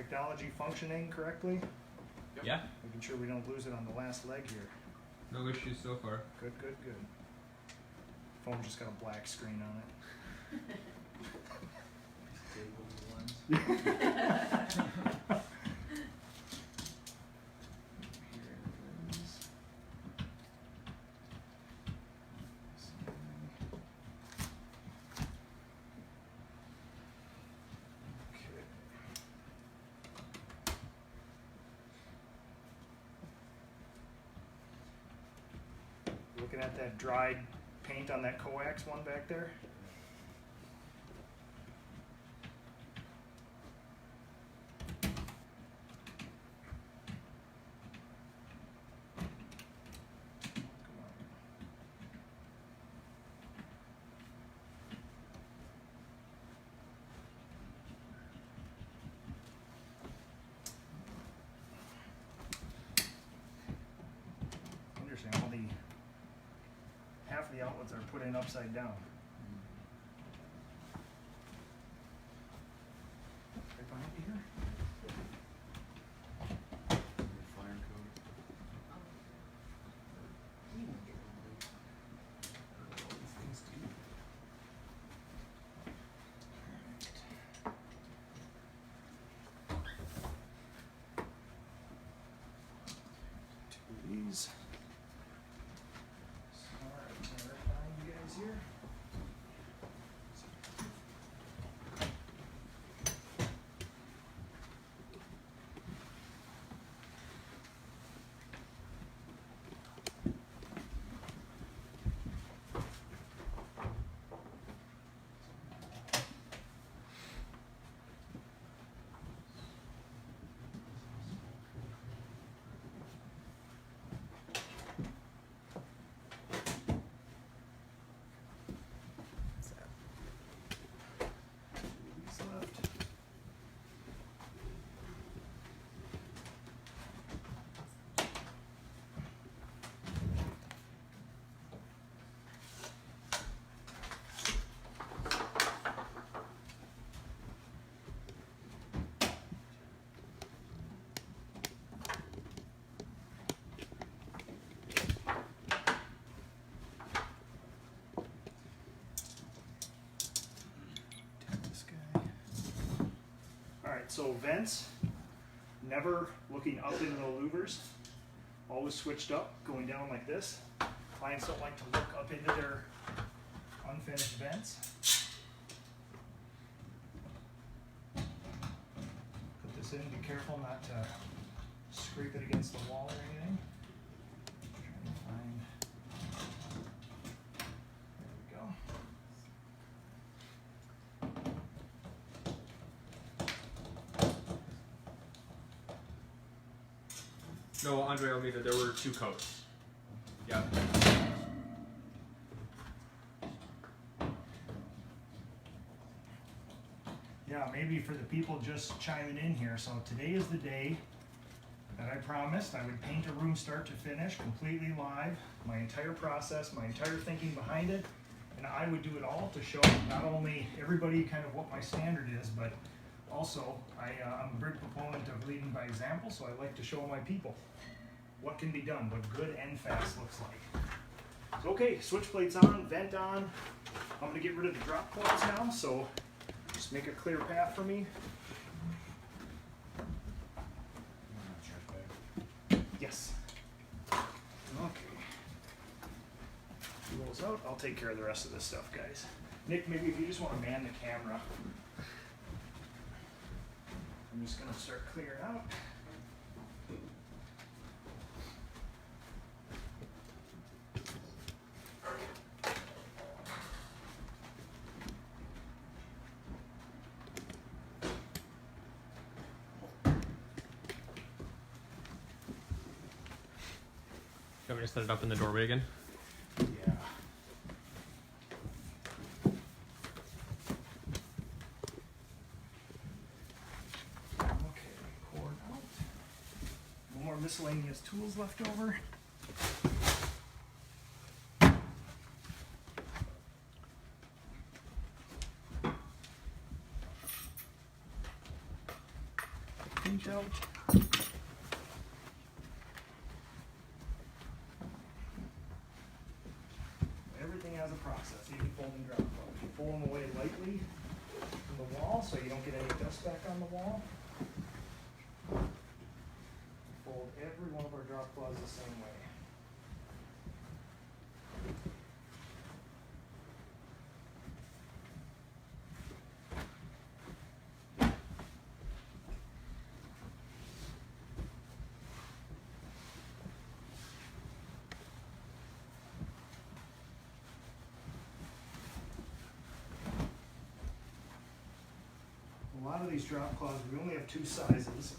Speaker 1: technology functioning correctly.
Speaker 3: Yeah.
Speaker 1: Making sure we don't lose it on the last leg here.
Speaker 3: No issues so far.
Speaker 1: Good, good, good. Phone just got a black screen on it. Here it is. Okay. Looking at that dried paint on that coax one back there. Interesting, all the half of the outlets are put in upside down. Right behind you here.
Speaker 4: Fire code.
Speaker 1: Two of these. Alright, right behind you guys here. These left. Take this guy. Alright, so vents, never looking up into the louvers, always switched up, going down like this. Clients don't like to look up into their unfinished vents. Put this in, be careful not to scrape it against the wall or anything. Trying to find, there we go.
Speaker 3: No, Andre told me that there were 2 coats. Yeah.
Speaker 1: Yeah, maybe for the people just chiming in here. So today is the day that I promised I would paint a room start to finish, completely live, my entire process, my entire thinking behind it, and I would do it all to show not only everybody kind of what my standard is, but also I'm a big proponent of leading by example, so I like to show my people what can be done, what good and fast looks like. So okay, switch plates on, vent on. I'm gonna get rid of the drop points now, so just make a clear path for me. Yes. Okay. Rolls out. I'll take care of the rest of this stuff, guys. Nick, maybe if you just want to man the camera. I'm just gonna start clearing out.
Speaker 3: You want me to set it up in the doorway again?
Speaker 1: Yeah. Okay, cord out. No more miscellaneous tools left over. paint out. Everything has a process, even folding drop cloths. You pull them away lightly from the wall so you don't get any dust back on the wall. Fold every one of our drop cloths the same way. A lot of these drop cloths, we only have 2 sizes.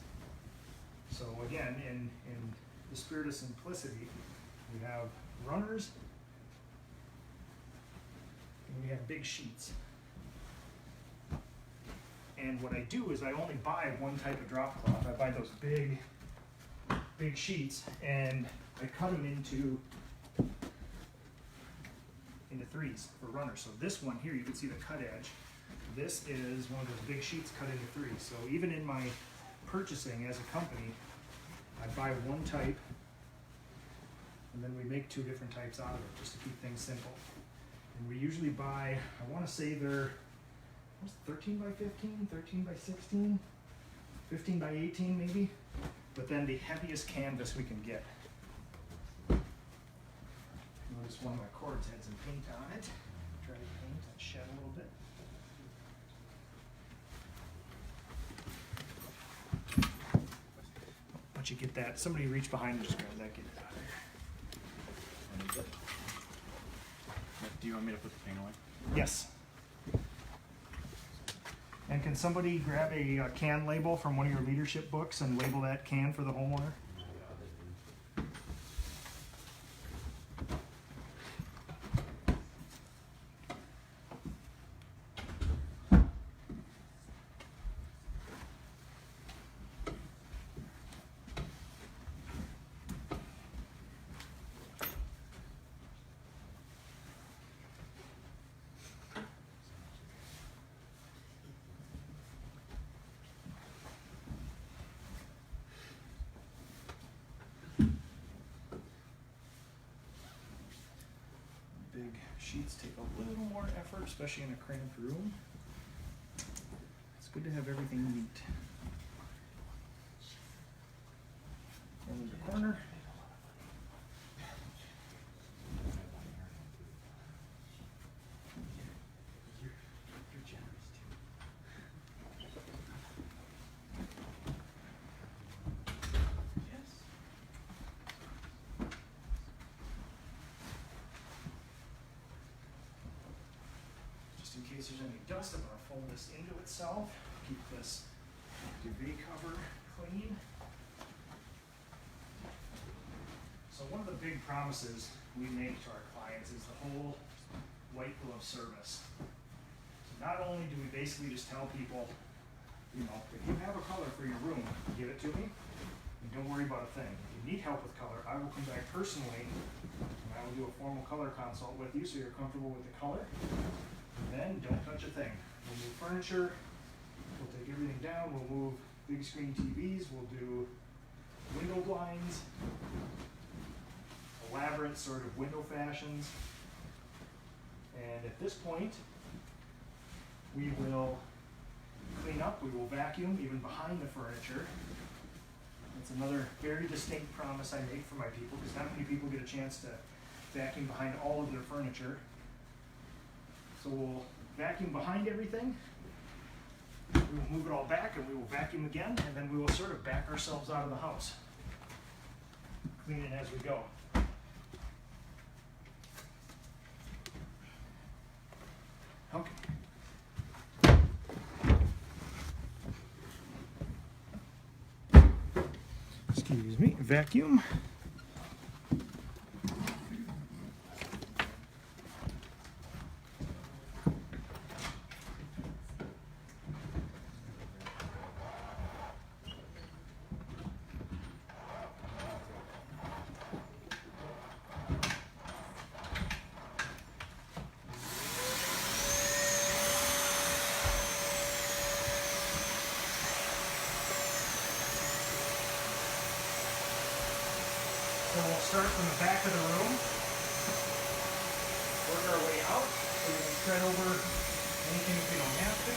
Speaker 1: So again, in the spirit of simplicity, we have runners and we have big sheets. And what I do is I only buy one type of drop cloth. I buy those big sheets and I cut them into 3s for runners. So this one here, you can see the cut edge. This is one of those big sheets cut into 3. So even in my purchasing as a company, I buy one type and then we make 2 different types out of it just to keep things simple. And we usually buy, I want to say they're 13 by 15, 13 by 16, 15 by 18 maybe, but then the heaviest canvas we can get. Notice one of my cords had some paint on it. Try to paint and shed a little bit. Once you get that, somebody reach behind and just grab that, get it out of there.
Speaker 2: Do you want me to put the paint away?
Speaker 1: Yes. And can somebody grab a can label from one of your leadership books and label that can for the homeowner? Big sheets take a little more effort, especially in a cramped room. It's good to have everything neat. Over the corner. Just in case there's any dust, I'm going to fold this into itself. Keep this duvet cover clean. So one of the big promises we make to our clients is the whole white glove service. So not only do we basically just tell people, you know, if you have a color for your room, give it to me, and don't worry about a thing. If you need help with color, I will come back personally, and I will do a formal color consult with you so you're comfortable with the color. And then don't touch a thing. We'll move furniture, we'll take everything down, we'll move big screen TVs, we'll do window blinds, elaborate sort of window fashions. And at this point, we will clean up, we will vacuum even behind the furniture. That's another very distinct promise I make for my people, because not many people get a chance to vacuum behind all of their furniture. So we'll vacuum behind everything, we will move it all back, and we will vacuum again, and then we will sort of back ourselves out of the house, cleaning as we go. Okay. Excuse me, vacuum. So we'll start from the back of the room, work our way out, so we can tread over anything if we don't have to.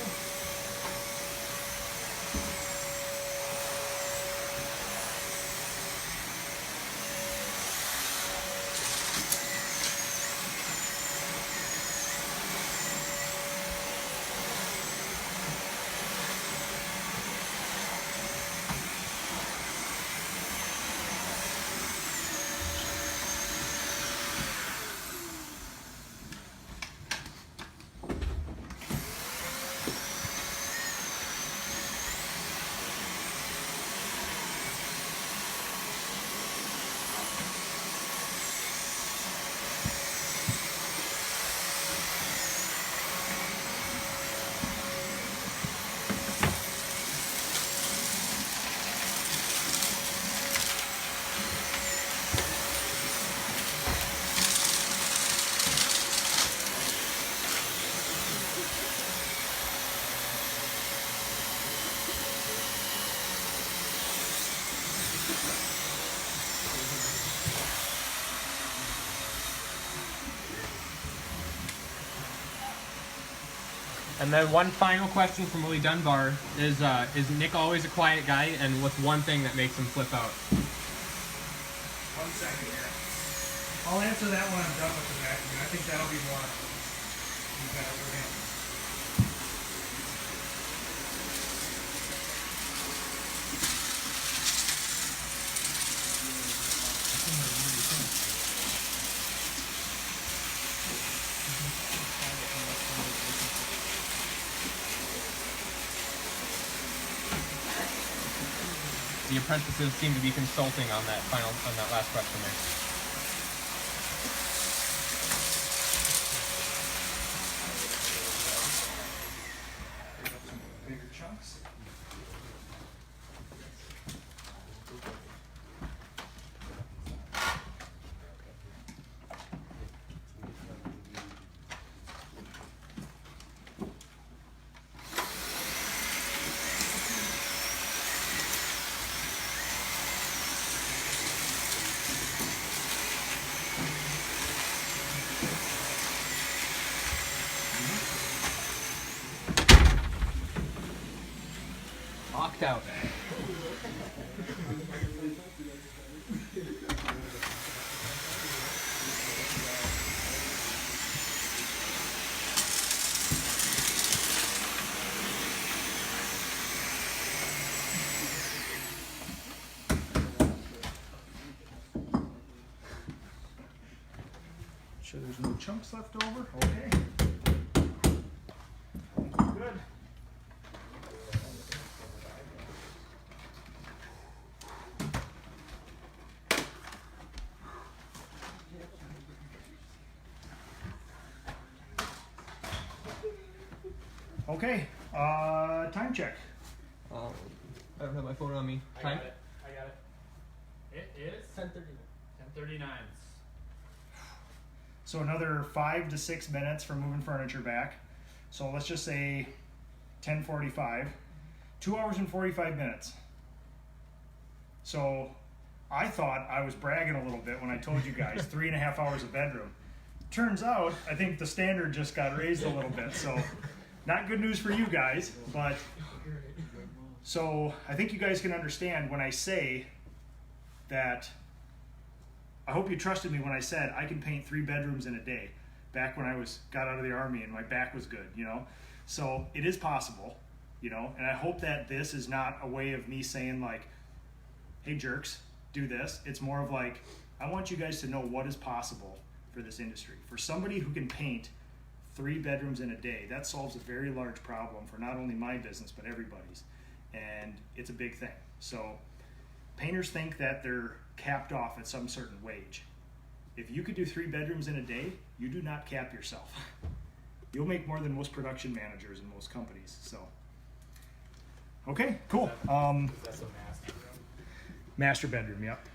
Speaker 6: And then one final question from Willie Dunbar is Nick always a quiet guy, and what's one thing that makes him flip out?
Speaker 1: 1 second here. I'll answer that when I'm done with the vacuum. I think that'll be more better for him.
Speaker 6: The apprentices seem to be consulting on that last question there.
Speaker 1: Bigger chunks.
Speaker 6: Locked out.
Speaker 1: Sure there's no chunks left over? Okay. Good. Okay, time check.
Speaker 6: I don't have my phone on me. Time?
Speaker 2: I got it. It is 10:39.
Speaker 1: So another 5 to 6 minutes for moving furniture back. So let's just say 10:45. 2 hours and 45 minutes. So I thought I was bragging a little bit when I told you guys 3.5 hours of bedroom. Turns out, I think the standard just got raised a little bit. So not good news for you guys, but so I think you guys can understand when I say that. I hope you trusted me when I said I can paint 3 bedrooms in a day back when I got out of the Army and my back was good, you know? So it is possible, you know? And I hope that this is not a way of me saying like, hey jerks, do this. It's more of like, I want you guys to know what is possible for this industry. For somebody who can paint 3 bedrooms in a day, that solves a very large problem for not only my business, but everybody's. And it's a big thing. So painters think that they're capped off at some certain wage. If you could do 3 bedrooms in a day, you do not cap yourself. You'll make more than most production managers in most companies. So, okay, cool.
Speaker 2: That's a master room.
Speaker 1: Master bedroom, yep.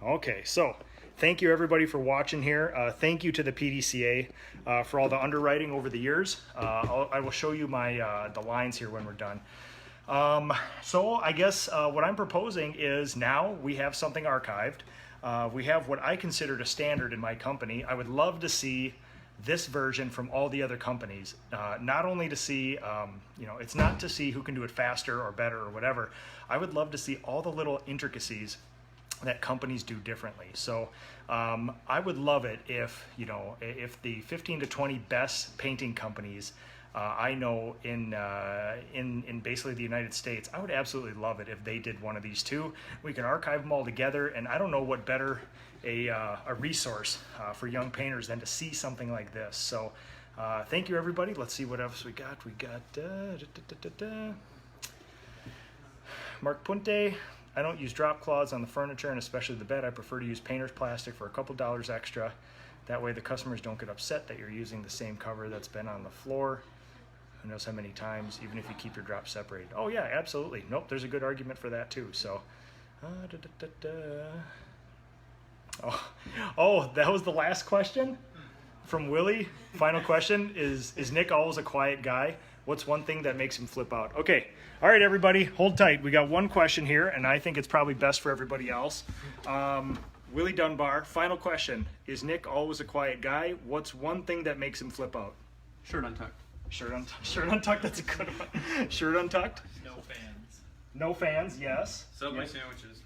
Speaker 1: Okay, so thank you everybody for watching here. Thank you to the PDCA for all the underwriting over the years. I will show you my the lines here when we're done. So I guess what I'm proposing is now we have something archived. We have what I considered a standard in my company. I would love to see this version from all the other companies. Not only to see, it's not to see who can do it faster or better or whatever. I would love to see all the little intricacies that companies do differently. So I would love it if, if the 15 to 20 best painting companies I know in basically the United States, I would absolutely love it if they did one of these too. We can archive them all together, and I don't know what better a resource for young painters than to see something like this. So thank you, everybody. Let's see what else we got. We got Mark Punte. I don't use drop cloths on the furniture and especially the bed. I prefer to use painter's plastic for a couple dollars extra. That way the customers don't get upset that you're using the same cover that's been on the floor. Who knows how many times, even if you keep your drops separated. Oh yeah, absolutely. Nope, there's a good argument for that too. So, Oh, that was the last question from Willie. Final question, is Nick always a quiet guy? What's one thing that makes him flip out? Okay, all right, everybody, hold tight. We got one question here, and I think it's probably best for everybody else. Willie Dunbar, final question. Is Nick always a quiet guy? What's one thing that makes him flip out?
Speaker 2: Shirt untucked.
Speaker 1: Shirt untucked, that's a good one. Shirt untucked?
Speaker 3: No fans.
Speaker 1: No fans, yes.
Speaker 3: Subway
Speaker 1: Yep.
Speaker 3: sandwiches.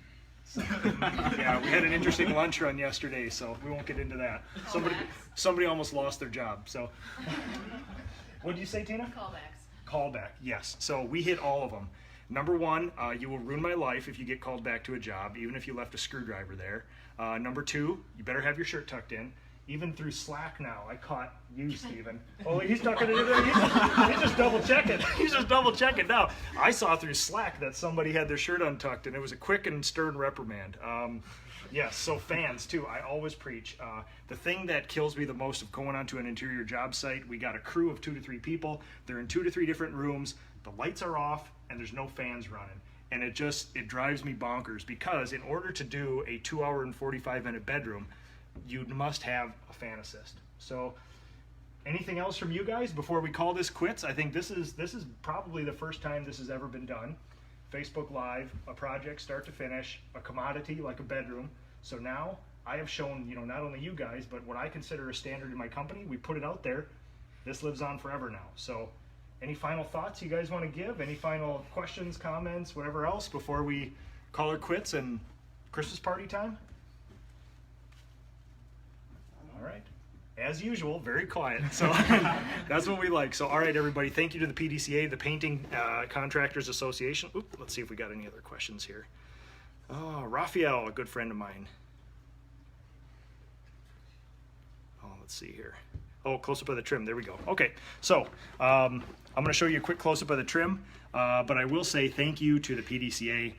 Speaker 1: Yeah, we had an interesting lunch run yesterday, so we won't get into that. Somebody almost lost their job, so. What did you say, Tina? Callback, yes. So we hit all of them. Number one, you will ruin my life if you get called back to a job, even if you left a screwdriver there. Number two, you better have your shirt tucked in. Even through Slack now, I caught you, Steven. Oh, he's tucking it in there. He's just double checking. He's just double checking now. I saw through Slack that somebody had their shirt untucked, and it was a quick and stern reprimand. Yes, so fans too. I always preach. The thing that kills me the most of going onto an interior job site, we got a crew of 2 to 3 people. They're in 2 to 3 different rooms. The lights are off, and there's no fans running. And it drives me bonkers because in order to do a 2-hour and 45-minute bedroom, you must have a fan assist. So anything else from you guys before we call this quits? I think this is probably the first time this has ever been done. Facebook Live, a project start to finish, a commodity like a bedroom. So now I have shown, not only you guys, but what I consider a standard in my company. We put it out there. This lives on forever now. So any final thoughts you guys want to give? Any final questions, comments, whatever else before we call it quits and Christmas party time? All right. As usual, very quiet. So that's what we like. So, all right, everybody, thank you to the PDCA, the Painting Contractors Association. Oop, let's see if we got any other questions here. Oh, Raphael, a good friend of mine. Oh, let's see here. Oh, close-up of the trim. There we go. Okay, so I'm going to show you a quick close-up of the trim, but I will say thank you to the PDCA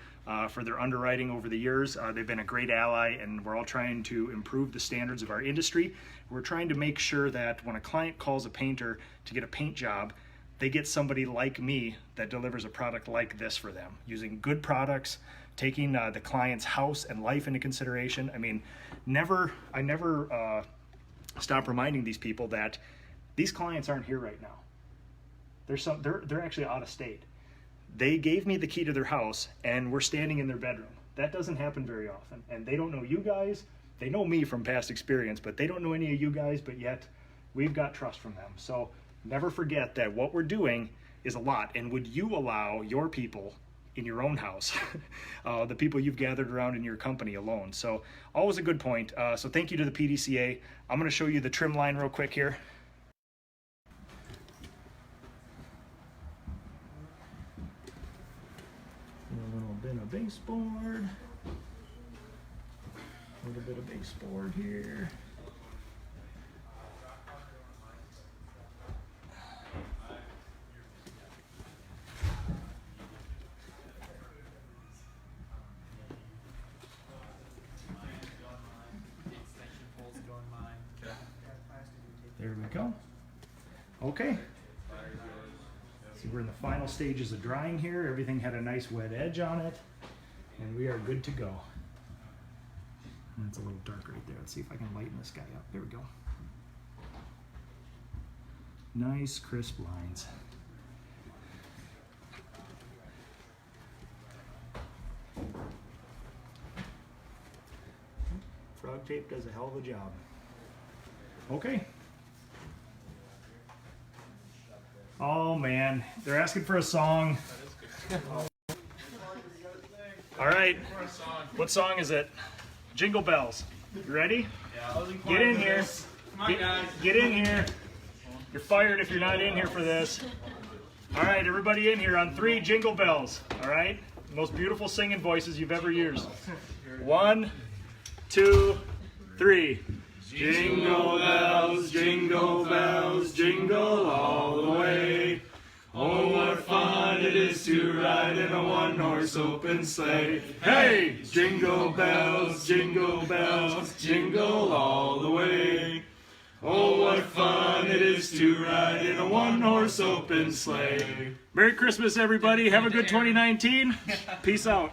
Speaker 1: for their underwriting over the years. They've been a great ally, and we're all trying to improve the standards of our industry. We're trying to make sure that when a client calls a painter to get a paint job, they get somebody like me that delivers a product like this for them, using good products, taking the client's house and life into consideration. I mean, I never stop reminding these people that these clients aren't here right now. They're actually out of state. They gave me the key to their house, and we're standing in their bedroom. That doesn't happen very often, and they don't know you guys. They know me from past experience, but they don't know any of you guys, but yet we've got trust from them. So never forget that what we're doing is a lot, and would you allow your people in your own house, the people you've gathered around in your company alone? So always a good point. So thank you to the PDCA. I'm going to show you the trim line real quick here. A little bit of baseboard. A little bit of baseboard here. There we go. Okay. See, we're in the final stages of drying here. Everything had a nice wet edge on it, and we are good to go. And it's a little dark right there. Let's see if I can lighten this guy up. There we go. Nice crisp lines. duct tape does a hell of a job. Okay. Oh man, they're asking for a song. All right, what song is it? Jingle Bells. You ready? Get in here. Get in here. You're fired if you're not in here for this. All right, everybody in here on 3, Jingle Bells. All right, most beautiful singing voices you've ever used. 1, 2, 3. Jingle bells, jingle all the way. Oh, what fun it is to ride in a one-horse open sleigh. Hey! Jingle bells, jingle all the way. Oh, what fun it is to ride in a one-horse open sleigh. Merry Christmas, everybody. Have a good 2019. Peace out.